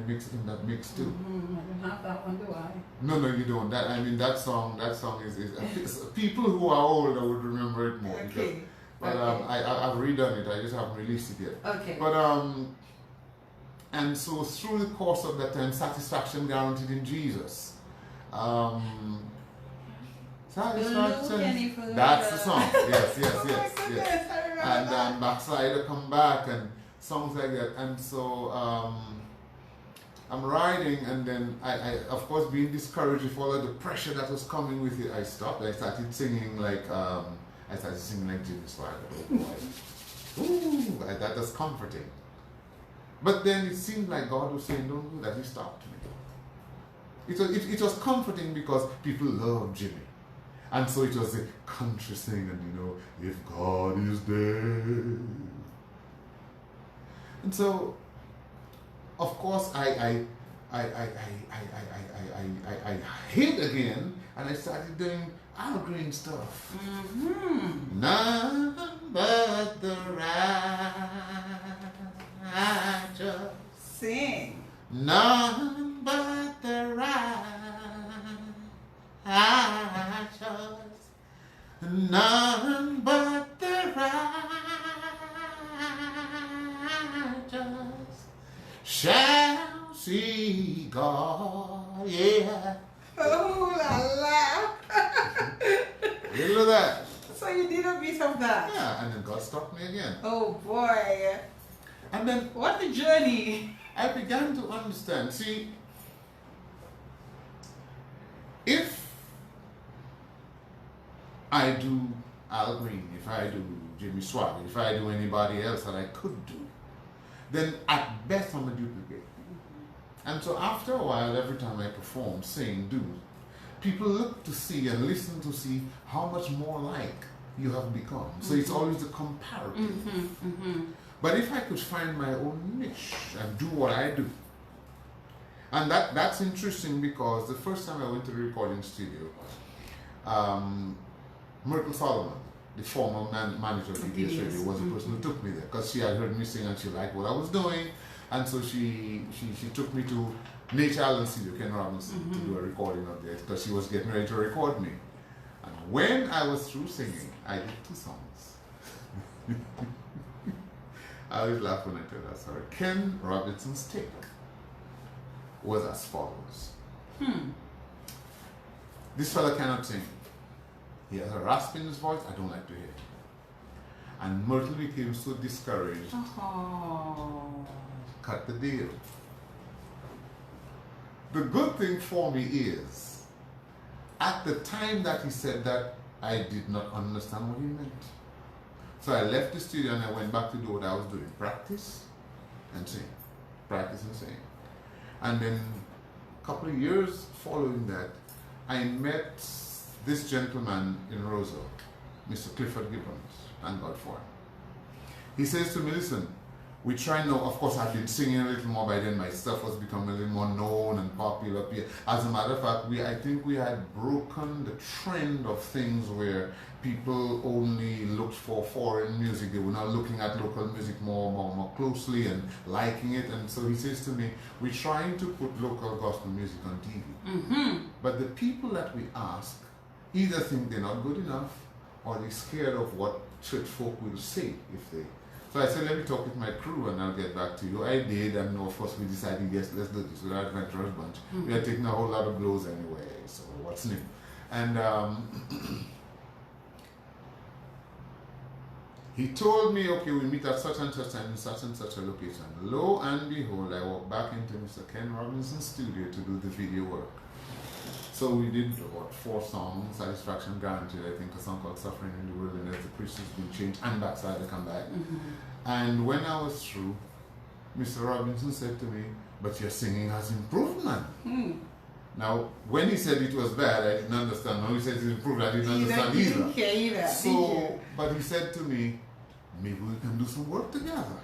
that mix too. I don't have that one, do I? No, you don't. That song is people who are older would remember it more. Okay. But I've redone it, I just haven't released it yet. Okay. But and so through the course of that time, Satisfaction Guaranteed in Jesus. Satisfaction. That's the song. Yes. And Backslider Come Back and songs like that. And so I'm writing, and then I of course being discouraged with all of the pressure that was coming with it, I stopped. I started singing like Jimmy Swagger. Oh boy. Ooh, that was comforting. But then it seemed like God was saying, don't do that. He stopped me. It was comforting because people love Jimmy. And so it was a country singing, if God is dead. And so, of course, I hid again, and I started doing Al Green stuff. None but the righteous. Sing. None but the righteous. None but the righteous shall see God. Yeah. Oh la la. Little of that. So you did a bit of that. Yeah, and then God stopped me again. Oh boy. And then What a journey. I began to understand. See, if I do Al Green, if I do Jimmy Swagger, if I do anybody else that I could do, then at best I'm a duplicate. And so after a while, every time I perform, sing, do, people look to see and listen to see how much more like you have become. So it's always a comparative. But if I could find my own niche and do what I do, and that's interesting because the first time I went to the recording studio, Myrtle Solomon, the former manager of PBS Radio, was the person who took me there because she had heard me sing and she liked what I was doing, and so she took me to Nate Allen's studio, Ken Robinson, to do a recording of this because she was getting ready to record me. And when I was through singing, I did 2 songs. I always laugh when I tell that story. Ken Robinson's take was as follows. This fella cannot sing. He has a rasp in his voice I don't like to hear. And Myrtle became so discouraged. Cut the deal. The good thing for me is, at the time that he said that, I did not understand what he meant. So I left the studio and I went back to do what I was doing. Practice and sing. Practice and sing. And then a couple of years following that, I met this gentleman in Roseau, Mr. Clifford Gibbons, thank God for him. He says to me, listen, we try now, of course I've been singing a little more by then, my stuff was becoming a little more known and popular. As a matter of fact, I think we had broken the trend of things where people only looked for foreign music. They were not looking at local music more closely and liking it. And so he says to me, we're trying to put local gospel music on TV. But the people that we ask either think they're not good enough or they're scared of what church folk will say if they... So I said, let me talk with my crew and I'll get back to you. I did, and of course we decided, yes, let's do this. We're an adventurous bunch. We are taking a whole lot of blows anyway, so what's new? And he told me, okay, we meet at such and such time in such and such a location. Lo and behold, I walked back into Mr. Ken Robinson's studio to do the video work. So we did, 4 songs, Satisfaction Guaranteed, I think, a song called Suffering in the Wilderness, The Priest Has Been Changed, and Backside to Come Back. And when I was through, Mr. Robinson said to me, but your singing has improved, man. Now, when he said it was bad, I didn't understand. When he said it improved, I didn't understand either. So, but he said to me, maybe we can do some work together.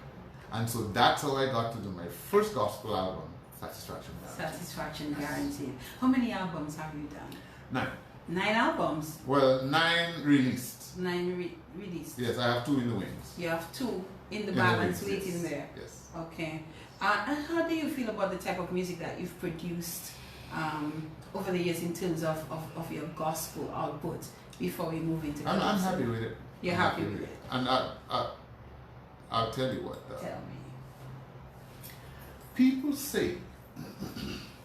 And so that's how I got to do my first gospel album, Satisfaction Guaranteed. Satisfaction Guaranteed. How many albums have you done? 9. 9 albums? Well, 9 released. 9 released? Yes, I have 2 in the wings. You have 2 in the balance waiting yes. there? Yes. Okay. And how do you feel about the type of music that you've produced over the years in terms of your gospel output before we move into I'm happy with it. You're happy with it? And I'll tell you what. Tell me. People say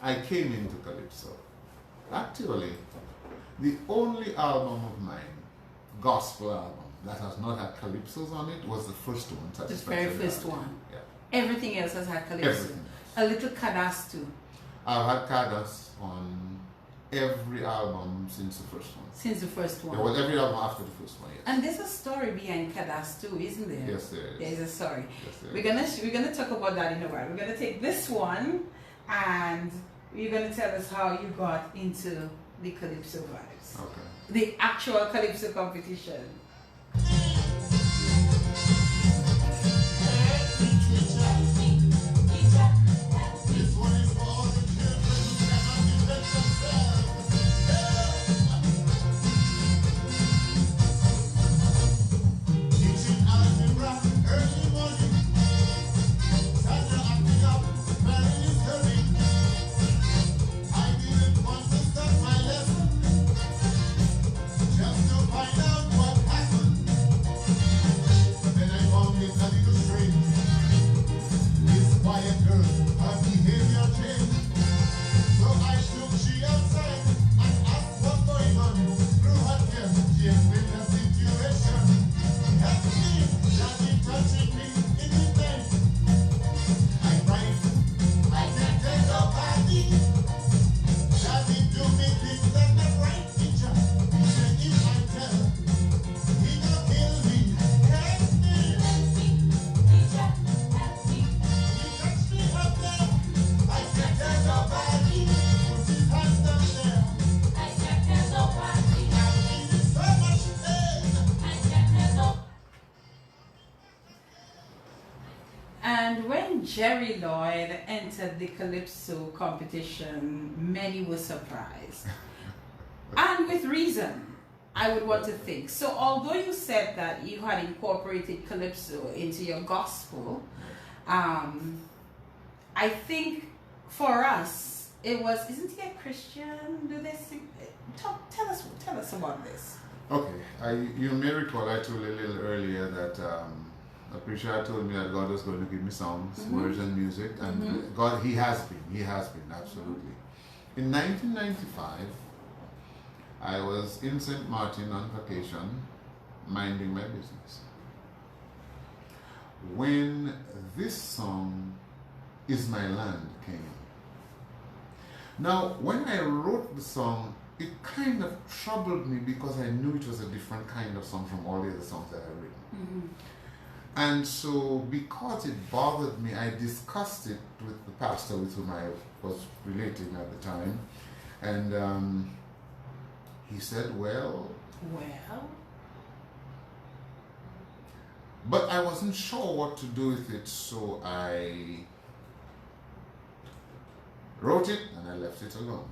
I came into Calypso. Actually, the only album of mine, gospel album, that has not had Calypsos on it was the first one. The very first one. Yeah. Everything else has had Calypso. Everything. A little Cadas too. I've had Cadas on every album since the first one. Since the first one. There was every album after the first one, yes. And there's a story behind Cadas too, isn't there? Yes, there is. There's a story. Yes, there We're gonna talk about that in a while. We're gonna take this one and you're gonna tell us how you got into the Calypso vibes. Okay. the actual Calypso competition. And when Jerry Lloyd entered the Calypso competition, many were surprised. And with reason, I would want to think. So although you said that you had incorporated Calypso into your gospel, I think for us, it was, isn't he a Christian? Do they sing? Tell us about this. Okay, you may recall I told you a little earlier that a preacher told me that God was going to give me songs, words and music, and God, He has been, absolutely. In 1995, I was in St. Martin on vacation, minding my business, when this song, Is My Land, came. Now, when I wrote the song, it kind of troubled me because I knew it was a different kind of song from all the other songs that I'd written. And so, because it bothered me, I discussed it with the pastor with whom I was relating at the time. And he said, well... But I wasn't sure what to do with it, so I wrote it and I left it alone.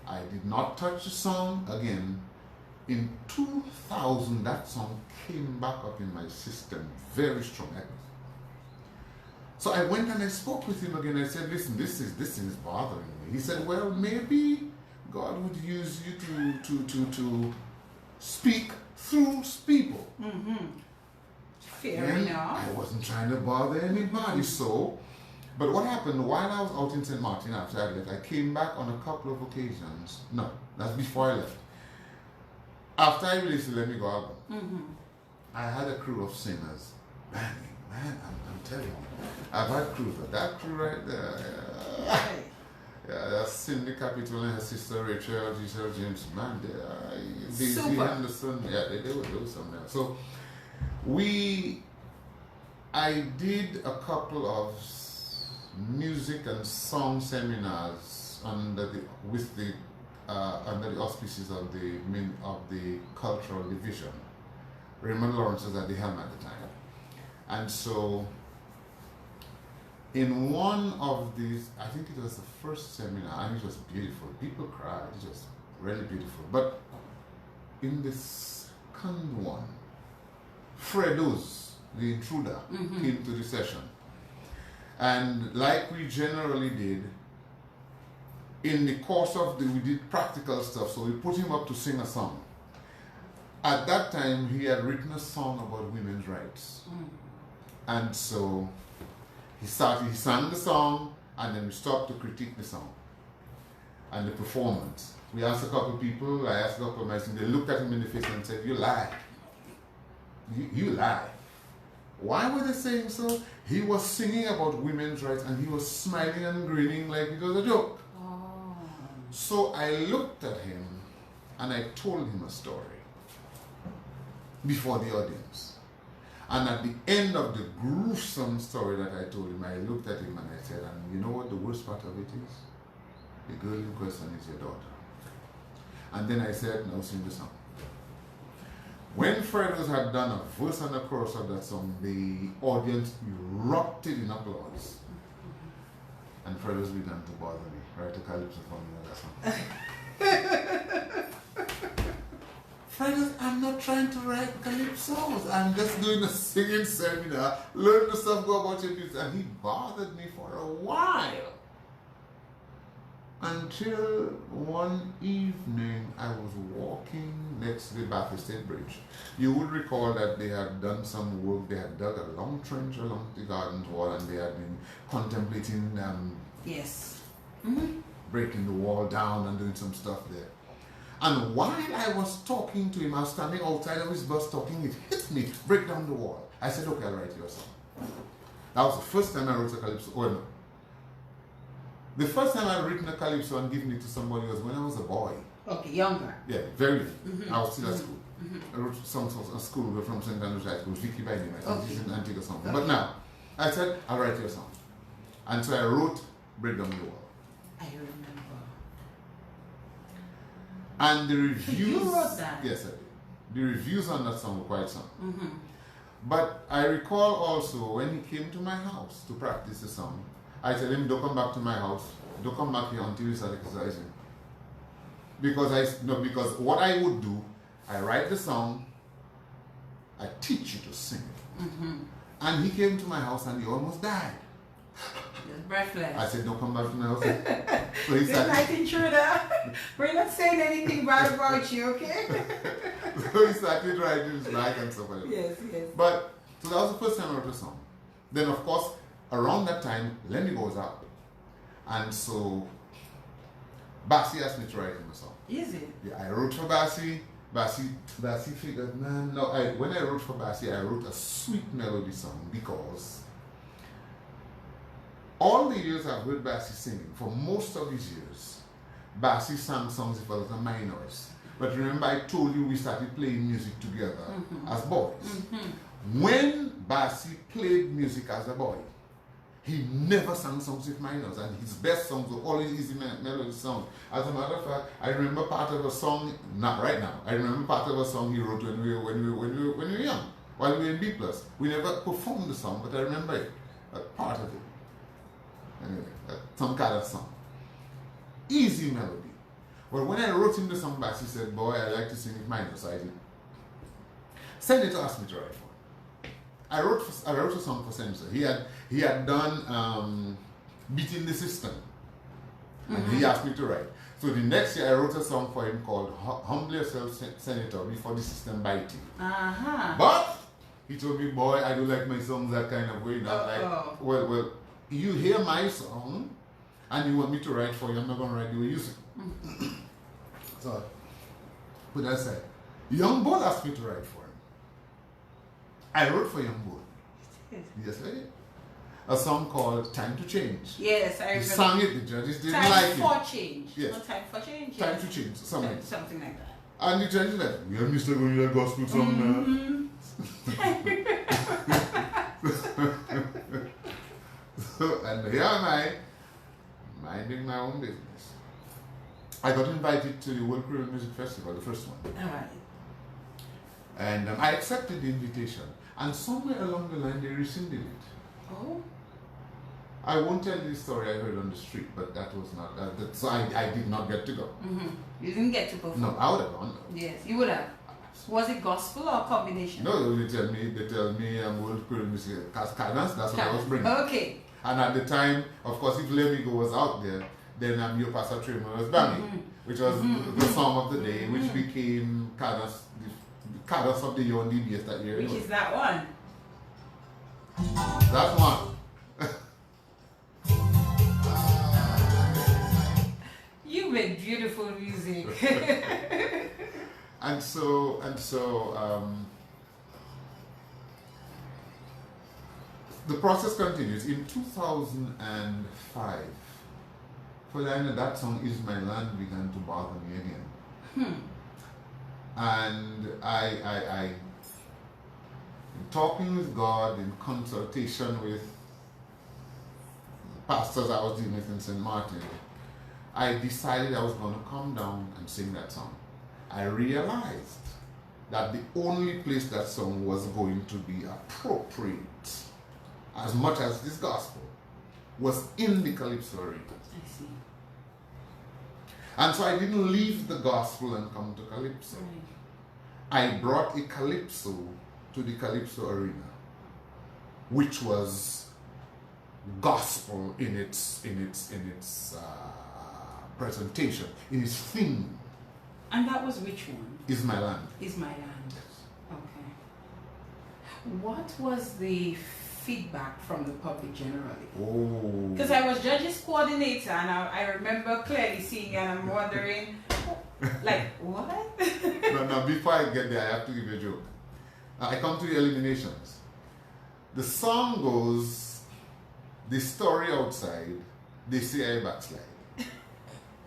I did not touch the song again. In 2000, that song came back up in my system very strong. So I went and I spoke with him again. I said, listen, this is bothering me. He said, well, maybe God would use you to speak through people. Fair enough. I wasn't trying to bother anybody, so. But what happened, while I was out in St. Martin after I left, I came back on a couple of occasions. No, that's before I left. After I released the Let Me Go album, I had a crew of singers banging. Man, I'm telling you, I've had crews. That crew right there, yeah, that's Cindy Capitol and her sister Rachel, Giselle James, man, Daisy Henderson, yeah, they were somewhere. So I did a couple of music and song seminars under the auspices of the cultural division. Raymond Lawrence was at the helm at the time. And so, in one of these, I think it was the first seminar, and it was beautiful. People cried, it was really beautiful. But in the second one, Fredo's, the intruder, came to the session. And like we generally did, in the course of we did practical stuff, so we put him up to sing a song. At that time, he had written a song about women's rights. And so he sang the song, and then we stopped to critique the song and the performance. We asked a couple of people, I asked a couple of my students, they looked at him in the face and said, you lie. You lie. Why were they saying so? He was singing about women's rights and he was smiling and grinning like it was a joke. So I looked at him and I told him a story before the audience. And at the end of the gruesome story that I told him, I looked at him and I said, and you know what the worst part of it is? The girl in question is your daughter. And then I said, now sing the song. When Fredos had done a verse and a chorus of that song, the audience erupted in applause. And Fredos began to bother me, write a calypso for me or that song. Fredos, I'm not trying to write calypsos. I'm just doing a singing seminar, learn the stuff, go about your business. And he bothered me for a while. Until one evening I was walking next to the Bath State Bridge. You would recall that they had done some work. They had dug a long trench along the garden wall and they had been contemplating Yes. breaking the wall down and doing some stuff there. And while I was talking to him, I was standing outside of his bus talking, it hit me, break down the wall. I said, okay, I'll write you a song. That was the first time I wrote a calypso. Oh, no. The first time I'd written a calypso and given it to somebody was when I was a boy. Okay, younger. Yeah, very young. I was still at school. I wrote songs for a school from St. Andrew's High School, Vicky by name. I think she's in Antigua or something. But now, I said, I'll write you a song. And so I wrote Break Down the Wall. I remember. And the reviews... You wrote that? Yes, I did. The reviews on that song were quite some. But I recall also when he came to my house to practice the song, I told him, don't come back to my house. Don't come back here until you start exercising. Because what I would do, I write the song, I teach you to sing it. And he came to my house and he almost died. Just breathless. I said, don't come back to my house. So he Good started, night, intruder. We're not saying anything bad about you, okay? so he started writing his life and stuff like that. Yes, yes. But, so that was the first time I wrote a song. Then, of course, around that time, Lenny goes out. And so, Bassie asked me to write him a song. Is it? Yeah, I wrote for Bassie. Bassie figured, man, no. When I wrote for Bassie, I wrote a sweet melody song because all the years I've heard Bassie singing, for most of these years, Bassie sang songs if I was a minors. But remember, I told you we started playing music together as boys. When Bassie played music as a boy, he never sang songs with minors, and his best songs were always easy melody songs. As a matter of fact, I remember part of a song, not right now, I remember part of a song he wrote when we were young, while we were in B+. We never performed the song, but I remember it, part of it. Anyway, some kind of song. Easy melody. But when I wrote him the song back, he said, boy, I like to sing with minors, so I did. Senator asked me to write for him. I wrote a song for Senator. He had done Beating the System. And he asked me to write. So the next year I wrote a song for him called Humble Yourself, Senator, Before the System Bite You. But he told me, boy, I don't like my songs that kind of way. Not like, well, you hear my song and you want me to write for you, I'm not going to write the way you sing. So, but I said, Young Bull asked me to write for him. I wrote for Young Bull. Yes, I did. A song called Time to Change. Yes, I remember. He sang it, the judges didn't Time like it. for change. Yes. No, time for change. Time yes. to Change, something. Something like that. And the judges like, we are Mr. Going to gospel song So, and here am I, minding my own business. I got invited to the World Korean Music Festival, the first one. Alright. And I accepted the invitation. And somewhere along the line, they rescinded it. Oh? I won't tell you the story I heard on the street, but that was not, so I did not get to go. You didn't get to perform? No, I would have gone. Yes, you would have. Was it gospel or combination? No, they tell me I'm World Korean Music Cadence, that's what I was bringing. Okay. And at the time, of course, if Let Me Go was out there, then Your Pastor Tremor was banging, which was the song of the day, which became Cadence, the Cadence of the year on DBS that year. Which is that one? That one. You make beautiful music. And so, the process continues. In 2005, for that song Is My Land began to bother me again. And I in talking with God, in consultation with pastors I was dealing with in St. Martin, I decided I was going to come down and sing that song. I realized that the only place that song was going to be appropriate, as much as this gospel, was in the calypso arena. I see. And so I didn't leave the gospel and come to calypso. Right. I brought a calypso to the calypso arena, which was gospel in its presentation, in its theme. And that was which one? Is My Land. Is My Land. Okay. What was the feedback from the public generally? Oh. Because I was judges coordinator, and I remember clearly seeing, and I'm wondering, like, what? No, before I get there, I have to give you a joke. I come to the eliminations. The song goes, the story outside, they say I backslide.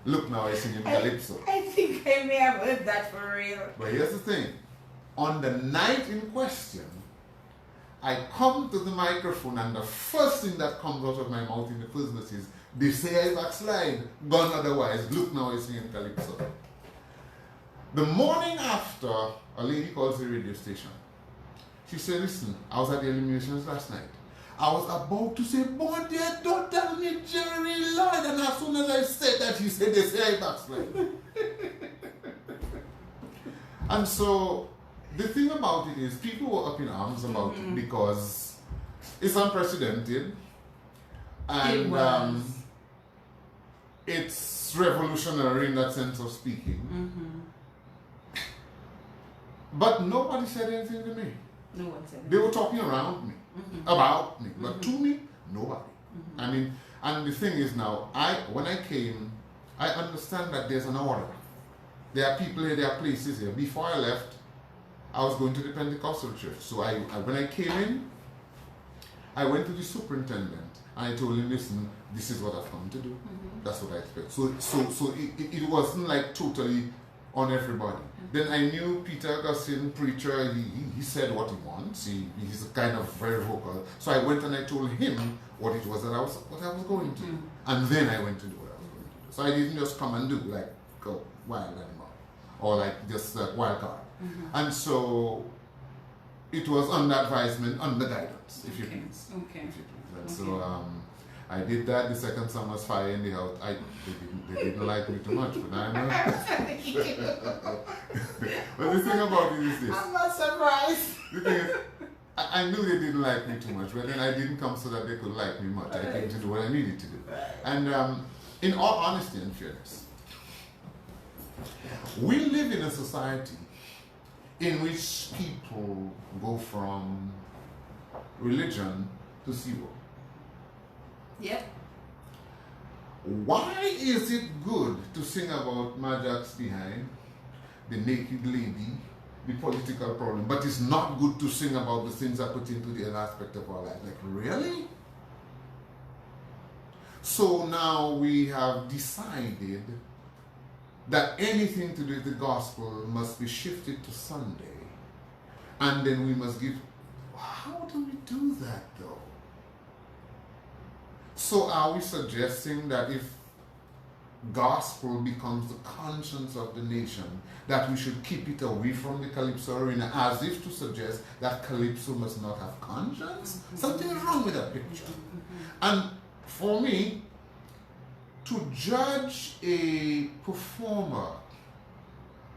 Look now, I sing in calypso. I think I may have heard that for real. But here's the thing. On the night in question, I come to the microphone and the first thing that comes out of my mouth in the first verse is, they say I backslide, gone otherwise, look now I sing in calypso. The morning after, a lady calls the radio station. She said, listen, I was at the eliminations last night. I was about to say, boy, dear, don't tell me Jerry Lloyd. And as soon as I said that, he said, they say I backslide. And so, the thing about it is, people were up in arms about it because it's unprecedented. And It was. it's revolutionary in that sense of speaking. But nobody said anything to me. No one said They were talking around me, about me, but to me, nobody. I mean, and the thing is now, when I came, I understand that there's an order. There are people here, there are places here. Before I left, I was going to the Pentecostal church. So when I came in, I went to the superintendent and I told him, listen, this is what I've come to do. That's what I expect. So it wasn't like totally on everybody. Then I knew Peter Augustine, preacher, he said what he wants. He's kind of very vocal. So I went and I told him what it was that I was going to do. And then I went to do what I was going to do. So I didn't just come and do like go wild animal or like just wild card. And so it was under advisement, under guidance, if you please. Okay. If you please. And so I did that. The second song was Fire in the House. They didn't like me too much, but I know. But the thing about it is this. I'm not surprised. The thing is, I knew they didn't like me too much, but then I didn't come so that they could like me much. I came to do what I needed to do. And in all honesty and fairness, we live in a society in which people go from religion to zero. Yep. Why is it good to sing about Majak's behind, the naked lady, the political problem, but it's not good to sing about the things that put into the other aspect of our life? Like, really? So now we have decided that anything to do with the gospel must be shifted to Sunday, and then we must give. How do we do that though? So are we suggesting that if gospel becomes the conscience of the nation, that we should keep it away from the calypso arena, as if to suggest that calypso must not have conscience? Something is wrong with that picture. And for me, to judge a performer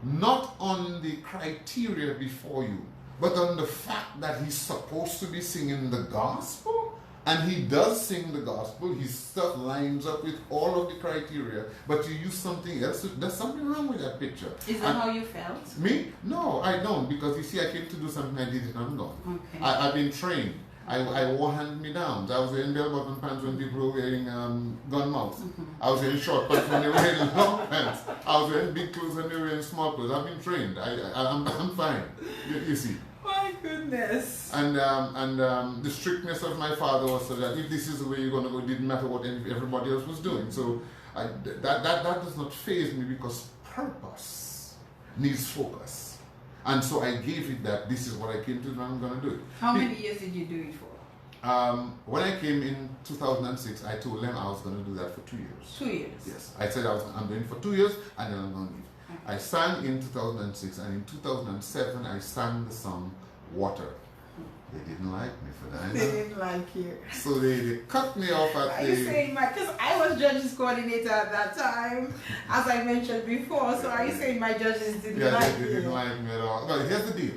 not on the criteria before you, but on the fact that he's supposed to be singing the gospel, and he does sing the gospel, his stuff lines up with all of the criteria, but you use something else, there's something wrong with that picture. Is that how you felt? Me? No, I don't, because you see, I came to do something I did it, I'm gone. Okay. I've been trained. I wore hand-me-downs. I was wearing bell-bottom pants when people were wearing gun mounts. I was wearing short pants when they were wearing long pants. I was wearing big clothes when they were wearing small clothes. I've been trained. I'm fine. You see. My goodness. And the strictness of my father was so that if this is the way you're going to go, it didn't matter what everybody else was doing. So that does not faze me, because purpose needs focus. And so I gave it that this is what I came to do and I'm going to do it. How many years did you do it for? When I came in 2006, I told them I was going to do that for 2 years. 2 years? Yes. I said I'm doing it for 2 years and then I'm going to leave. I sang in 2006, and in 2007 I sang the song Water. They didn't like me for that. They didn't like you. So they cut me off at Are you saying my, because I was judges coordinator at that time, as I mentioned before, so are you saying my judges didn't like they you? didn't like me at all. But here's the deal.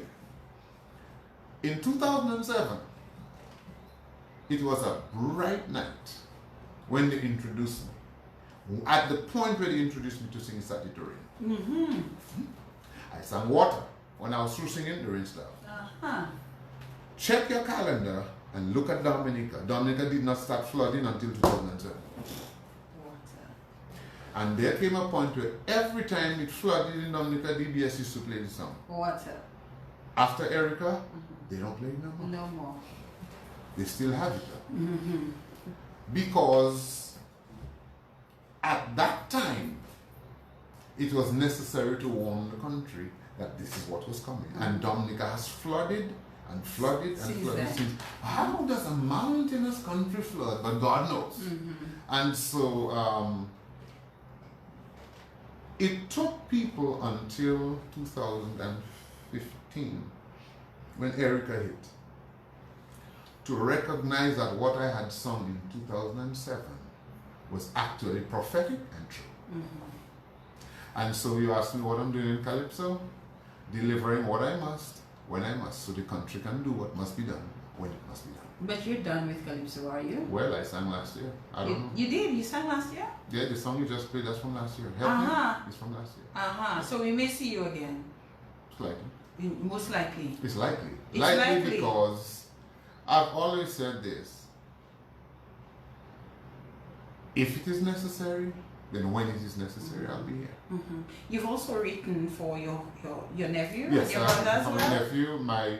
In 2007, it was a bright night when they introduced me. At the point where they introduced me to sing Statutory. I sang Water when I was through singing the rain stuff. Check your calendar and look at Dominica. Dominica did not start flooding until 2007. Water. And there came a point where every time it flooded in Dominica, DBS used to play the song. Water. After Erica, they don't play it no more. No more. They still have it. Because at that time, it was necessary to warn the country that this is what was coming. And Dominica has flooded and flooded and flooded since. How does a mountainous country flood? But God knows. And so it took people until 2015 when Erica hit to recognize that what I had sung in 2007 was actually prophetic and true. And so you ask me what I'm doing in Calypso? Delivering what I must, when I must, so the country can do what must be done, when it must be done. But you're done with Calypso, are you? Well, I sang last year. I don't know. You did? You sang last year? Yeah, the song you just played, that's from last year. Help me, it's from last year. So we may see you again. It's likely. Most likely. It's likely. It's likely. Because I've always said this. If it is necessary, then when it is necessary, I'll be here. You've also written for your nephew, yes, your brother as my well? nephew, my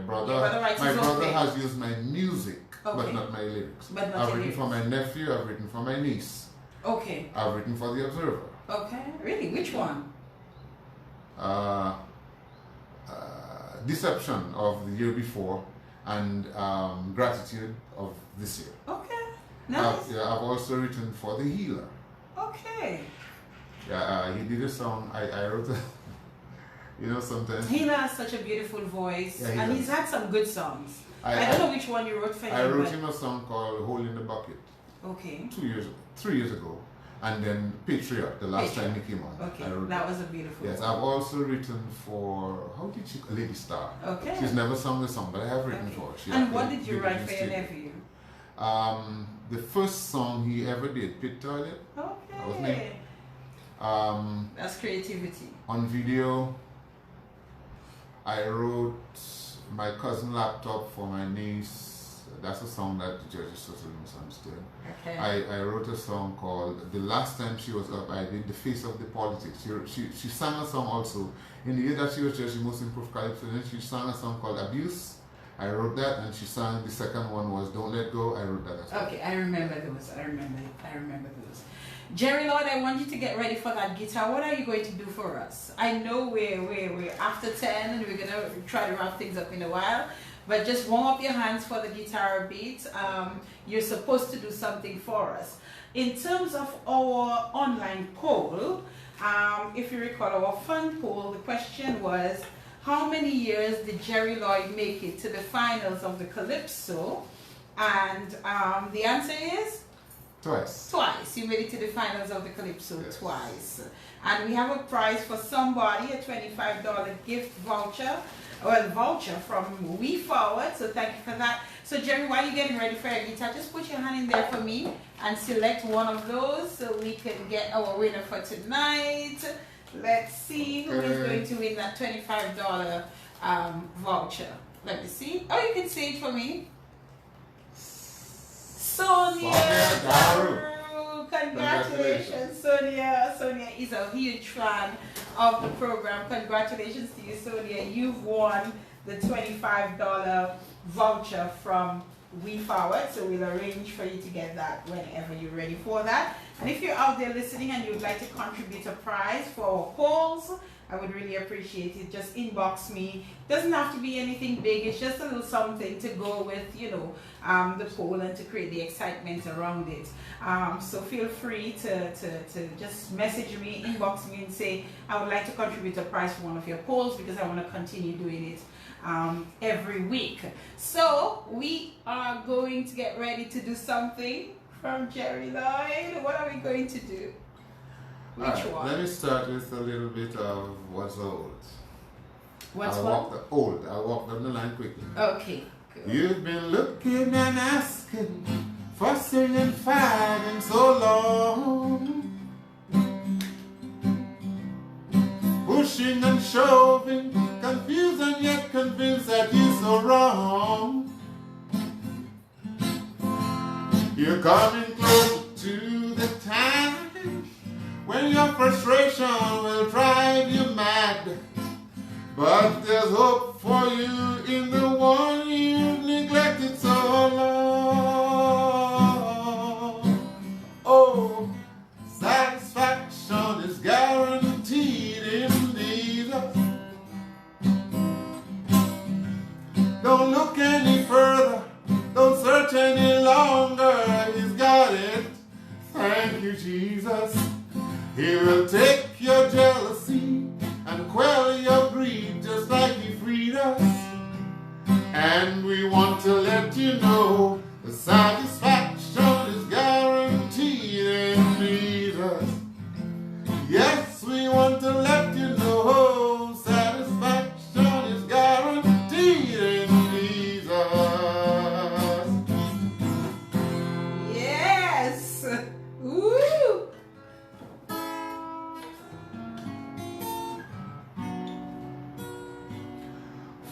brother. Your brother writes My his own brother thing. has used my music, Okay. but not my lyrics. But not I've your written for lyrics. my nephew. I've written for my niece. Okay. I've written for the Observer. Okay. Really? Which one? Deception of the year before, and Gratitude of this year. Okay. Nice. I've also written for The Healer. Okay. Yeah, he did a song. I wrote a, sometimes. Healer has such a beautiful voice, Yeah, he and does. he's had some good songs. I don't know which one you wrote for him. I wrote but- him a song called Hole in the Bucket Okay. 3 years ago, and then Patriot, the last time he came on. Okay. I wrote That was a beautiful Yes, one. I've also written for, Lady Star. Okay. She's never sung the song, but I have written Okay. for her. She And had what the did you video write for your studio. nephew? The first song he ever did, Pit Toilet. That was me. Okay. That's creativity. On video, I wrote My Cousin Laptop for my niece. That's a song that the judges totally misunderstood. Okay. I wrote a song called, the last time she was up, I did The Face of the Politics. She sang a song also. In the year that she was judge, the most improved Calypso, and then she sang a song called Abuse. I wrote that, and she sang, the second one was Don't Let Go. I wrote that as well. Okay, I remember those. I remember those. Jerry Lloyd, I want you to get ready for that guitar. What are you going to do for us? I know we're after 10 and we're gonna try to wrap things up in a while, but just warm up your hands for the guitar beat. You're supposed to do something for us. In terms of our online poll, if you recall our fun poll, the question was, how many years did Jerry Lloyd make it to the finals of the Calypso? And the answer is? Twice. Twice. You made it to the finals of the Calypso Yes. twice. And we have a prize for somebody, a $25 gift voucher, or a voucher from We Forward. So thank you for that. So Jerry, while you're getting ready for your guitar, just put your hand in there for me and select one of those so we can get our winner for tonight. Let's see who is going to win that $25 voucher. Let me see. Oh, you can say it for me. Sonia Daru. Congratulations, Sonia. Sonia is a huge fan of the program. Congratulations to you, Sonia. You've won the $25 voucher from we forward, so we'll arrange for you to get that whenever you're ready for that. And if you're out there listening and you would like to contribute a prize for our polls, I would really appreciate it. Just inbox me. Doesn't have to be anything big. It's just a little something to go with, you know, the poll and to create the excitement around it. So feel free to just message me, inbox me and say, I would like to contribute a prize for one of your polls because I want to continue doing it every week. So we are going to get ready to do something from Jerry Lloyd. What are we going to do? Which one? Let me start with a little bit of what's old. What's I'll what? I'll walk down the line quickly. Okay. Good. You've been looking and asking, fussing and fighting so long, pushing and shoving, confused and yet convinced that you're so wrong. You're coming close to the time when your frustration will drive you mad. But there's hope for you in the one you've neglected so long. Oh, satisfaction is guaranteed in Jesus. Don't look any further, don't search any longer, He's got it. Thank you, Jesus. He will take your jealousy and quell your greed just like He freed us. And we want to let you know the satisfaction is guaranteed in Jesus. Yes, we want to let you know satisfaction is guaranteed in Jesus. Yes. Woo.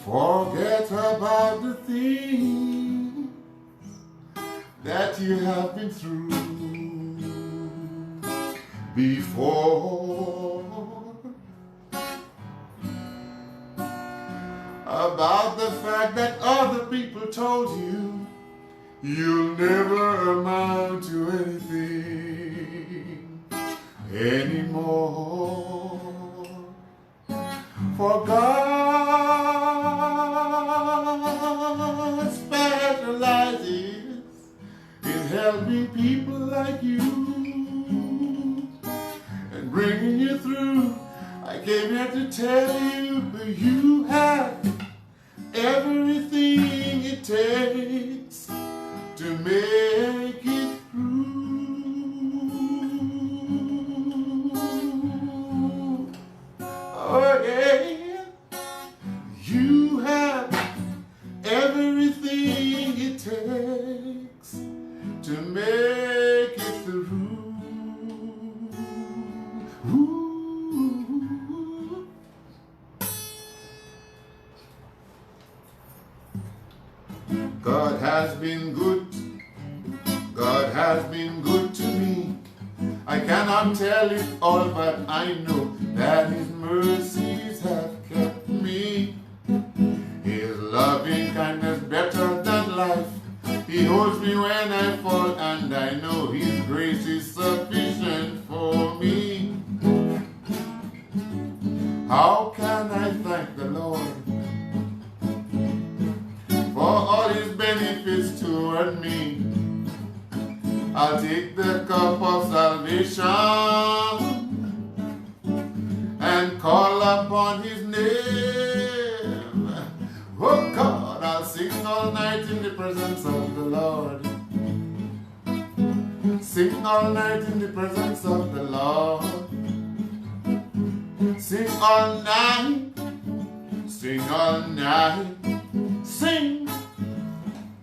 Forget about the things that you have been through before. About the fact that other people told you you'll never amount to anything anymore. For God specializes in helping people like you and bringing you through. I came here to tell you that you have everything it takes to make it through. Oh yeah. You have everything it takes to make it through. Ooh. God has been good. God has been good to me. I cannot tell it all, but I know that His mercies have kept me. His loving kindness better than life. He holds me when I fall, and I know His grace is sufficient for me. How can I thank the Lord for all His benefits toward me? I'll take the cup of salvation and call upon His name. Oh God, I'll sing all night in the presence of the Lord. Sing all night in the presence of the Lord. Sing all night. Sing all night. Sing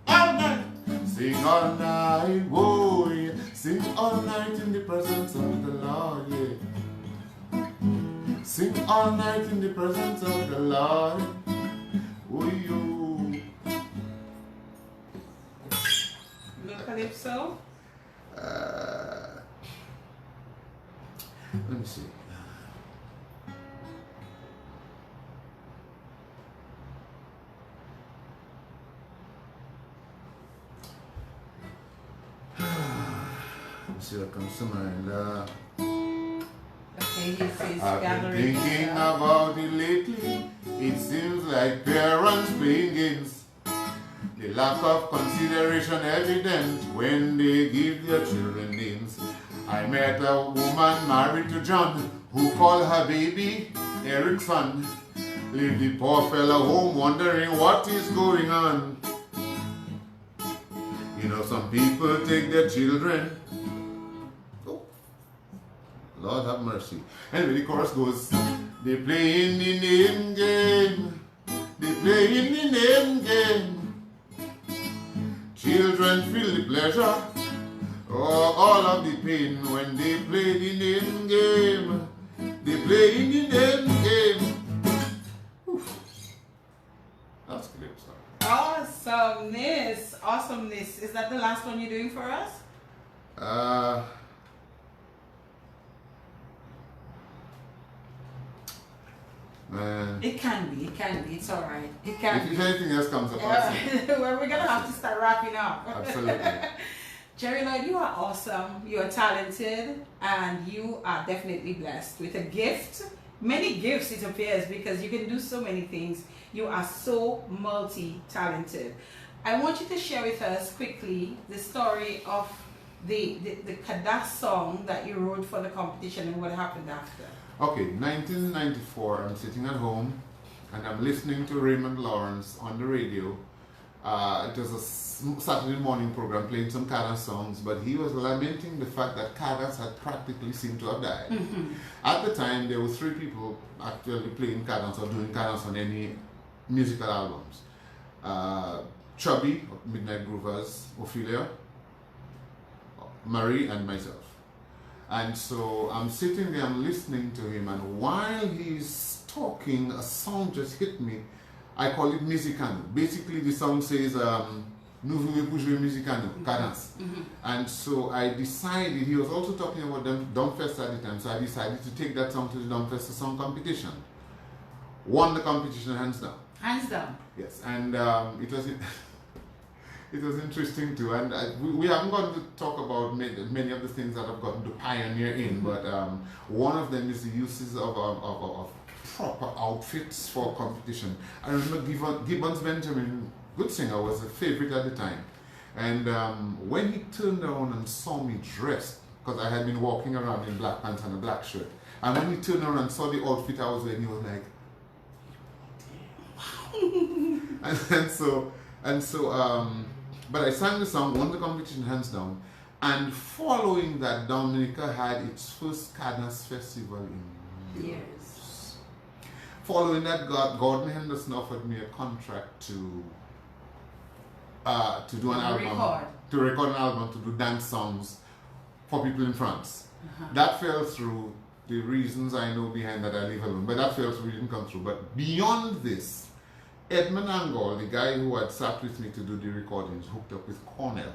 all night. Sing all night. Whoa, yeah. Sing all night in the presence of the Lord, yeah. Sing all night in the presence of the Lord. Oh, you. Little calypso. Let me see. see what comes to mind. Okay, he says I've been gathering. thinking about it lately. It seems like parents playing games. The lack of consideration evident when they give their children names. I met a woman married to John who called her baby Erickson. Leave the poor fella home wondering what is going on. You know, some people take their children. Oh, Lord have mercy. Anyway, the chorus goes, they play in the name game. They play in the name game. Children feel the pleasure or all of the pain when they play the name game. They play in the name game. Oof. That's great stuff. Awesomeness. Awesomeness. Is that the last one you're doing for us? Man. It can be. It's all right. It can If be. anything else comes up, I'll say. Well, we're gonna have to start wrapping up. Absolutely. Jerry Lloyd, you are awesome. You are talented, and you are definitely blessed with a gift. Many gifts, it appears, because you can do so many things. You are so multi-talented. I want you to share with us quickly the story of the Kadas song that you wrote for the competition and what happened after. Okay, 1994, I'm sitting at home and I'm listening to Raymond Lawrence on the radio. It was a Saturday morning program playing some Kadas songs, but he was lamenting the fact that Kadas had practically seemed to have died. Mm-hmm. At the time, there were 3 people actually playing Kadas or doing Kadas on any musical albums. Chubby, of Midnight Groovers, Ophelia, Marie, and myself. And so I'm sitting there, I'm listening to him, and while he's talking, a song just hit me. I call it Musicano. Basically, the song says, Nous voulons jouer Musicano, Cadence. And so I decided, he was also talking about Dumbfest at the time, so I decided to take that song to the Dumbfest song competition. Won the competition hands down. Hands down. Yes, and it was it was interesting too, and we haven't gotten to talk about many of the things that I've gotten to pioneer in, but one of them is the uses of proper outfits for competition. I remember Gibbons Benjamin, good singer, was a favorite at the time, and when he turned around and saw me dressed, because I had been walking around in black pants and a black shirt, and when he turned around and saw the outfit I was wearing, he was like, and so but I sang the song, won the competition hands down, and following that, Dominica had its first Cadence Festival in years. Yes. Following that, Gordon Henderson offered me a contract to do an album, to record an album, to do dance songs for people in France. That fell through. The reasons I know behind that I leave alone, but that fell through, didn't come through. But beyond this, Edmund Angol, the guy who had sat with me to do the recordings, hooked up with Cornell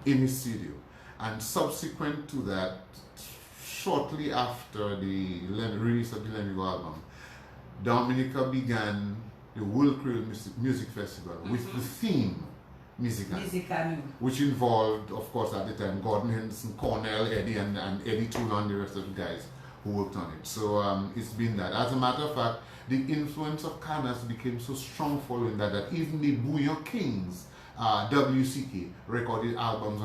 in his studio. And subsequent to that, shortly after the release of the Lemigo album, Dominica began the World Creole Music Festival with the theme Musicano, which involved, of course, at the time, Gordon Henderson, Cornell, Eddie, and Eddie Tula and the rest of the guys who worked on it. So it's been that. As a matter of fact, the influence of Cadence became so strong following that even the Bouillon Kings, WCK, recorded albums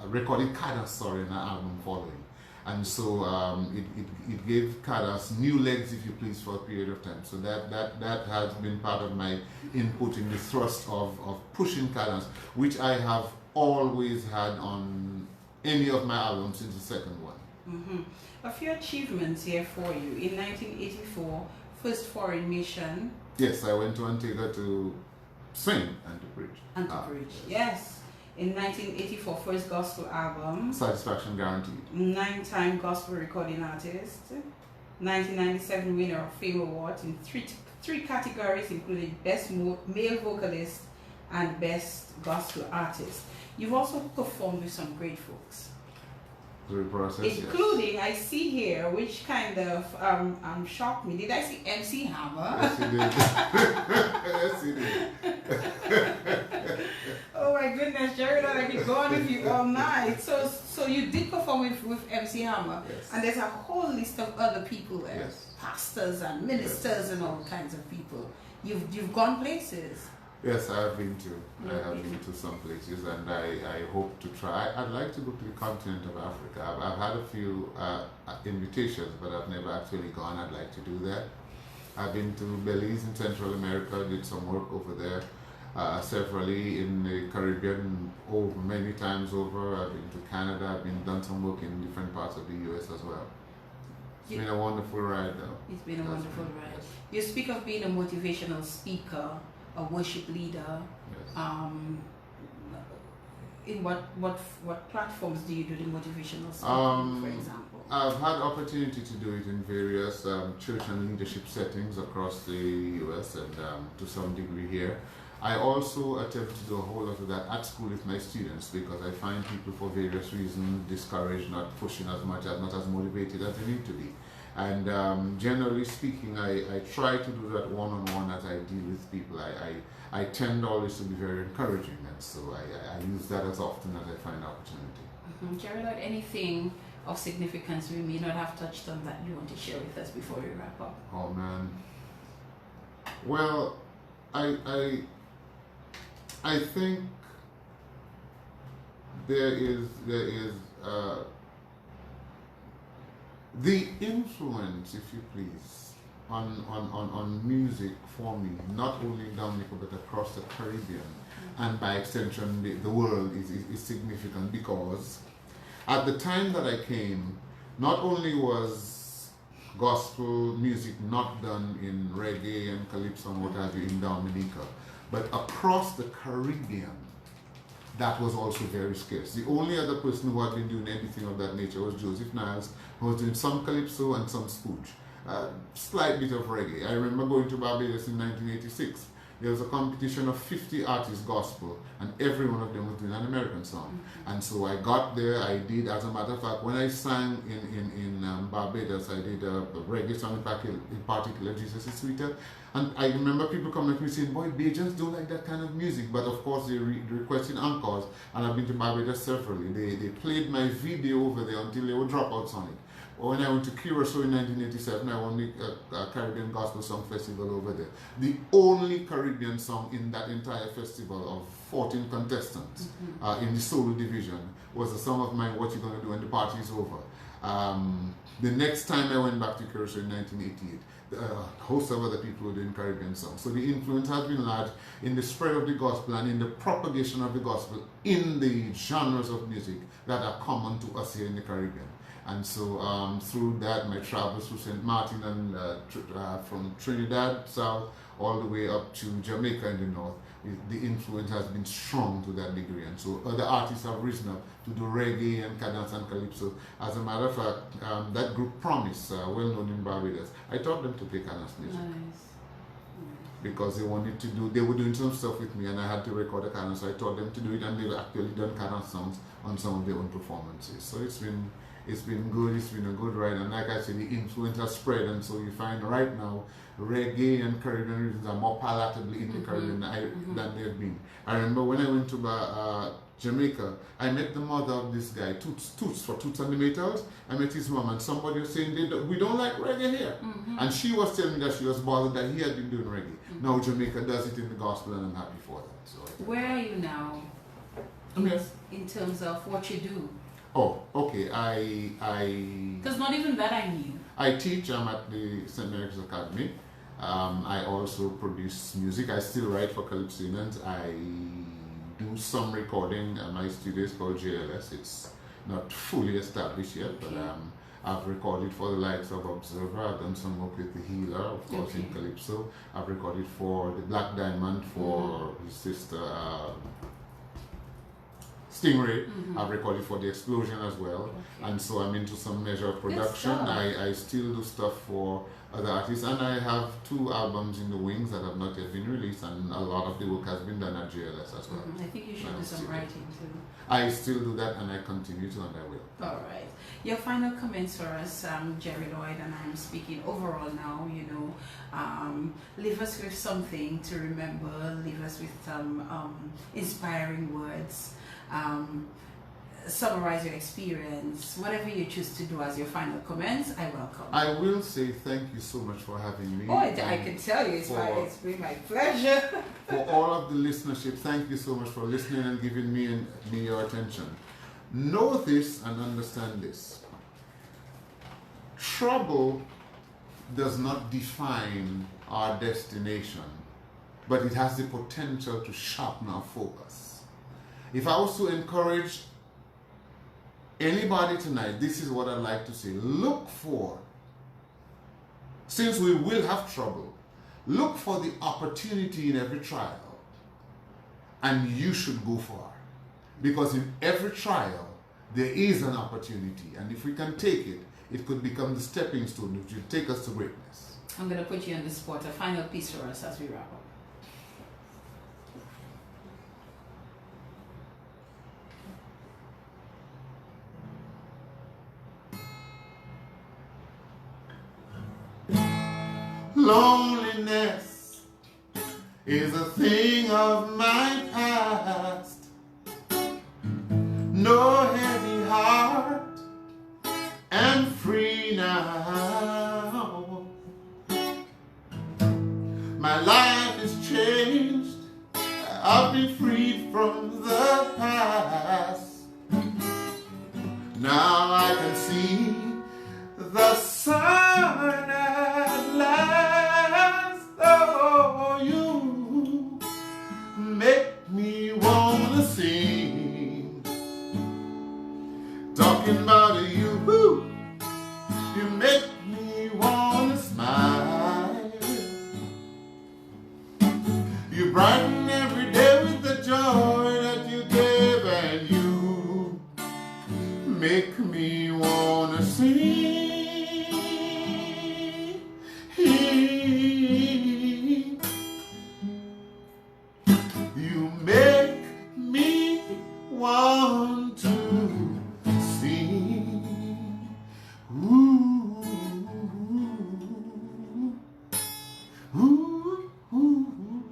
recorded Cadence, on an album following. And so it gave Cadence new legs, if you please, for a period of time. So that has been part of my input in the thrust of pushing Cadence, which I have always had on any of my albums since the second one. A few achievements here for you. In 1984, first foreign mission. Yes, I went to Antigua to sing and to preach. And to preach, yes. In 1984, first gospel album. Satisfaction Guaranteed. 9-time gospel recording artist. 1997 winner of Fame Awards in three categories, including Best Male Vocalist and Best Gospel Artist. You've also performed with some great folks. Process, including, yes. I see here, which kind of shocked me. Did I see MC Hammer? Yes, you did. Yes, you did. Oh my goodness, Jerry, I could go on with you all night. So you did perform with MC Hammer, Yes. and there's a whole list of other people there, Yes. pastors and ministers and all kinds of people. You've gone places. Yes, I have been to. I have been to some places, and I hope to try. I'd like to go to the continent of Africa. I've had a few invitations, but I've never actually gone. I'd like to do that. I've been to Belize in Central America, did some work over there. Severally in the Caribbean, many times over. I've been to Canada. I've done some work in different parts of the U.S. as well. It's been a wonderful ride, though. It's been a wonderful ride. Yes. You speak of being a motivational speaker, a worship leader. Yes. In what platforms do you do the motivational speaking, for example? I've had opportunity to do it in various church and leadership settings across the U.S. and to some degree here. I also attempt to do a whole lot of that at school with my students, because I find people for various reasons discouraged, not pushing as much, not as motivated as they need to be. And generally speaking, I try to do that one-on-one as I deal with people. I tend always to be very encouraging, and so I use that as often as I find opportunity. Mm-hmm. Jerry Lloyd, anything of significance we may not have touched on that you want to share with us before we wrap up? Oh man. Well, I think there is the influence, if you please, on music for me, not only in Dominica but across the Caribbean, and by extension the world is significant, because at the time that I came, not only was gospel music not done in reggae and calypso and what have you in Dominica, but across the Caribbean, that was also very scarce. The only other person who had been doing anything of that nature was Joseph Niles, who was doing some calypso and some spooge. Slight bit of reggae. I remember going to Barbados in 1986. There was a competition of 50 artists gospel, and every one of them was doing an American song. And so I got there, I did, as a matter of fact, when I sang in Barbados, I did a reggae song in particular, Jesus is Sweeter. And I remember people coming to me saying, boy, Bajans don't like that kind of music, but of course they requested encores, and I've been to Barbados severally. They played my video over there until there were dropouts on it. When I went to Curacao in 1987, I won the Caribbean Gospel Song Festival over there. The only Caribbean song in that entire festival of 14 contestants in the solo division was a song of mine, What You Gonna Do When the Party's Over. The next time I went back to Curacao in 1988, a host of other people were doing Caribbean songs. So the influence has been large in the spread of the gospel and in the propagation of the gospel in the genres of music that are common to us here in the Caribbean. And so through that, my travels through St. Martin and from Trinidad south all the way up to Jamaica in the north, the influence has been strong to that degree. And so other artists have risen up to do reggae and cadence and calypso. As a matter of fact, that group Promise, well known in Barbados, I taught them to play cadence music. Nice. Because they wanted to do, they were doing some stuff with me and I had to record a cadence, so I taught them to do it, and they've actually done cadence songs on some of their own performances. So it's been good, it's been a good ride, and like I said, the influence has spread, and so you find right now reggae and Caribbean rhythms are more palatably in the Caribbean than they've been. I remember when I went to Jamaica, I met the mother of this guy, Toots for Toots and the Maytals. I met his mom, and somebody was saying, we don't like reggae here. And she was telling me that she was bothered that he had been doing reggae. Now Jamaica does it in the gospel, and I'm happy for that. So where are you now in terms of what you do? Oh, okay. Because not even that I knew. I teach. I'm at the St. Mary's Academy. I also produce music. I still write for Calypsonians. I do some recording. My studio is called JLS. It's not fully established yet, but I've recorded for the likes of Observer. I've done some work with The Healer, of course, in Calypso. I've recorded for the Black Diamond for his sister Stingray. I've recorded for The Explosion as well. Okay. And so I'm into some measure of production. stuff. I still do stuff for other artists, and I have 2 albums in the wings that have not yet been released, and a lot of the work has been done at JLS as well. I think you should do some writing too. I still do that, and I continue to, and I will. All right. Your final comments for us, Jerry Lloyd, and I'm speaking overall now, you know, leave us with something to remember, leave us with some inspiring words, summarize your experience, whatever you choose to do as your final comments, I welcome. I will say thank you so much for having me. Oh, I can tell you, it's been my pleasure. For all of the listenership, thank you so much for listening and giving me your attention. Know this and understand this. Trouble does not define our destination, but it has the potential to sharpen our focus. If I was to encourage anybody tonight, this is what I'd like to say. Look for, since we will have trouble, look for the opportunity in every trial, and you should go for it. Because in every trial, there is an opportunity, and if we can take it, it could become the stepping stone which will take us to greatness. I'm going to put you on the spot. A final piece for us as we wrap up. Loneliness is a thing of my past. No heavy heart, and free now. My life is changed. I've been freed from the past. Now I can see the sun at last. Oh, you make me wanna sing. Talking about you, you make me wanna smile. You brighten every day with the joy that you give, and you make me wanna sing. You make me want to sing. Ooh, ooh, ooh.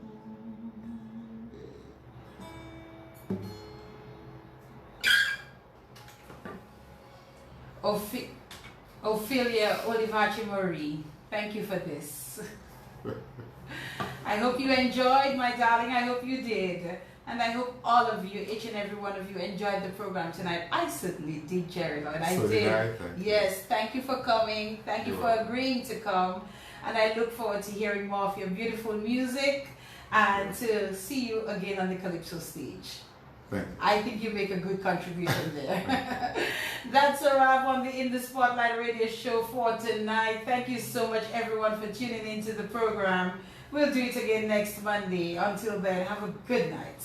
Ophelia Olivachi Marie, thank you for this. I hope you enjoyed, my darling. I hope you did. And I hope all of you, each and every one of you, enjoyed the program tonight. I certainly did, Jerry Lloyd. I did. Yes, thank you for coming. Thank you for agreeing to come. And I look forward to hearing more of your beautiful music and to see you again on the Calypso stage. Thank you. I think you make a good contribution there. That's a wrap on the In the Spotlight radio show for tonight. Thank you so much, everyone, for tuning into the program. We'll do it again next Monday. Until then, have a good night.